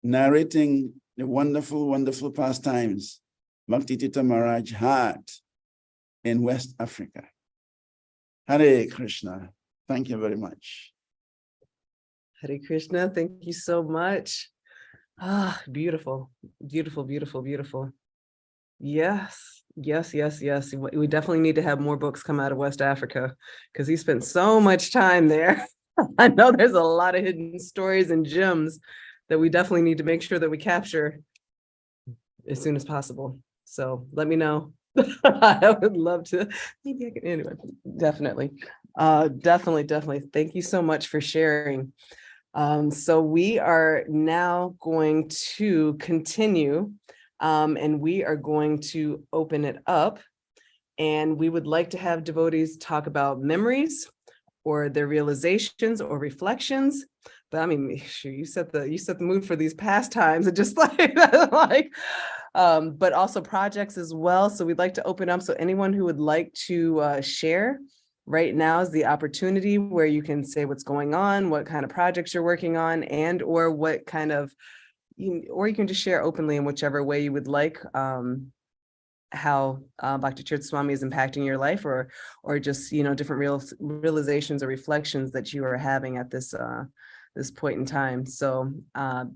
narrating the wonderful, wonderful pastimes Bhakti Tirtha Maharaj had in West Africa. Hare Krishna. Thank you very much. Hare Krishna, thank you so much. Ah, beautiful, beautiful, beautiful, beautiful. Yes, yes, yes, yes. We definitely need to have more books come out of West Africa because he spent so much time there. I know there's a lot of hidden stories and gems that we definitely need to make sure that we capture as soon as possible. So let me know. I would love to. Maybe I can, anyway, definitely. Definitely. Thank you so much for sharing. So we are now going to continue and we are going to open it up, and we would like to have devotees talk about memories or their realizations or reflections. But I mean, sure, you set the mood for these pastimes and just but also projects as well. So we'd like to open up. So anyone who would like to share, right now is the opportunity where you can say what's going on, what kind of projects you're working on, and or what kind of, or you can just share openly in whichever way you would like, how Bhakti Tirtha Swami is impacting your life, or just, different realizations or reflections that you are having at this this point in time. So I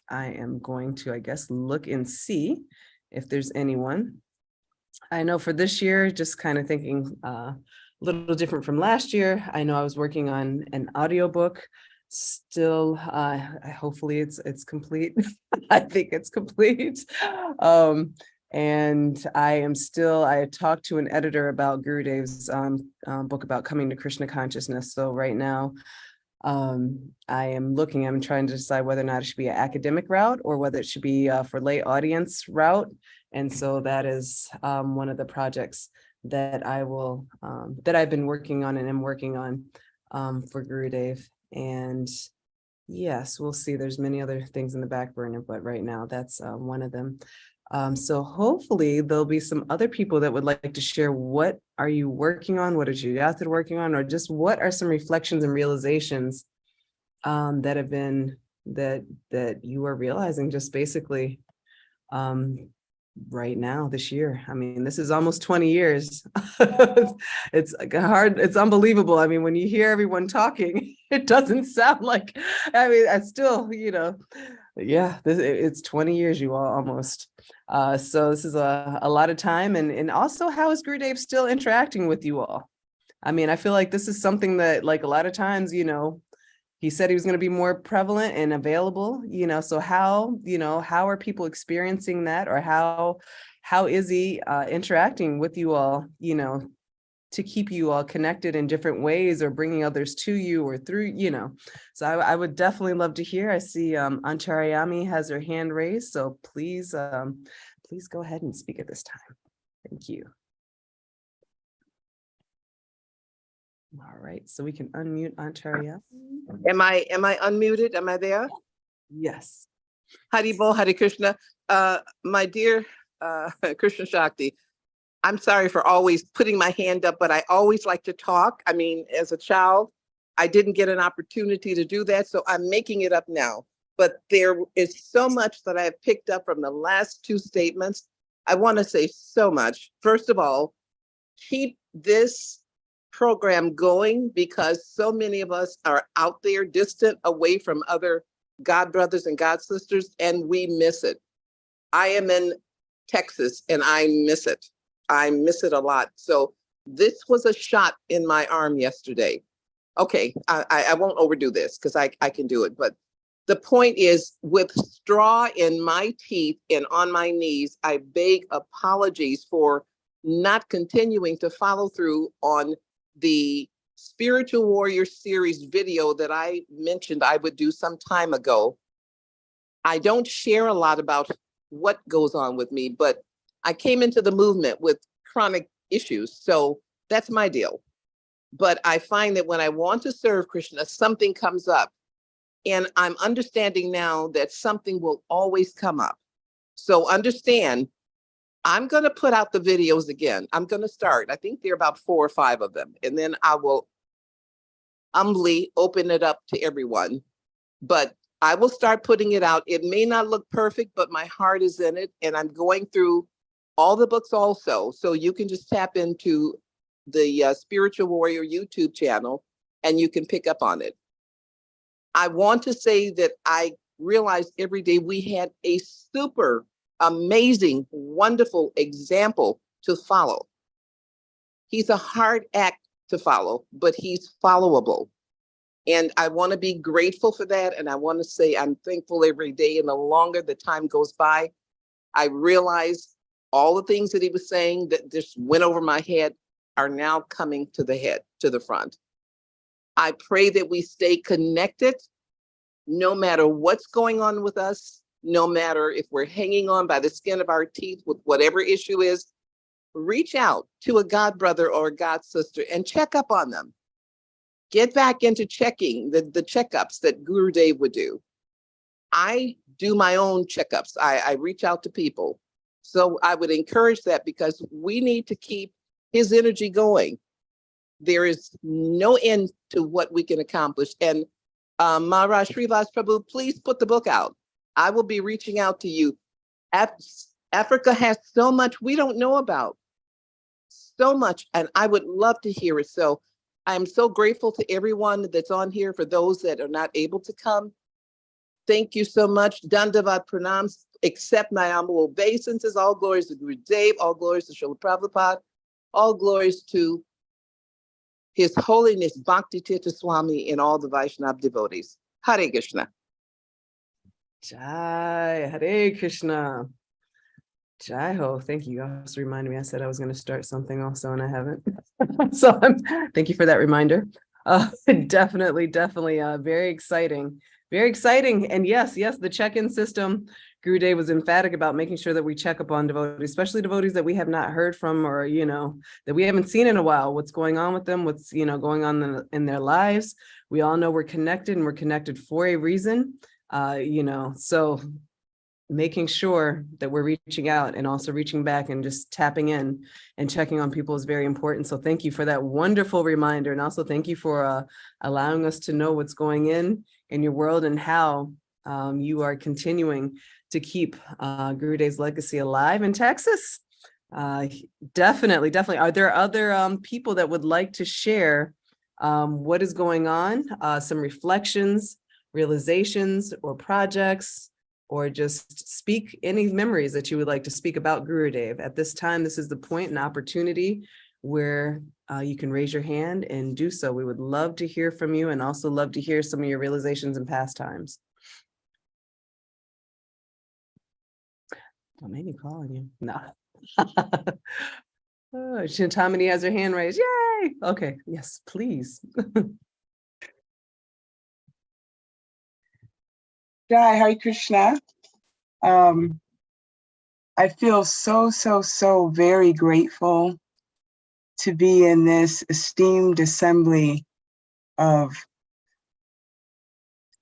am going to, I guess, look and see if there's anyone. I know for this year, just kind of thinking a little different from last year. I know I was working on an audiobook. Still, hopefully it's complete. I think it's complete. And I talked to an editor about Gurudev's book about coming to Krishna consciousness. So right now, I'm trying to decide whether or not it should be an academic route or whether it should be for lay audience route. And so that is one of the projects that that I've been working on and am working on for Gurudev. And yes, we'll see. There's many other things in the back burner, but right now that's one of them. So hopefully there'll be some other people that would like to share, what are you working on? What is Yatha working on? Or just what are some reflections and realizations that have been, that you are realizing just basically right now this year. I mean, this is almost 20 years. It's hard. It's unbelievable. I mean, when you hear everyone talking, it doesn't sound like, I mean, I still, yeah, it's 20 years, you all, almost. So this is a lot of time. And also, how is Gurudev still interacting with you all? I mean, I feel like this is something that, like, a lot of times, he said he was going to be more prevalent and available, so how are people experiencing that, or how is he interacting with you all, to keep you all connected in different ways, or bringing others to you or through, so I would definitely love to hear. I see Antaryami has her hand raised, so please go ahead and speak at this time. Thank you. All right, so we can unmute Antaryami. Am I unmuted? Am I there? Yes. Hari Bol, Hare Krishna. My dear Krishna Shakti, I'm sorry for always putting my hand up, but I always like to talk. I mean, as a child, I didn't get an opportunity to do that, so I'm making it up now. But there is so much that I have picked up from the last two statements. I want to say so much. First of all, keep this program going because so many of us are out there distant away from other God brothers and God sisters, and we miss it. I am in Texas and I miss it. I miss it a lot. So this was a shot in my arm yesterday. Okay, I won't overdo this because I can do it. But the point is, with straw in my teeth and on my knees, I beg apologies for not continuing to follow through on the Spiritual Warrior series video that I mentioned I would do some time ago. I don't share a lot about what goes on with me, but I came into the movement with chronic issues. So that's my deal. But I find that when I want to serve Krishna, something comes up. And I'm understanding now that something will always come up. So understand, I'm going to put out the videos again. I'm going to start. I think there are about 4 or 5 of them. And then I will humbly open it up to everyone. But I will start putting it out. It may not look perfect, but my heart is in it. And I'm going through all the books also. So you can just tap into the Spiritual Warrior YouTube channel and you can pick up on it. I want to say that I realized every day we had a super amazing, wonderful example to follow. He's a hard act to follow, but he's followable. And I want to be grateful for that. And I want to say I'm thankful every day. And the longer the time goes by, I realize all the things that he was saying that just went over my head are now coming to the head, to the front. I pray that we stay connected no matter what's going on with us, no matter if we're hanging on by the skin of our teeth with whatever issue is, reach out to a God brother or a God sister and check up on them. Get back into checking the checkups that Gurudev would do. I do my own checkups. I reach out to people. So I would encourage that because we need to keep his energy going. There is no end to what we can accomplish. And Maharaj Srivas Prabhu, please put the book out. I will be reaching out to you. Africa has so much we don't know about. So much, and I would love to hear it. So I'm so grateful to everyone that's on here. For those that are not able to come, thank you so much. Dandavat pranams, accept my humble obeisances. All glories to Gurudev, all glories to Srila Prabhupada, all glories to His Holiness Bhakti Tirtha Swami and all the Vaishnava devotees. Hare Krishna. Jai, Hare Krishna. Jai ho, thank you. You also reminded me, I said I was going to start something also, and I haven't. So thank you for that reminder. Definitely very exciting. Very exciting. And yes, the check-in system, Gurudev was emphatic about making sure that we check up on devotees, especially devotees that we have not heard from or, that we haven't seen in a while. What's going on with them, what's, going on in their lives. We all know we're connected and we're connected for a reason, so making sure that we're reaching out and also reaching back and just tapping in and checking on people is very important. So thank you for that wonderful reminder. And also thank you for allowing us to know what's going in your world and how you are continuing to keep Gurudev's legacy alive in Texas. Definitely. Are there other people that would like to share what is going on, some reflections, realizations, or projects, or just speak any memories that you would like to speak about Gurudev? At this time, this is the point and opportunity where you can raise your hand and do so. We would love to hear from you and also love to hear some of your realizations and pastimes. Don't make me calling you. No. Oh, Chintamani has her hand raised. Yay! Okay, yes, please. Jai, Hare Krishna. I feel so very grateful to be in this esteemed assembly of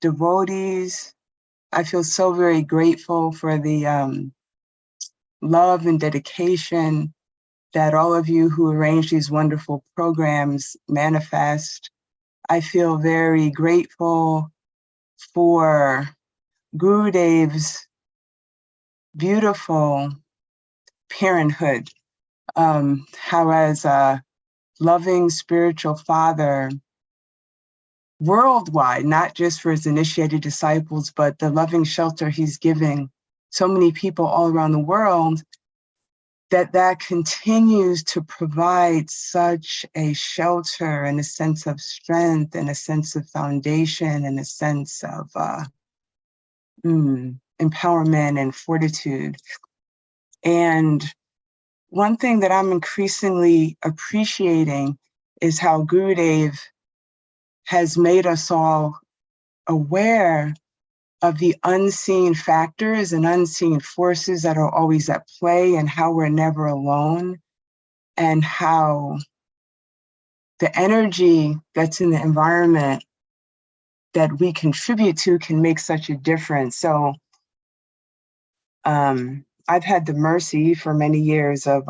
devotees. I feel so very grateful for the love and dedication that all of you who arrange these wonderful programs manifest. I feel very grateful for Gurudev's beautiful parenthood, how as a loving spiritual father worldwide, not just for his initiated disciples, but the loving shelter he's giving so many people all around the world, that continues to provide such a shelter and a sense of strength and a sense of foundation and a sense of empowerment and fortitude. And one thing that I'm increasingly appreciating is how Gurudev has made us all aware of the unseen factors and unseen forces that are always at play, and how we're never alone, and how the energy that's in the environment that we contribute to can make such a difference. So I've had the mercy for many years of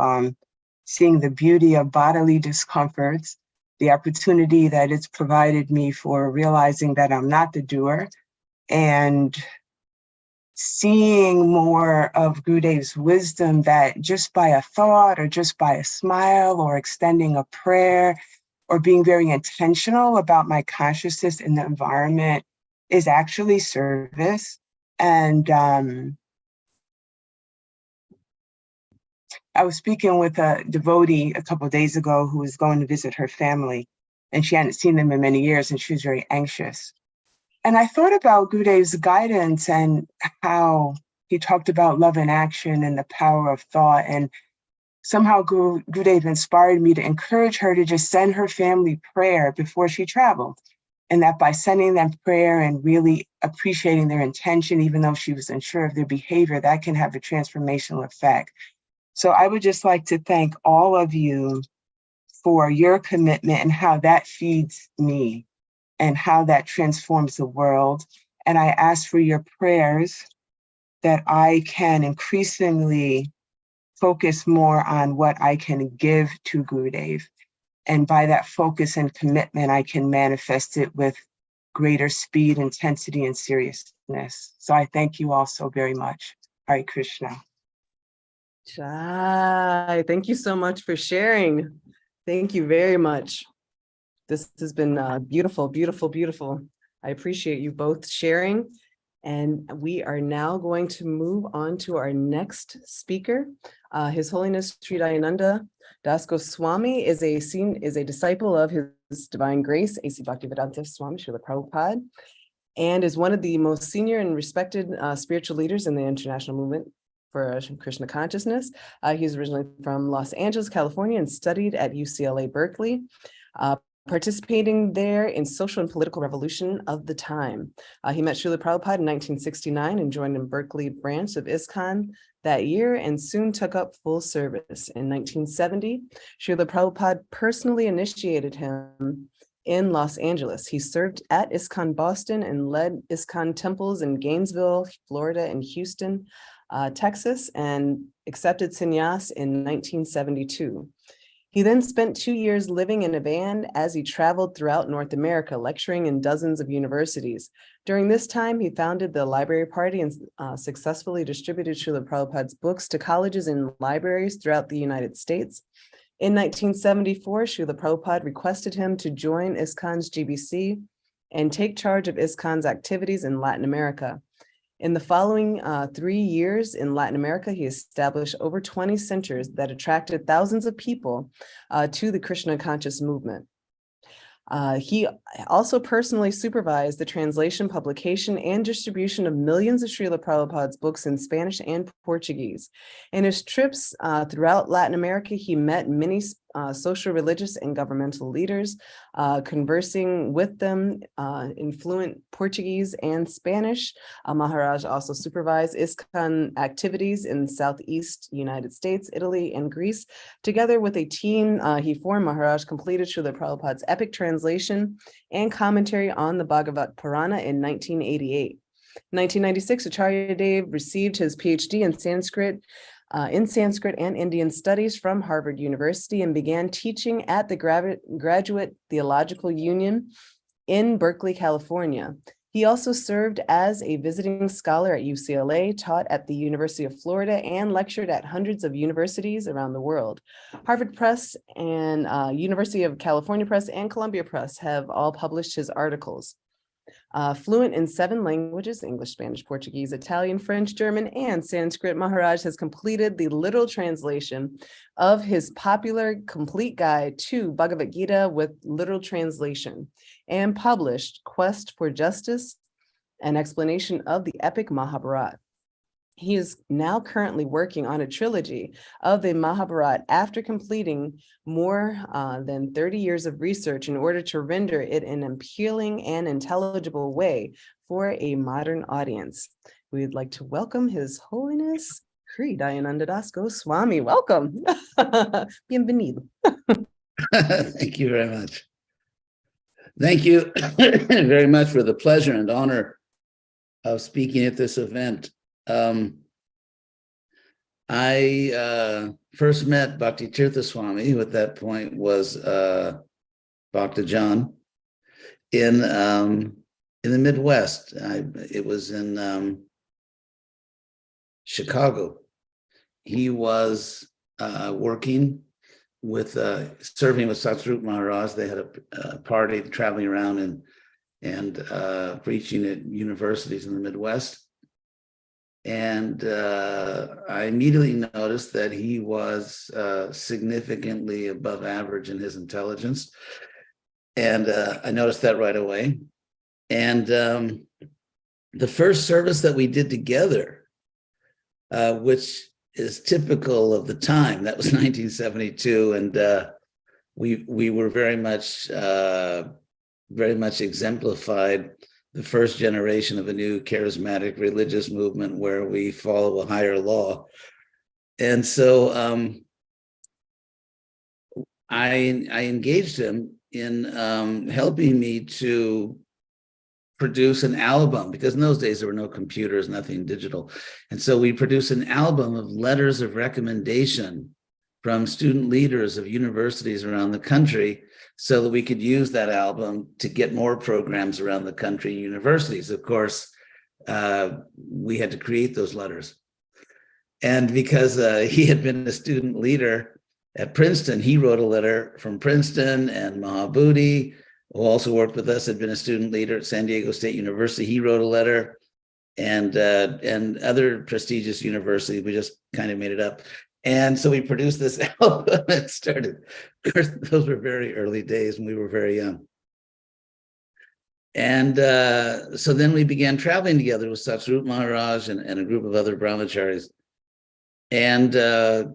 seeing the beauty of bodily discomforts, the opportunity that it's provided me for realizing that I'm not the doer, and seeing more of Gurudev's wisdom that just by a thought or just by a smile or extending a prayer or being very intentional about my consciousness in the environment is actually service. And I was speaking with a devotee a couple of days ago who was going to visit her family, and she hadn't seen them in many years, and she was very anxious. And I thought about Gurudev's guidance and how he talked about love in action and the power of thought. And somehow Gurudev inspired me to encourage her to just send her family prayer before she traveled. And that by sending them prayer and really appreciating their intention, even though she was unsure of their behavior, that can have a transformational effect. So I would just like to thank all of you for your commitment and how that feeds me and how that transforms the world. And I ask for your prayers that I can increasingly focus more on what I can give to Gurudev. And by that focus and commitment, I can manifest it with greater speed, intensity, and seriousness. So I thank you all so very much. Hare Krishna. Jai, thank you so much for sharing. Thank you very much. This has been beautiful, beautiful, beautiful. I appreciate you both sharing. And we are now going to move on to our next speaker. His Holiness Sri Dayananda Das Goswami is a disciple of His Divine Grace, A.C. Bhaktivedanta Swami Srila Prabhupada, and is one of the most senior and respected spiritual leaders in the international movement for Krishna consciousness. He's originally from Los Angeles, California, and studied at UCLA Berkeley, participating there in social and political revolution of the time. He met Srila Prabhupada in 1969 and joined in Berkeley branch of ISKCON that year, and soon took up full service. In 1970, Srila Prabhupada personally initiated him in Los Angeles. He served at ISKCON Boston and led ISKCON temples in Gainesville, Florida, and Houston, Texas, and accepted sannyas in 1972. He then spent 2 years living in a van as he traveled throughout North America, lecturing in dozens of universities. During this time, he founded the Library Party and successfully distributed Srila Prabhupada's books to colleges and libraries throughout the United States. In 1974, Srila Prabhupada requested him to join ISKCON's GBC and take charge of ISKCON's activities in Latin America. In the following 3 years in Latin America, he established over 20 centers that attracted thousands of people to the Krishna conscious movement. He also personally supervised the translation, publication, and distribution of millions of Srila Prabhupada's books in Spanish and Portuguese. In his trips throughout Latin America, he met many social, religious, and governmental leaders, conversing with them in fluent Portuguese and Spanish. Maharaj also supervised ISKCON activities in Southeast United States, Italy, and Greece. Together with a team he formed, Maharaj completed Srila Prabhupada's epic translation and commentary on the Bhagavad Purana in 1988. In 1996, Acharya Dev received his PhD in Sanskrit in Sanskrit and Indian studies from Harvard University and began teaching at the Graduate Theological Union in Berkeley, California. He also served as a visiting scholar at UCLA, taught at the University of Florida, and lectured at hundreds of universities around the world. Harvard Press and University of California Press and Columbia Press have all published his articles. Fluent in 7 languages, English, Spanish, Portuguese, Italian, French, German, and Sanskrit, Maharaj has completed the literal translation of his popular complete guide to Bhagavad Gita with literal translation and published Quest for Justice, an explanation of the epic Mahabharata. He is now currently working on a trilogy of the Mahabharata after completing more than 30 years of research in order to render it in an appealing and intelligible way for a modern audience. We'd like to welcome His Holiness Sri Dayananda Das Goswami. Welcome. Bienvenido. Thank you very much. Thank you very much for the pleasure and honor of speaking at this event. I first met Bhakti Tirtha Swami, who at that point was Bhakta John, in the Midwest. It was in Chicago. He was working with serving with Satsrup Maharaj. They had a party traveling around and preaching at universities in the Midwest. And I immediately noticed that he was significantly above average in his intelligence. And I noticed that right away. And the first service that we did together, which is typical of the time, that was 1972. And we were very much exemplified the first generation of a new charismatic religious movement where we follow a higher law. And so I engaged him in helping me to produce an album, because in those days there were no computers, nothing digital. And so we produced an album of letters of recommendation from student leaders of universities around the country, so that we could use that album to get more programs around the country, universities. Of course, we had to create those letters. And because he had been a student leader at Princeton, he wrote a letter from Princeton, and Mahabhuti, who also worked with us, had been a student leader at San Diego State University. He wrote a letter, and other prestigious universities. We just kind of made it up. And so we produced this album and started. Of course, those were very early days when we were very young. And so then we began traveling together with Satsrup Maharaj and a group of other brahmacharis. And I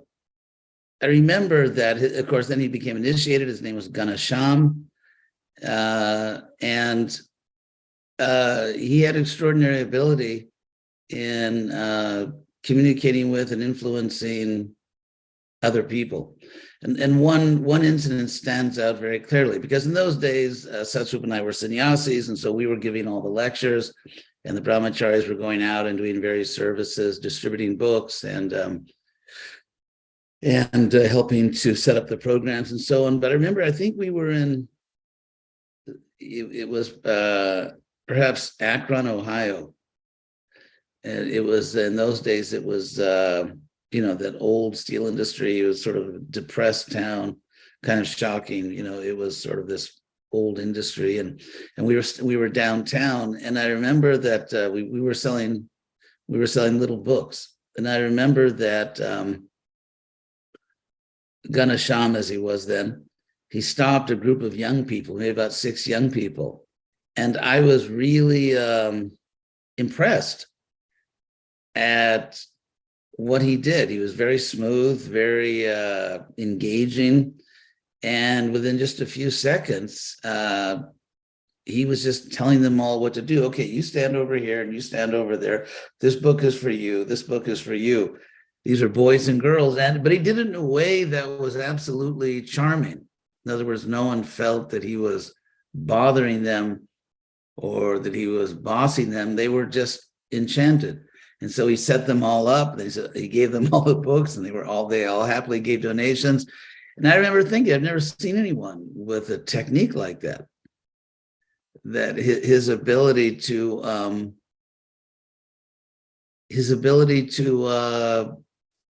remember that, of course, then he became initiated. His name was Ganesham. And he had extraordinary ability in communicating with and influencing other people. And one incident stands out very clearly, because in those days, Satsrup and I were sannyasis, and so we were giving all the lectures, and the brahmacharis were going out and doing various services, distributing books, and helping to set up the programs and so on. But I remember, I think we were in, it was perhaps Akron, Ohio. And it was, in those days, it was, that old steel industry. It was sort of a depressed town, kind of shocking. It was sort of this old industry, and we were downtown. And I remember that we were selling little books. And I remember that Ganesham, as he was then, he stopped a group of young people, maybe about 6 young people. And I was really impressed at what he did. He was very smooth, very engaging. And within just a few seconds, he was just telling them all what to do. Okay, you stand over here and you stand over there. This book is for you. This book is for you. These are boys and girls. But he did it in a way that was absolutely charming. In other words, no one felt that he was bothering them or that he was bossing them. They were just enchanted. And so he set them all up. He gave them all the books, and they all happily gave donations. And I remember thinking, I've never seen anyone with a technique like that. That his ability to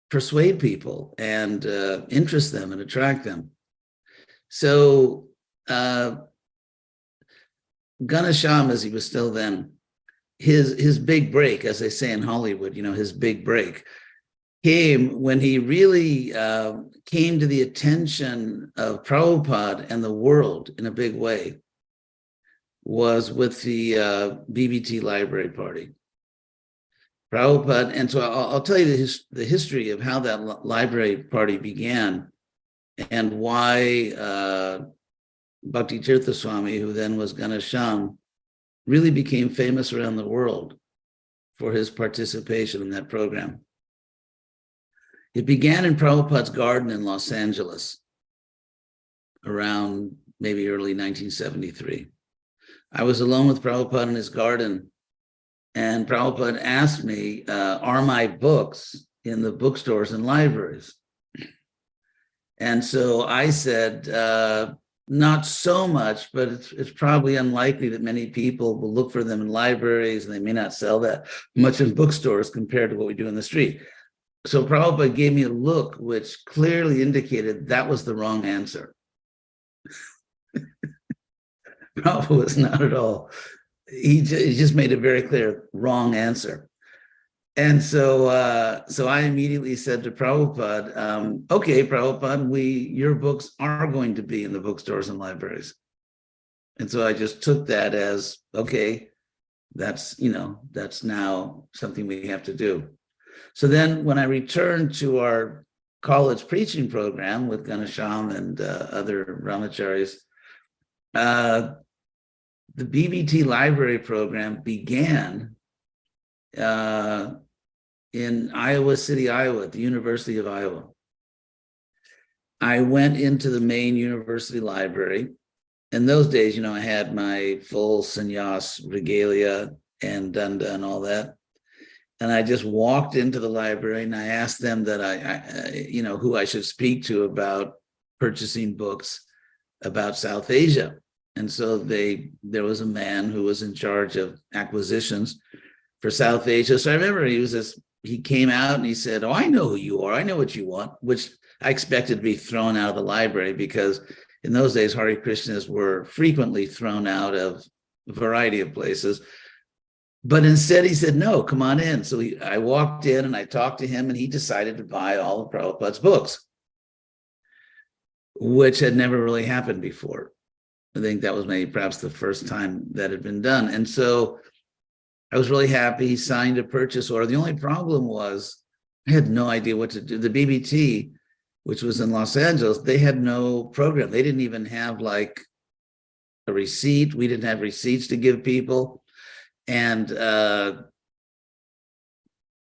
persuade people and interest them and attract them. So Ghanshyam, as he was still then, his big break, as they say in Hollywood, his big break came when he really came to the attention of Prabhupada and the world in a big way, was with the BBT Library Party. Prabhupada, and so I'll tell you the history of how that library party began and why Bhakti Tirtha Swami, who then was Ghanshyam, really became famous around the world for his participation in that program. It began in Prabhupada's garden in Los Angeles around maybe early 1973. I was alone with Prabhupada in his garden, and Prabhupada asked me, are my books in the bookstores and libraries? And so I said, not so much, but it's probably unlikely that many people will look for them in libraries, and they may not sell that much in bookstores compared to what we do in the street. So Prabhupada gave me a look which clearly indicated that was the wrong answer. Prabhupada was not at all. He just made a very clear wrong answer. And so I immediately said to Prabhupada, okay, Prabhupada, your books are going to be in the bookstores and libraries. And so I just took that as, okay, that's now something we have to do. So then when I returned to our college preaching program with Ghanshyam and other brahmacharis, the BBT library program began in Iowa City, Iowa, at the University of Iowa. I went into the main university library. In those days, I had my full sannyas regalia and danda and all that. And I just walked into the library and I asked them that who I should speak to about purchasing books about South Asia. And so there was a man who was in charge of acquisitions for South Asia. So I remember he came out and he said, oh, I know who you are. I know what you want, which I expected to be thrown out of the library, because in those days, Hare Krishnas were frequently thrown out of a variety of places. But instead he said, no, come on in. So I walked in and I talked to him, and he decided to buy all of Prabhupada's books, which had never really happened before. I think that was perhaps the first time that had been done. And so I was really happy. He signed a purchase order. The only problem was I had no idea what to do. The BBT, which was in Los Angeles, they had no program. They didn't even have like a receipt. We didn't have receipts to give people. And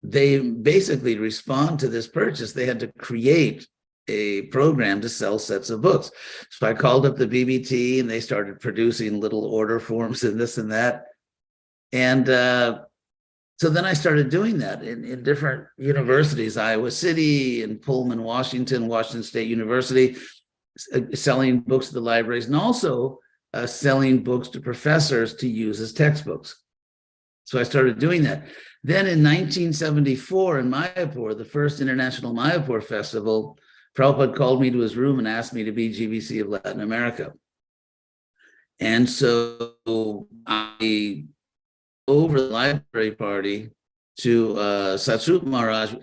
they basically respond to this purchase. They had to create a program to sell sets of books. So I called up the BBT and they started producing little order forms and this and that. And so then I started doing that in different universities, Iowa City and Pullman, Washington State University, selling books to the libraries, and also selling books to professors to use as textbooks. So I started doing that. Then in 1974 in Mayapur, the first International Mayapur Festival, Prabhupada called me to his room and asked me to be GBC of Latin America. And so I over the library party to Satsrup Maharaj.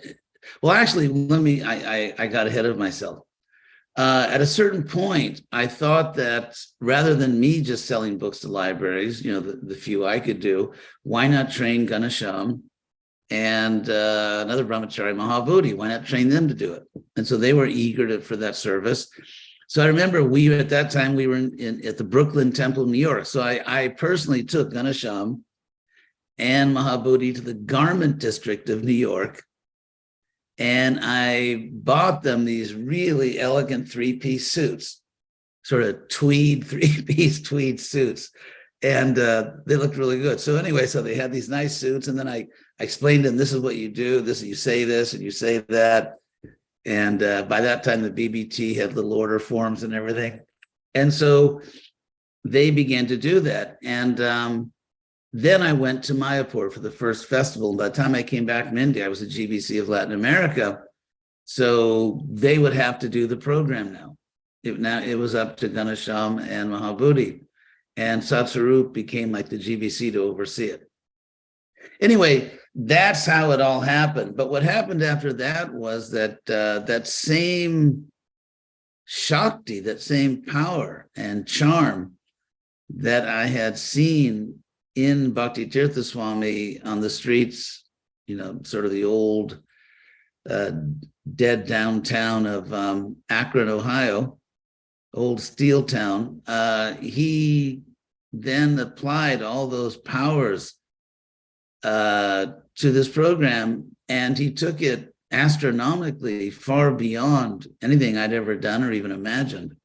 Well, actually, I got ahead of myself. At a certain point, I thought that rather than me just selling books to libraries, the few I could do, why not train Ghanshyam and another brahmachari, Mahabodhi? Why not train them to do it? And so they were eager for that service. So I remember at that time we were at the Brooklyn Temple in New York. So I personally took Ghanshyam and Mahabodhi to the garment district of New York. And I bought them these really elegant three-piece suits, sort of tweed, three-piece tweed suits. And they looked really good. So anyway, so they had these nice suits, and then I explained to them, this is what you do, you say this and you say that. And by that time, the BBT had little order forms and everything. And so they began to do that. And then I went to Mayapur for the first festival. By the time I came back from India, I was at GBC of Latin America. So they would have to do the program now. It was up to Ganesham and Mahabodhi. And Satsarup became like the GBC to oversee it. Anyway, that's how it all happened. But what happened after that was that that same Shakti, that same power and charm that I had seen in Bhakti Tirtha Swami on the streets, sort of the old dead downtown of Akron, Ohio, old steel town, he then applied all those powers to this program, and he took it astronomically far beyond anything I'd ever done or even imagined.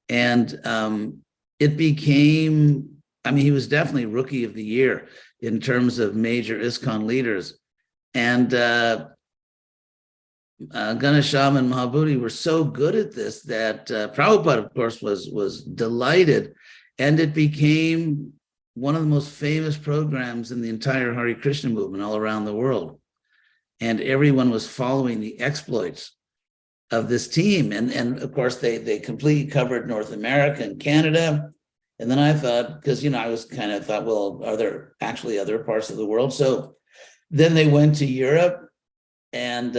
And it became, he was definitely Rookie of the Year in terms of major ISKCON leaders. And Ganesham and Mahabodhi were so good at this that Prabhupada, of course, was delighted, and it became one of the most famous programs in the entire Hare Krishna movement all around the world. And everyone was following the exploits of this team. And of course, they completely covered North America and Canada. And then I thought, because, I was kind of thought, well, are there actually other parts of the world? So then they went to Europe, and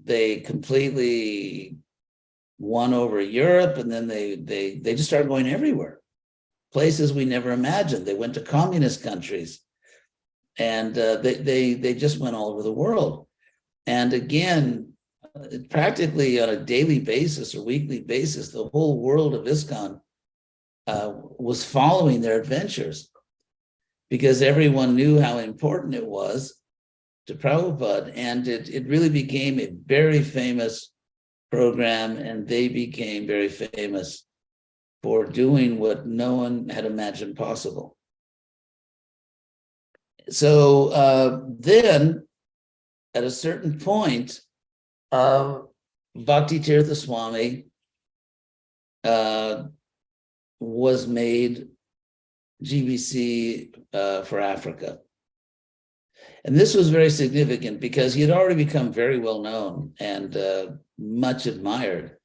they completely won over Europe. And then they just started going everywhere, places we never imagined. They went to communist countries, and they just went all over the world. And again, practically on a daily basis or weekly basis, the whole world of ISKCON was following their adventures, because everyone knew how important it was to Prabhupada, and it really became a very famous program, and they became very famous for doing what no one had imagined possible. So then, at a certain point, Bhakti Tirtha Swami was made GBC for Africa. And this was very significant because he had already become very well known and much admired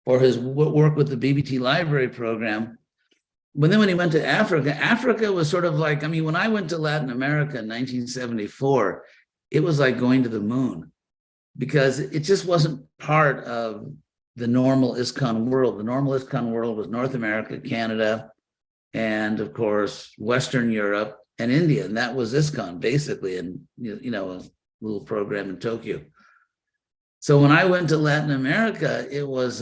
for his work with the BBT Library program. But then when he went to Africa, Africa was sort of like, when I went to Latin America in 1974, it was like going to the moon, because it just wasn't part of the normal ISKCON world. The normal ISKCON world was North America, Canada, and of course, Western Europe and India. And that was ISKCON basically, and a little program in Tokyo. So when I went to Latin America, it was,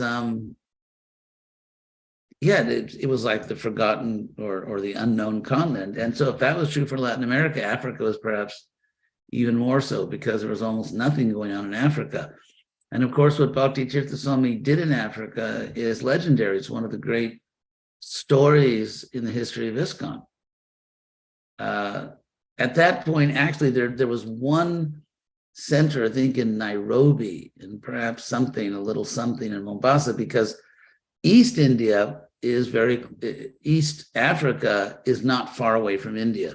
it was like the forgotten or the unknown continent. And so if that was true for Latin America, Africa was perhaps even more so, because there was almost nothing going on in Africa. And of course, what Bhakti Tirtha Swami did in Africa is legendary. It's one of the great stories in the history of ISKCON. At that point, actually, there was one center, I think, in Nairobi, and perhaps a little something in Mombasa, because East Africa is not far away from India.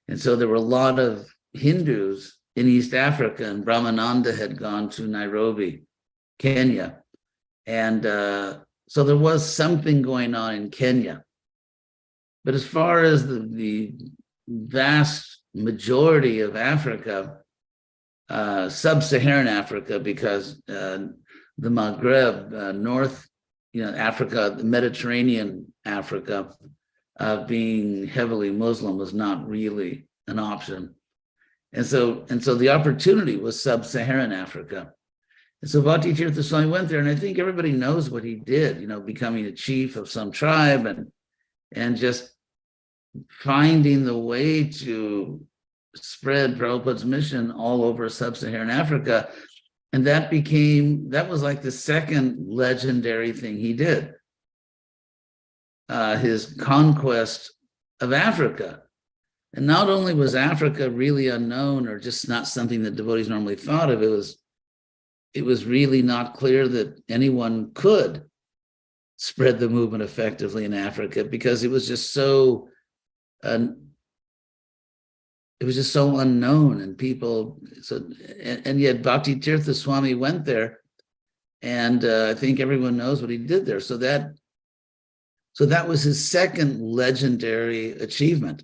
And so there were a lot of Hindus in East Africa, and Brahmananda had gone to Nairobi, Kenya. And so there was something going on in Kenya. But as far as the vast majority of Africa, sub-Saharan Africa, because the Maghreb, North Africa, the Mediterranean Africa, being heavily Muslim, was not really an option. And so the opportunity was sub-Saharan Africa. And so Bhakti Tirtha Swami went there, and I think everybody knows what he did, becoming a chief of some tribe and just finding the way to spread Prabhupada's mission all over sub-Saharan Africa. And that was like the second legendary thing he did. his conquest of Africa. And not only was Africa really unknown or just not something that devotees normally thought of, it was really not clear that anyone could spread the movement effectively in Africa, because it was just so unknown, and people, and yet Bhakti Tirtha Swami went there, and I think everyone knows what he did there. So that was his second legendary achievement.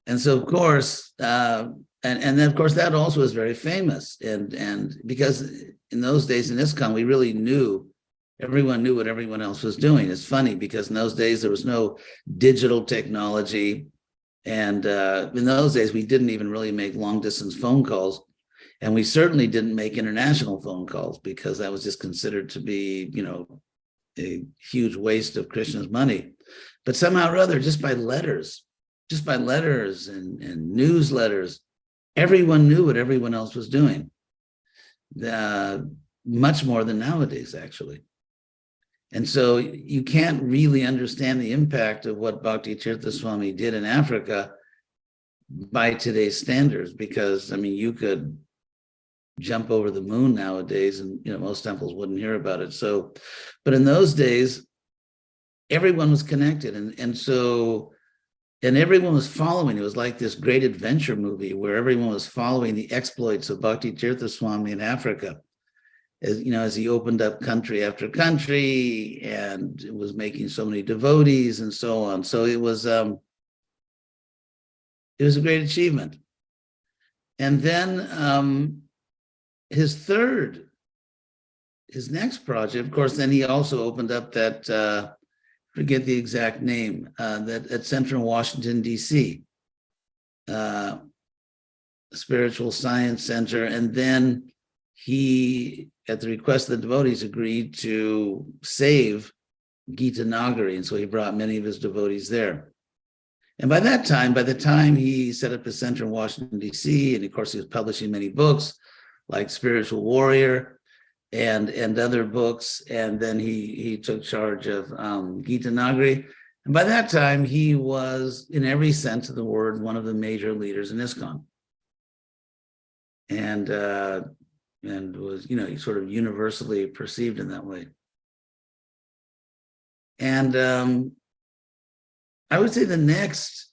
And so, of course, and then of course that also is very famous, and because in those days in ISKCON we really everyone knew what everyone else was doing. It's funny because in those days there was no digital technology, and in those days we didn't even really make long distance phone calls, and we certainly didn't make international phone calls because that was just considered to be, a huge waste of Krishna's money. But somehow or other, just by letters and newsletters, everyone knew what everyone else was doing, much more than nowadays, actually. And so you can't really understand the impact of what Bhakti Tirtha Swami did in Africa by today's standards, because, you could jump over the moon nowadays and, most temples wouldn't hear about it. So, but in those days, everyone was connected. And everyone was following. It was like this great adventure movie where everyone was following the exploits of Bhakti Tirtha Swami in Africa, as he opened up country after country and was making so many devotees and so on. So it was a great achievement. And then his next project, of course, then he also opened up that, forget the exact name, that at Central Washington, D.C., Spiritual Science Center. And then he, at the request of the devotees, agreed to save Gita Nagari. And so he brought many of his devotees there. And by the time he set up his center in Washington, D.C., and of course he was publishing many books like Spiritual Warrior and other books, and then he took charge of Gita Nagari. And by that time, he was, in every sense of the word, one of the major leaders in ISKCON. And was, sort of universally perceived in that way. And I would say the next,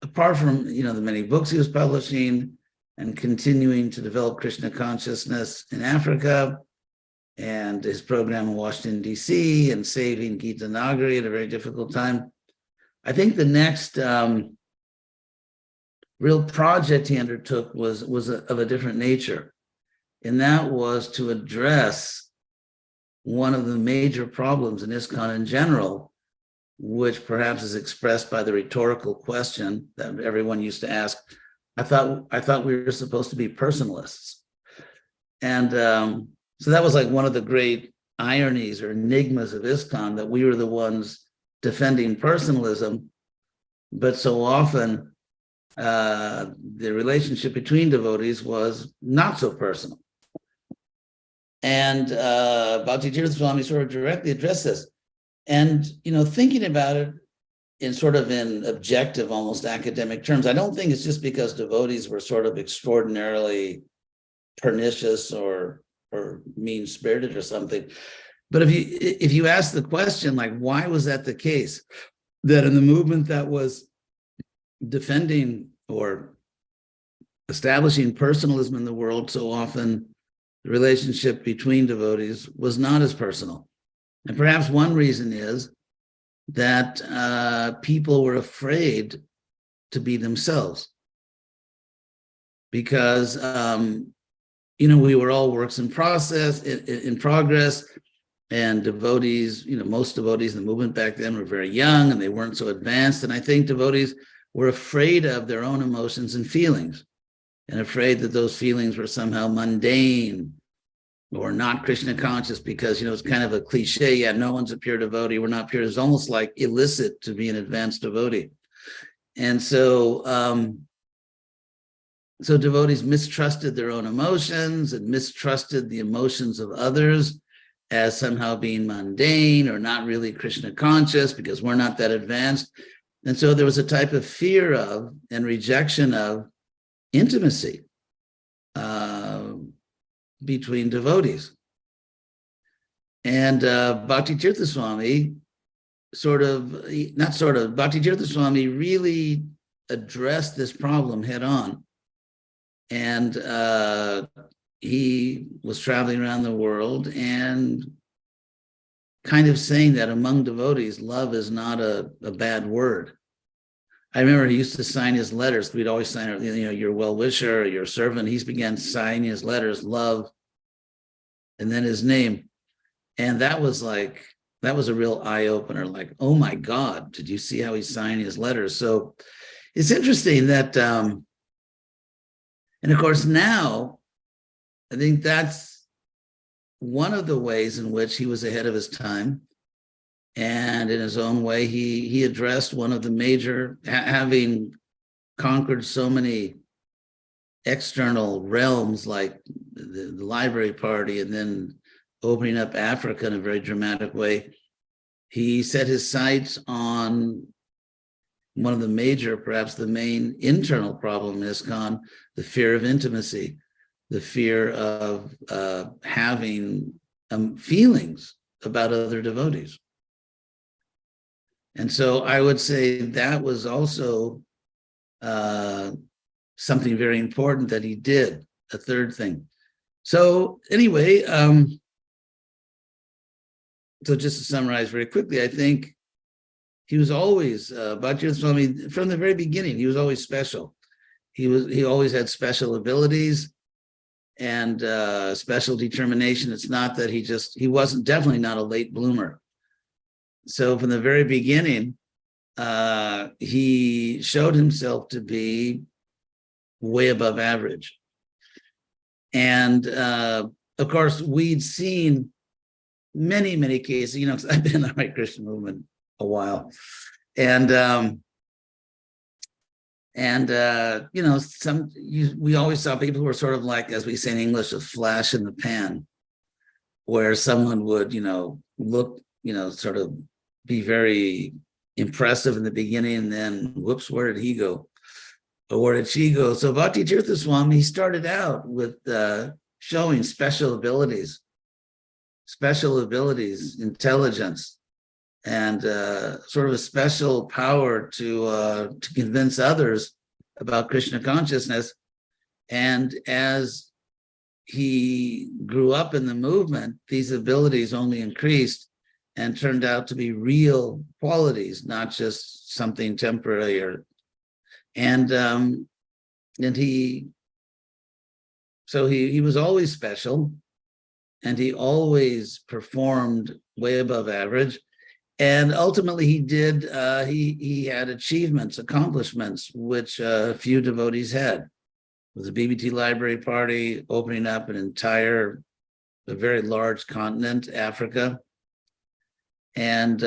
apart from, the many books he was publishing and continuing to develop Krishna consciousness in Africa, and his program in Washington, D.C., and saving Gita Nagari at a very difficult time, I think the next real project he undertook was of a different nature. And that was to address one of the major problems in ISKCON in general, which perhaps is expressed by the rhetorical question that everyone used to ask, I thought we were supposed to be personalists. And so that was like one of the great ironies or enigmas of ISKCON, that we were the ones defending personalism, but so often the relationship between devotees was not so personal. And Bhakti Tirtha Swami sort of directly addressed this. And, thinking about it in objective, almost academic terms, I don't think it's just because devotees were sort of extraordinarily pernicious or mean-spirited or something. But if you ask the question, like, why was that the case? That in the movement that was defending or establishing personalism in the world, so often the relationship between devotees was not as personal. And perhaps one reason is that people were afraid to be themselves, because we were all works in progress, and devotees, most devotees in the movement back then were very young and they weren't so advanced. And I think devotees were afraid of their own emotions and feelings, and afraid that those feelings were somehow mundane or not Krishna conscious, because, it's kind of a cliche. Yeah, no one's a pure devotee. We're not pure. It's almost like illicit to be an advanced devotee. And so, so devotees mistrusted their own emotions and mistrusted the emotions of others. as somehow being mundane or not really Krishna conscious because we're not that advanced. And so there was a type of fear of and rejection of intimacy between devotees. And Bhakti Tirtha Swami Bhakti Tirtha Swami really addressed this problem head on. And he was traveling around the world and kind of saying that among devotees, love is not a bad word. I remember he used to sign his letters. We'd always sign, your well-wisher or your servant. He's began signing his letters, love, and then his name. And that was a real eye-opener, like, oh my God, did you see how he's signing his letters? So it's interesting that, and of course now, I think that's one of the ways in which he was ahead of his time. And in his own way, he addressed one of the major, having conquered so many external realms like the Library Party and then opening up Africa in a very dramatic way. He set his sights on one of the major, perhaps the main internal problem in ISKCON, the fear of intimacy, the fear of having feelings about other devotees. And so I would say that was also something very important that he did, a third thing. So anyway, so just to summarize very quickly, I think he was always, Bhakti Tirtha Swami, from the very beginning, he was always special. He always had special abilities and special determination. It's not that he wasn't definitely not a late bloomer. So from the very beginning, he showed himself to be way above average. And of course, we'd seen many, many cases, because I've been in the Hare Krishna movement a while. And we always saw people who were sort of like, as we say in English, a flash in the pan, where someone would, look, sort of be very impressive in the beginning, and then whoops, where did he go? Or where did she go? So Bhakti Tirtha Swami, he started out with showing special abilities, intelligence, and sort of a special power to convince others about Krishna consciousness. And as he grew up in the movement, these abilities only increased and turned out to be real qualities, not just something temporary. And he was always special, and he always performed way above average. And ultimately he did, he had accomplishments, which few devotees had. With the BBT Library Party opening up a very large continent, Africa. And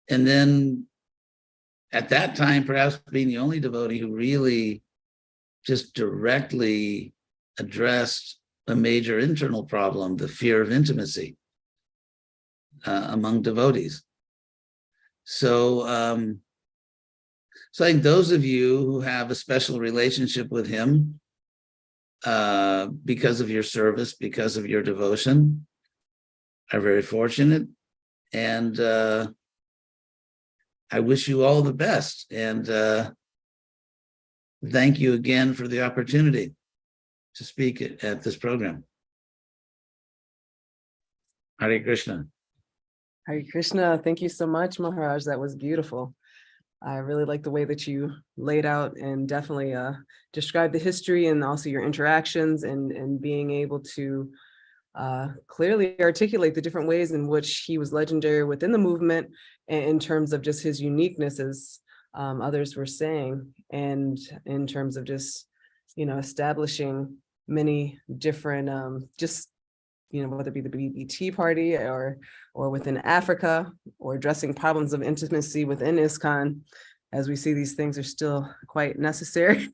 then at that time, perhaps being the only devotee who really just directly addressed a major internal problem, the fear of among devotees. So, so I think those of you who have a special relationship with him because of your service, because of your devotion, are very fortunate. And I wish you all the best. And thank you again for the opportunity to speak at this program. Hare Krishna. Hare Krishna. Thank you so much, Maharaj. That was beautiful. I really like the way that you laid out and definitely described the history and also your interactions and being able to clearly articulate the different ways in which he was legendary within the movement in terms of just his uniqueness, as others were saying, and in terms of just, establishing many different, whether it be the BBT party or within Africa, or addressing problems of intimacy within ISKCON, as we see these things are still quite necessary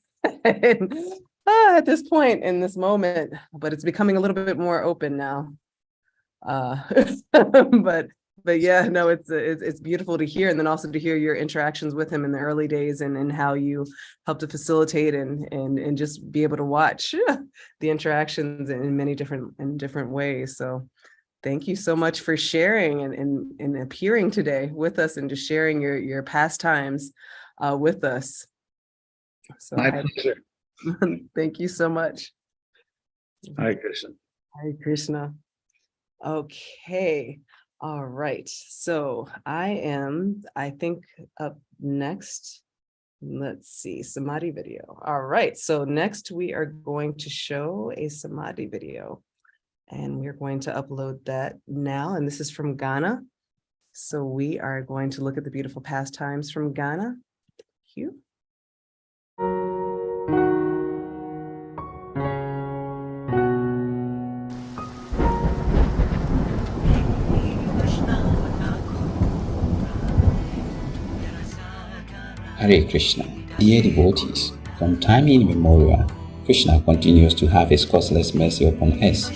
at this point in this moment, but it's becoming a little bit more open now. But yeah, no, it's beautiful to hear, and then also to hear your interactions with him in the early days, and how you helped to facilitate and just be able to watch the interactions in many different ways. So thank you so much for sharing and appearing today with us, and just sharing your pastimes with us. So My pleasure. thank you so much. Hare Krishna. Hare Krishna. Okay. All right. So I think up next, let's see, Samadhi video. All right. So next we are going to show a Samadhi video, and we're going to upload that now. And this is from Ghana. So we are going to look at the beautiful pastimes from Ghana. Thank you. Hare Krishna. Dear devotees, from time immemorial, Krishna continues to have his causeless mercy upon us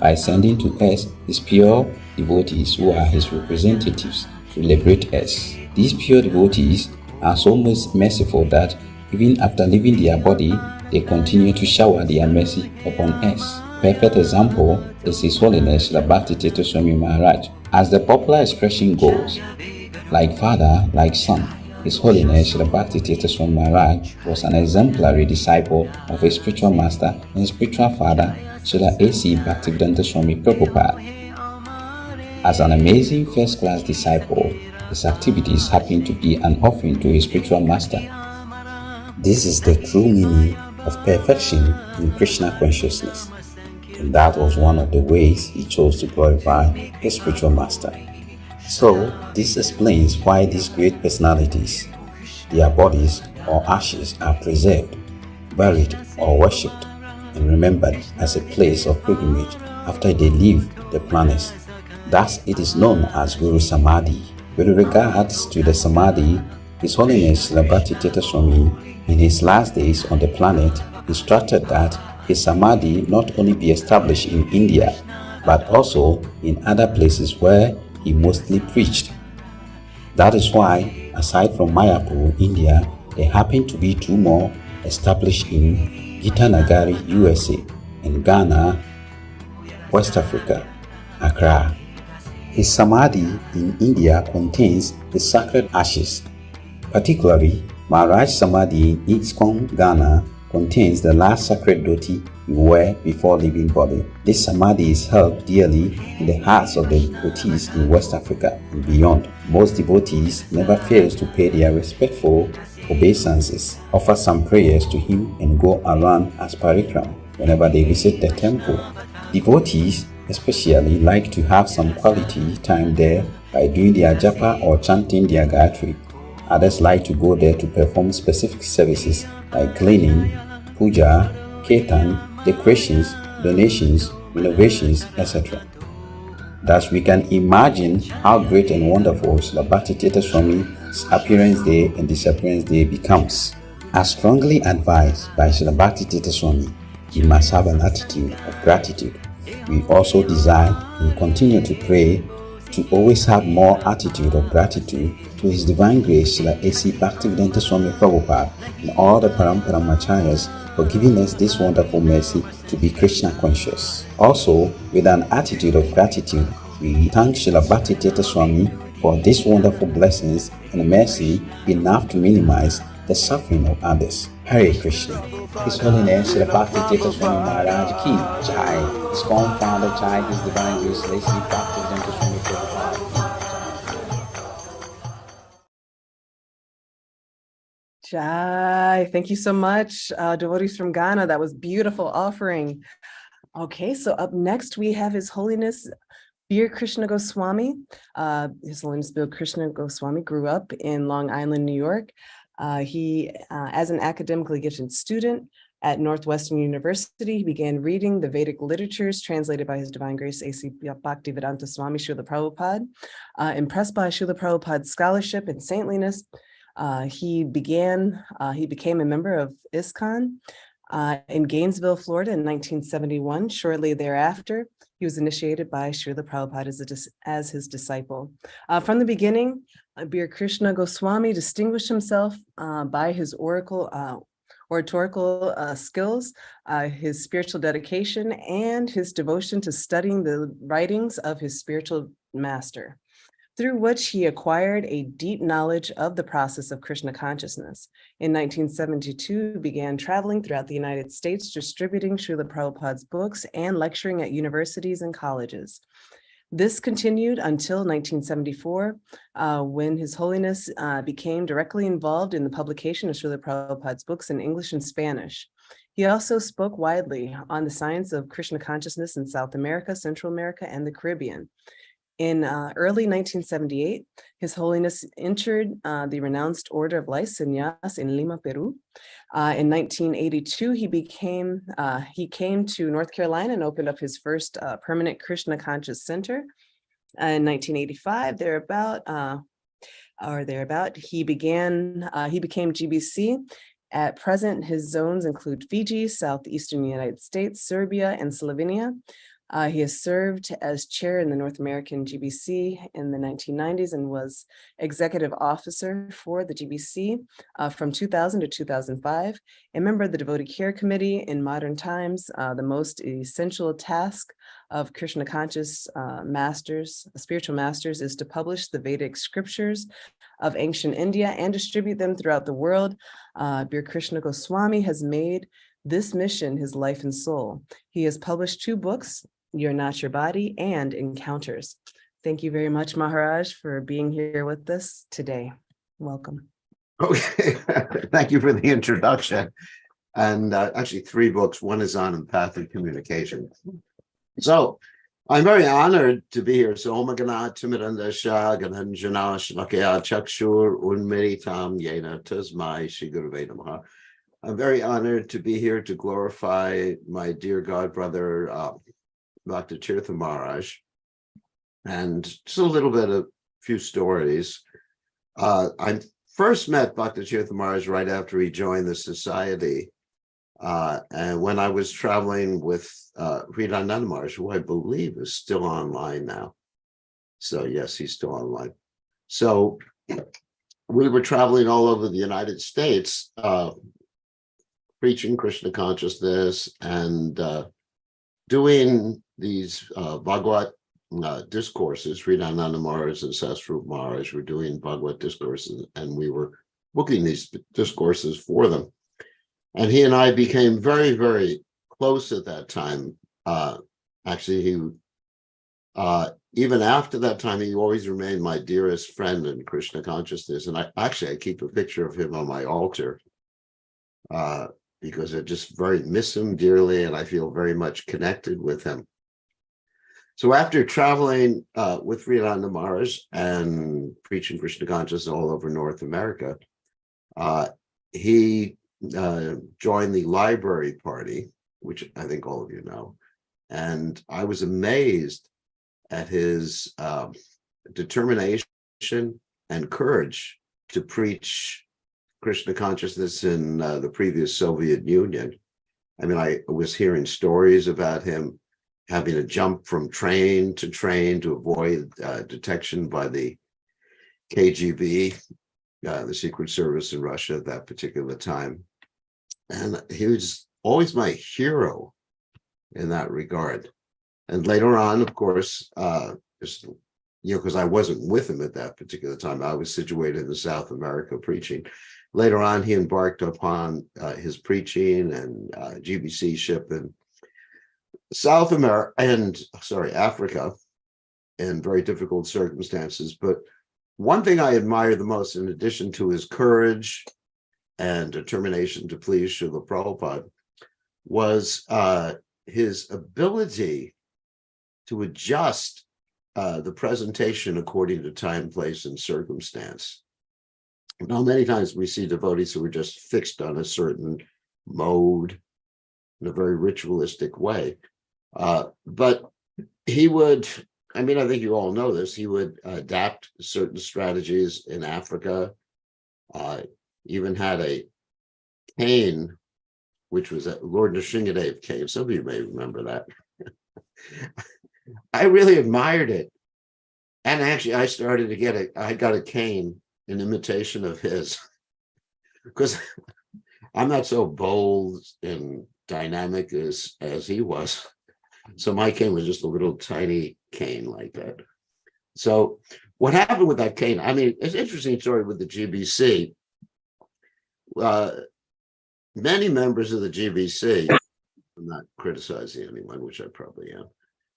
by sending to us his pure devotees who are his representatives to liberate us. These pure devotees are so merciful that even after leaving their body, they continue to shower their mercy upon us. Perfect example is His Holiness Srila Bhakti Tirtha Swami Maharaj. As the popular expression goes, like father, like son, His Holiness Srila Bhakti Tirtha Swami Maharaj was an exemplary disciple of his spiritual master and spiritual father, Srila A.C. Bhaktivedanta Swami Prabhupada. As an amazing first-class disciple, his activities happen to be an offering to his spiritual master. This is the true meaning of perfection in Krishna consciousness, and that was one of the ways he chose to glorify his spiritual master. So, this explains why these great personalities, their bodies or ashes are preserved, buried or worshipped, and remembered as a place of pilgrimage after they leave the planet. Thus, it is known as Guru Samadhi. With regards to the Samadhi, His Holiness Srila Bhakti Tirtha Swami, in his last days on the planet, instructed that his Samadhi not only be established in India, but also in other places where he mostly preached. That is why, aside from Mayapur, India, there happen to be two more established in Gitanagari, USA, and Ghana, West Africa, Accra. His Samadhi in India contains the sacred ashes. Particularly, Maharaj Samadhi in 𝐂𝐴𝐺𝐻, Ghana, contains the last sacred dhoti you wear before leaving body. This Samadhi is held dearly in the hearts of the devotees in West Africa and beyond. Most devotees never fail to pay their respectful obeisances, offer some prayers to him, and go around as parikram whenever they visit the temple. Devotees especially like to have some quality time there by doing their japa or chanting their Gayatri. Others like to go there to perform specific services like cleaning, puja, kirtan, decorations, donations, renovations, etc. Thus, we can imagine how great and wonderful Srila Bhakti Tirtha Swami's Appearance Day and Disappearance Day becomes. As strongly advised by Srila Bhakti Tirtha Swami, we must have an attitude of gratitude. We also desire and continue to pray to always have more attitude of gratitude to His Divine Grace Srila A.C. Bhaktivedanta Swami Prabhupada and all the Parampara for giving us this wonderful mercy to be Krishna conscious. Also, with an attitude of gratitude, we thank Srila Bhakti Tirtha Swami for these wonderful blessings and mercy enough to minimize the suffering of others. Hare Krishna. His Holiness Srila Bhakti Tirtha Swami Maharaj 𝐾𝐸𝐬𝐬. His co-founder Chai, His Divine Grace A.C. Bhaktivedanta Swami Prabhupada. Jai, thank you so much, devotees from Ghana. That was beautiful offering. Okay, so up next we have His Holiness Bir Krishna Goswami. His Holiness Bir Krishna Goswami grew up in Long Island, New York. He, as an academically gifted student at Northwestern University, he began reading the Vedic literatures translated by His Divine Grace A.C. Bhaktivedanta Swami Srila Prabhupada. Impressed by Srila Prabhupada's scholarship and saintliness, he became a member of ISKCON. In Gainesville, Florida in 1971. Shortly thereafter, he was initiated by Srila Prabhupada as his disciple. From the beginning, Bir Krishna Goswami distinguished himself by his oratorical skills, his spiritual dedication, and his devotion to studying the writings of his spiritual master, through which he acquired a deep knowledge of the process of Krishna consciousness. In 1972, he began traveling throughout the United States, distributing Srila Prabhupada's books and lecturing at universities and colleges. This continued until 1974, when His Holiness became directly involved in the publication of Srila Prabhupada's books in English and Spanish. He also spoke widely on the science of Krishna consciousness in South America, Central America, and the Caribbean. In early 1978, His Holiness entered the renounced Order of Light Sannyas in Lima, Peru. In 1982, he came to North Carolina and opened up his first permanent Krishna Conscious Center. In 1985, he became GBC. At present, his zones include Fiji, southeastern United States, Serbia, and Slovenia. He has served as chair in the North American GBC in the 1990s and was executive officer for the GBC from 2000 to 2005, a member of the Devotee Care Committee. In modern times, the most essential task of Krishna conscious spiritual masters, is to publish the Vedic scriptures of ancient India and distribute them throughout the world. Bir Krishna Goswami has made this mission his life and soul. He has published 2 books, You're Not Your Body and Encounters. Thank you very much, Maharaj, for being here with us today. Welcome. Okay, thank you for the introduction. And actually 3 books, one is on empathic communication. So I'm very honored to be here. So I'm very honored to be here to glorify my dear god brother, Bhakti Tirtha Maharaj. And just a little bit of few stories. I first met Bhakti Tirtha Maharaj right after he joined the society. And when I was traveling with Hridayananda Maharaj, who I believe is still online now. So yes, he's still online. So we were traveling all over the United States, preaching Krishna consciousness and doing these Bhagavad discourses. Hridayananda Maharaj and Sasrup Maharaj were doing Bhagavad discourses, and we were booking these discourses for them. And he and I became very, very close at that time. Actually, he even after that time, he always remained my dearest friend in Krishna consciousness. And I keep a picture of him on my altar because I just very miss him dearly, and I feel very much connected with him. So after traveling with Hridayananda Maharaj and preaching Krishna consciousness all over North America, he joined the Library Party, which I think all of you know. And I was amazed at his determination and courage to preach Krishna consciousness in the previous Soviet Union. I mean, I was hearing stories about him having to jump from train to avoid detection by the KGB, the Secret Service in Russia at that particular time. And he was always my hero in that regard. And later on, of course, just, because I wasn't with him at that particular time, I was situated in South America preaching. Later on, he embarked upon his preaching and GBC ship in South America and Africa in very difficult circumstances. But one thing I admire the most, in addition to his courage and determination to please Srila Prabhupada, was his ability to adjust the presentation according to time, place, and circumstance. Now, many times we see devotees who are just fixed on a certain mode in a very ritualistic way. But he would, I mean, I think you all know this, he would adapt certain strategies in Africa, even had a cane which was at Lord Nrsingadev Cave. Some of you may remember that. I really admired it. And actually, I started to get I got a cane in imitation of his, because I'm not so bold and dynamic as he was. So my cane was just a little tiny cane like that. So what happened with that cane, I mean, it's an interesting story with the GBC. Many members of the GBC, I'm not criticizing anyone, which I probably am.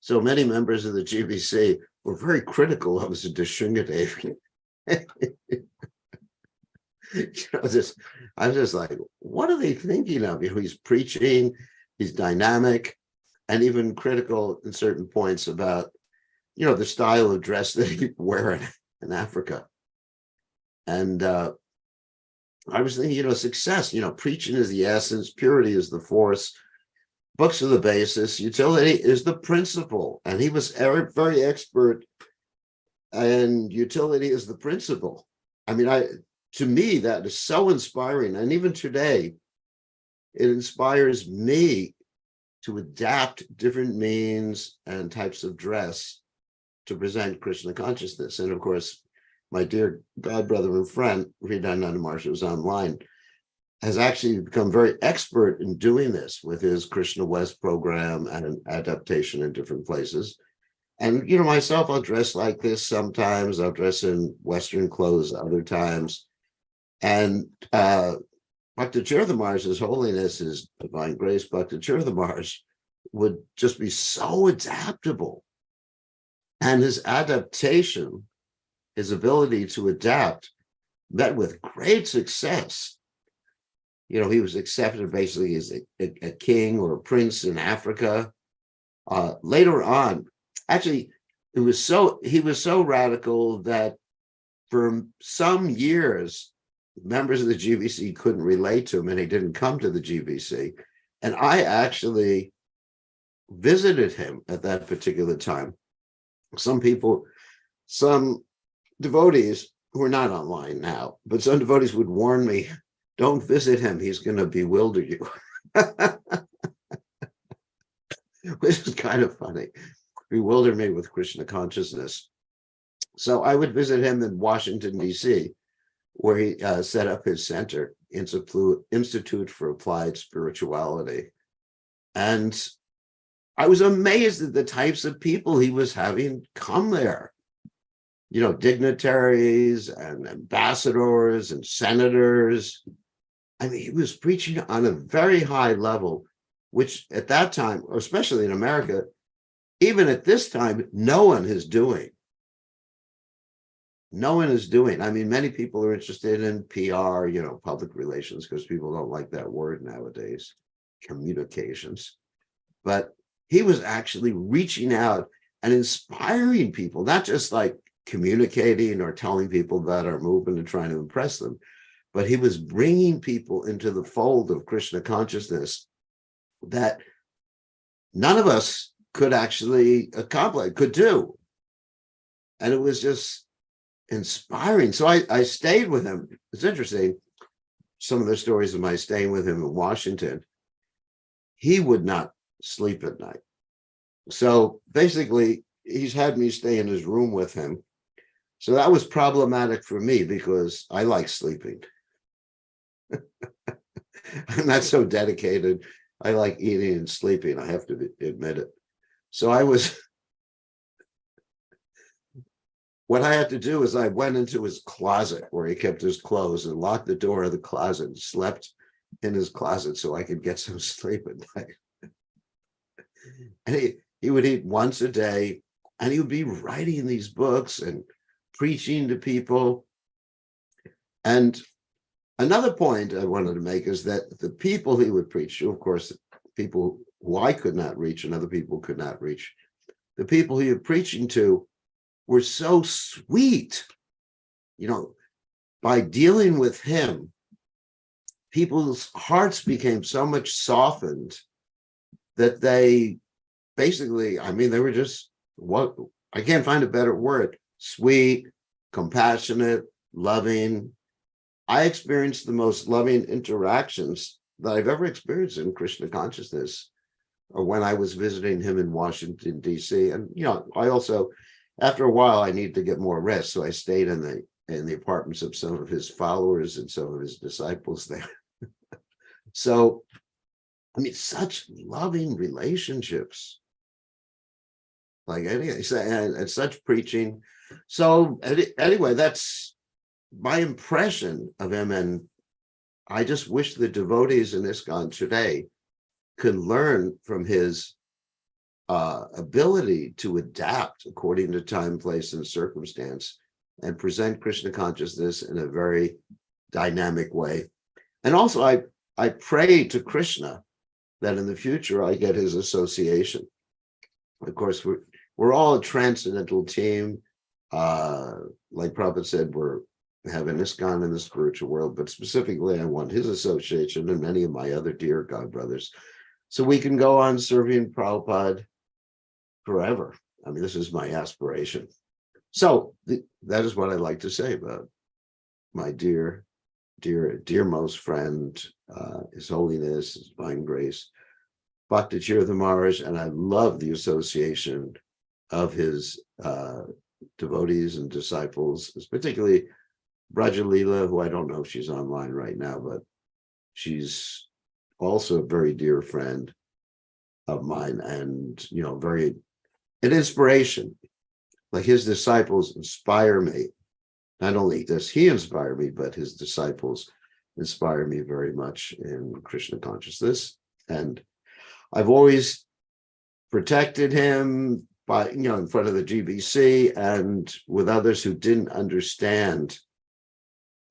So many members of the GBC were very critical of Nrsingadev. I was just like, what are they thinking of? He's preaching, he's dynamic, and even critical in certain points about, the style of dress that he wear in Africa. And I was thinking, success, preaching is the essence, purity is the force, books are the basis, utility is the principle. And he was very expert, and utility is the principle. I mean, to me, that is so inspiring. And even today, it inspires me to adapt different means and types of dress to present Krishna consciousness. And of course, my dear godbrother and friend, Hridayananda Maharaj, who's online, has actually become very expert in doing this with his Krishna West program and adaptation in different places. And, myself, I'll dress like this sometimes. I'll dress in Western clothes other times. And Bhakti Tirtha Maharaj, His Holiness, His Divine Grace, Bhakti Tirtha Maharaj, would just be so adaptable. And his adaptation, his ability to adapt, met with great success. He was accepted basically as a king or a prince in Africa. Later on, actually, he was so radical that for some years, members of the GBC couldn't relate to him, and he didn't come to the GBC. And I actually visited him at that particular time. Some devotees who are not online now, but some devotees would warn me, don't visit him, he's going to bewilder you. Which is kind of funny. Bewilder me with Krishna consciousness. So I would visit him in Washington, D.C., where he set up his center, Institute for Applied Spirituality. And I was amazed at the types of people he was having come there. Dignitaries and ambassadors and senators. I mean, he was preaching on a very high level, which at that time, especially in America, even at this time, no one is doing. No one is doing. I mean, many people are interested in PR, public relations, because people don't like that word nowadays, communications. But he was actually reaching out and inspiring people, not just like communicating or telling people about our movement and trying to impress them, but he was bringing people into the fold of Krishna consciousness that none of us could actually accomplish, could do. And it was just inspiring. So I stayed with him. It's interesting, some of the stories of my staying with him in Washington. He would not sleep at night. So basically, he's had me stay in his room with him. So that was problematic for me because I like sleeping. I'm not so dedicated. I like eating and sleeping. I have to admit it. So what I had to do is I went into his closet where he kept his clothes and locked the door of the closet and slept in his closet so I could get some sleep at night. And he would eat once a day, and he would be writing these books and preaching to people. And another point I wanted to make is that the people he would preach to, of course, people who I could not reach and other people could not reach, the people he was preaching to were so sweet. By dealing with him, people's hearts became so much softened that they basically, they were just, I can't find a better word, sweet, compassionate, loving. I experienced the most loving interactions that I've ever experienced in Krishna consciousness, or when I was visiting him in Washington, D.C. And, I also, after a while, I needed to get more rest. So I stayed in the apartments of some of his followers and some of his disciples there. So, I mean, such loving relationships. Like anyway, and such preaching. So anyway, that's my impression of him. And I just wish the devotees in ISKCON today could learn from his ability to adapt according to time, place, and circumstance, and present Krishna consciousness in a very dynamic way. And also, I pray to Krishna that in the future I get his association. Of course, we're all a transcendental team. Like Prabhupada said, we have an ISKCON in the spiritual world, but specifically I want his association and many of my other dear God brothers, so we can go on serving Prabhupada forever. I mean, this is my aspiration. So that is what I'd like to say about my dearmost friend, His Holiness, His Divine Grace, Bhakti Tirtha Maharaj, and I love the association of his devotees and disciples, particularly Braja Leela, who I don't know if she's online right now, but she's also a very dear friend of mine, and very an inspiration. Like his disciples inspire me. Not only does he inspire me, but his disciples inspire me very much in Krishna consciousness. And I've always protected him by, in front of the GBC and with others who didn't understand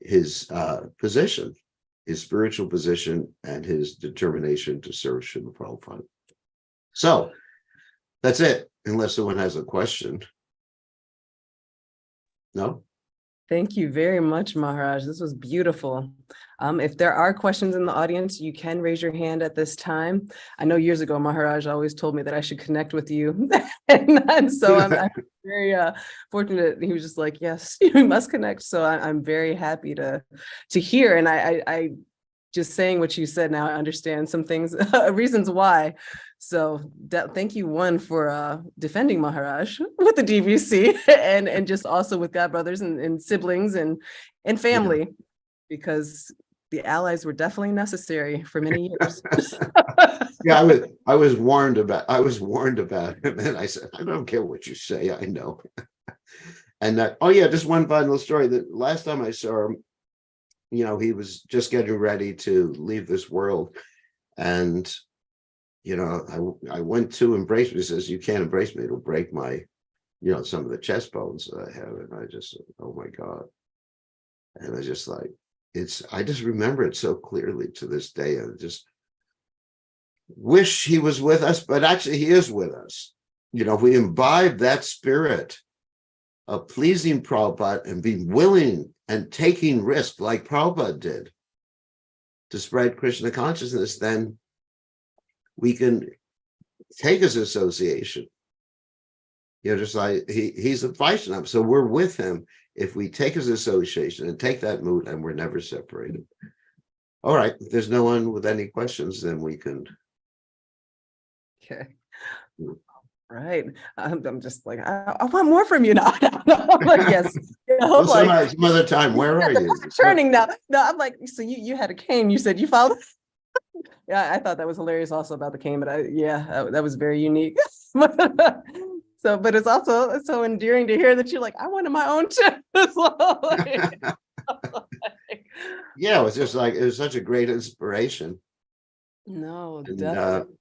his position, his spiritual position, and his determination to serve Srila Prabhupada. So that's it, unless someone has a question. No? Thank you very much, Maharaj. This was beautiful. If there are questions in the audience, you can raise your hand at this time. I know years ago, Maharaj always told me that I should connect with you. and so I'm very fortunate. He was just like, yes, we must connect. So I'm very happy to hear. And I just saying what you said, now I understand some things, reasons why. So thank you, one, for defending Maharaj with the DVC and just also with God brothers and siblings and family, because the allies were definitely necessary for many years. Yeah, I was warned about him, and I said, I don't care what you say, I know. And just one final story. The last time I saw him, he was just getting ready to leave this world, and I went to embrace him. He says, "You can't embrace me; it'll break my, some of the chest bones that I have." And I just, oh my God! And I just like, I just remember it so clearly to this day. I just wish he was with us, but actually he is with us. We imbibe that spirit of pleasing Prabhupada and being willing and taking risk like Prabhupada did to spread Krishna consciousness, then we can take his association. Just like he's a Vaishnava, so we're with him if we take his association and take that mood, and we're never separated. All right, if there's no one with any questions, then we can. Okay. Right. I'm just like, I want more from you now. I'm like, yes. Well, some other time, where are you? Turning now. No, I'm like, so you had a cane. You said you followed. Yeah, I thought that was hilarious also about the cane, but that was very unique. So, but it's also so endearing to hear that you're like, I wanted my own too. Yeah, it was just like, it was such a great inspiration. No, and, definitely.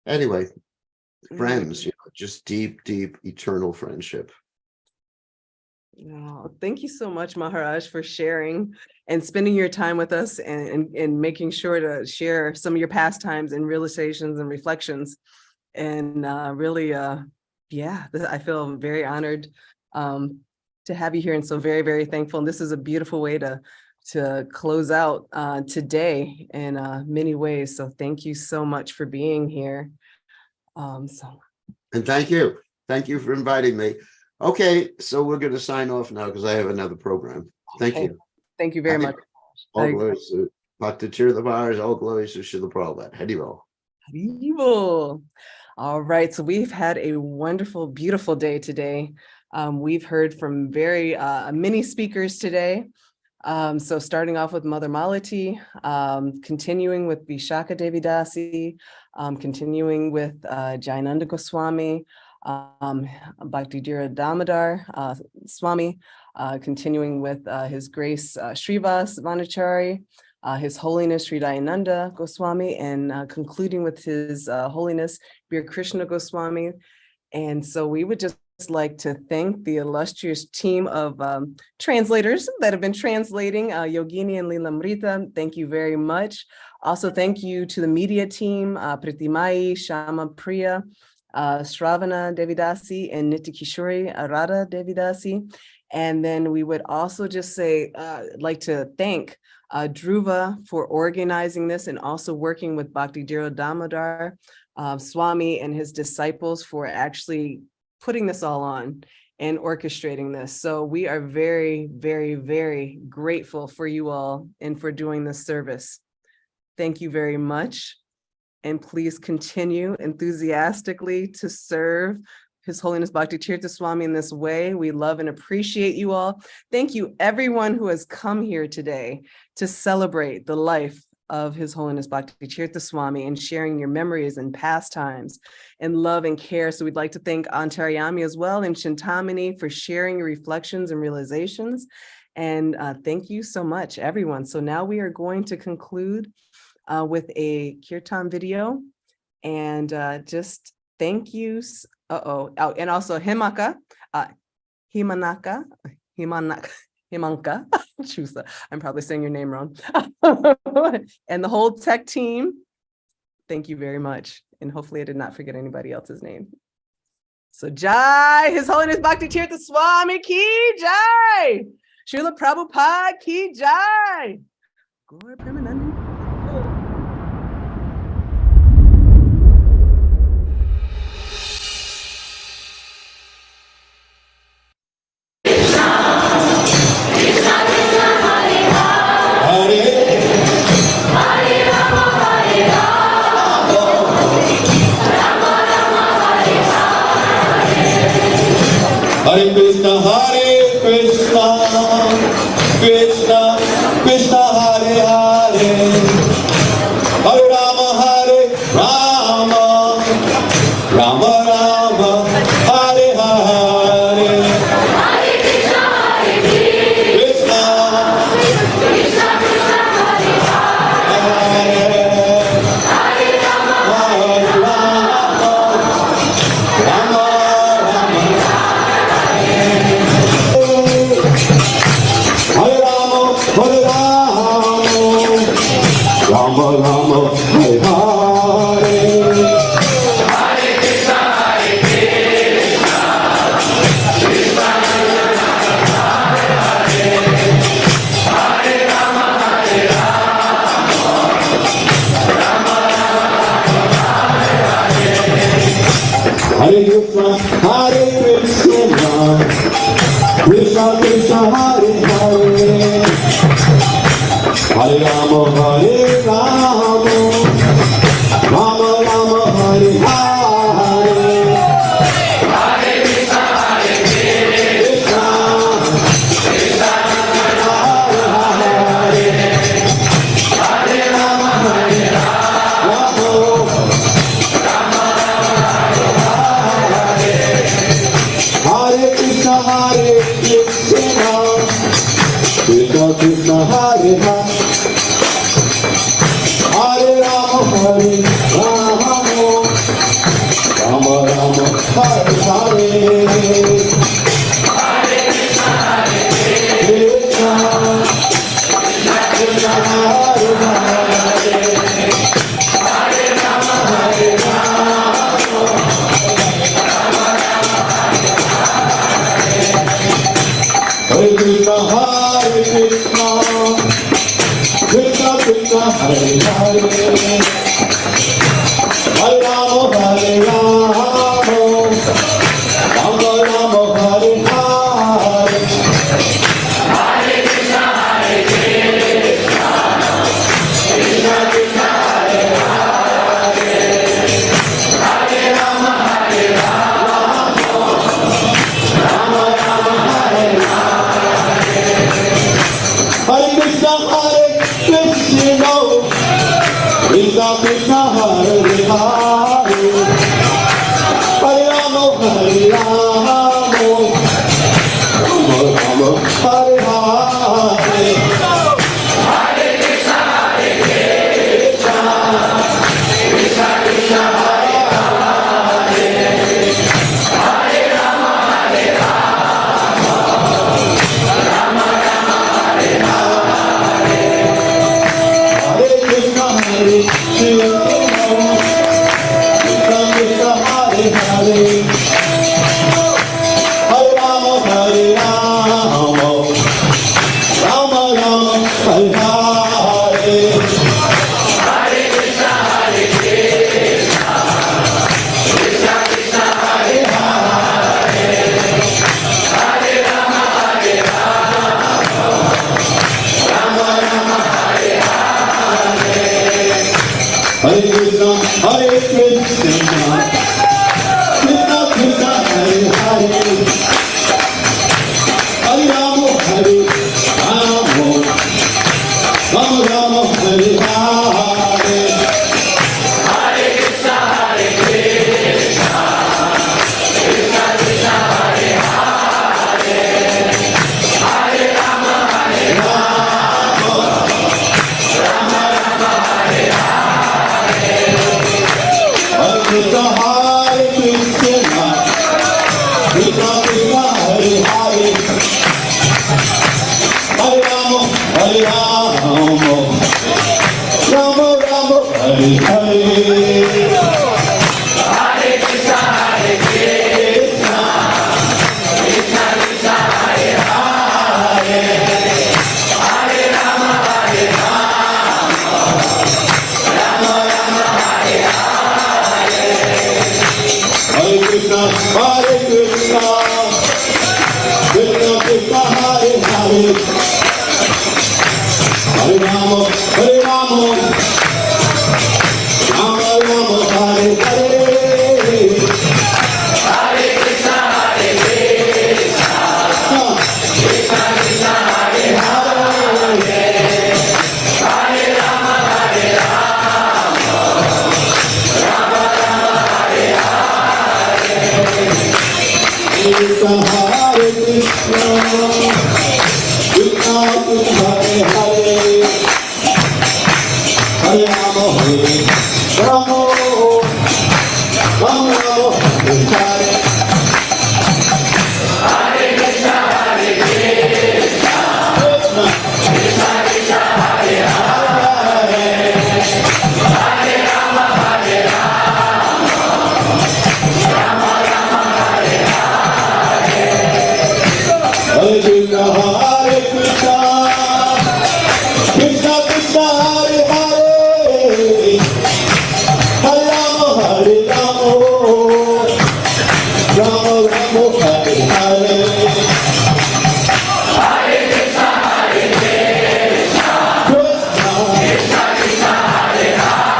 Anyway, friends, just deep, eternal friendship. Oh, thank you so much, Maharaj, for sharing and spending your time with us and making sure to share some of your pastimes and realizations and reflections. And really, I feel very honored to have you here, and so very, very thankful. And this is a beautiful way to close out today in many ways. So thank you so much for being here. And thank you for inviting me. Okay, so we're going to sign off now because I have another program. Thank you. Thank you very much. All glories to Bhakti Tirtha Maharaj, all glories to Srila Prabhupada. Haribol. Haribol. All right, so we've had a wonderful, beautiful day today. We've heard from very many speakers today. So starting off with Mother Malati, continuing with Vishaka Devi Dasi, continuing with Jayananda Goswami, Bhakti Dhira Damodar Swami, continuing with His Grace Srivas Vanachari, His Holiness Sri Dayananda Goswami, and concluding with His Holiness Bir Krishna Goswami. And so we would just like to thank the illustrious team of translators that have been translating, Yogini and Lilamrita. Thank you very much. Also, thank you to the media team, Pritimai, Shama Priya, Shravana Devidasi, and Nitikishori Arada Devidasi. And then we would also just say, like to thank Dhruva for organizing this and also working with Bhakti Dhira Damodar Swami and his disciples for actually putting this all on and orchestrating this. So we are very, very, very grateful for you all and for doing this service. Thank you very much. And please continue enthusiastically to serve His Holiness Bhakti Tirtha Swami in this way. We love and appreciate you all. Thank you everyone who has come here today to celebrate the life of His Holiness Bhakti Tirtha Swami and sharing your memories and pastimes and love and care. So we'd like to thank Antaryami as well and Chintamani for sharing your reflections and realizations. And thank you so much, everyone. So now we are going to conclude with a kirtan video and just thank you. Oh, and also Himanka, Chusa, I'm probably saying your name wrong. And the whole tech team, thank you very much. And hopefully I did not forget anybody else's name. So Jai, His Holiness Bhakti Tirtha Swami ki Jai, Srila Prabhupada ki Jai. Gaur Premanandi. Hare Krishna, Krishna Krishna, Hare Hare, Hare Rama, Rama Rama, Hare Hare. Hare Krishna, Krishna Krishna, Hare Hare, Hare Rama, Rama Rama Rama, Hare Hare. Hare Krishna, Krishna Hare Hare, Hare Rama, Rama Hare Hare. Hare Krishna, Krishna Krishna, Hare Hare, Hare Rama, Rama Rama, Hare Hare. Hare Krishna, Krishna Krishna, Hare Hare, Hare Rama, Rama Hare Hare. Hare Krishna, Krishna Krishna, Hare Hare, Hare Rama, Rama Rama, Hare Hare. Hare Krishna, Krishna Krishna, Hare Hare, Hare Rama, Hare Krishna, Krishna Krishna, Hare Hare, Hare Rama, Rama Rama, Hare Hare. Hare Krishna, Hare Rama, Rama Rama, Hare Hare. Hare Krishna, Krishna Krishna, Hare Hare. Hare Rama, Hare Rama, Rama Rama, Hare Hare. Hare Krishna, Krishna Krishna, Hare Hare. Hare Rama, Rama Rama, Hare Hare. Hare Krishna, Krishna Krishna, Hare Hare. Hare Rama, Hare Rama, Rama Rama, Hare Hare. Krishna, Hare Krishna, Krishna Krishna, Hare Hare. Hare Rama, Hare Rama, Rama Rama, Hare Hare. Hare Krishna, Krishna Krishna, Hare Hare. Hare Rama, Hare Rama, Rama Rama, Hare Hare. Hare Krishna, Krishna Krishna, Hare Hare. Hare Rama, Hare Rama, Rama Rama, Hare Hare. Hare Krishna, Krishna Krishna, Hare Hare.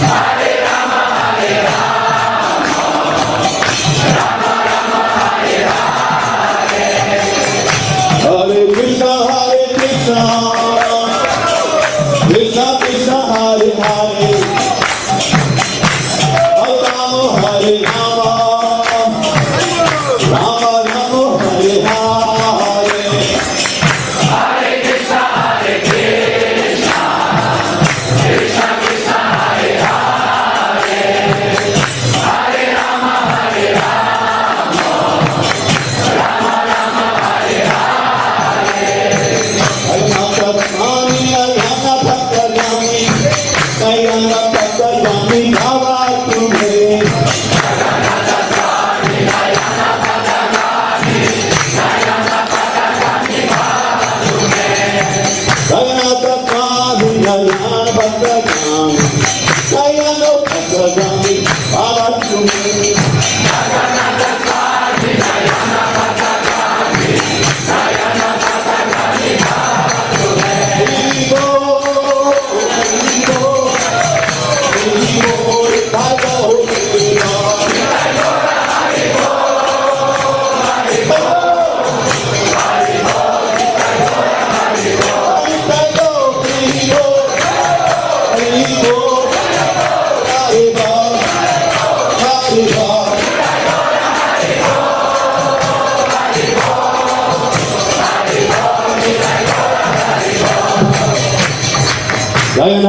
Hare Rama, Hare Rama, Rama Rama, Hare Hare. Hare Krishna, Krishna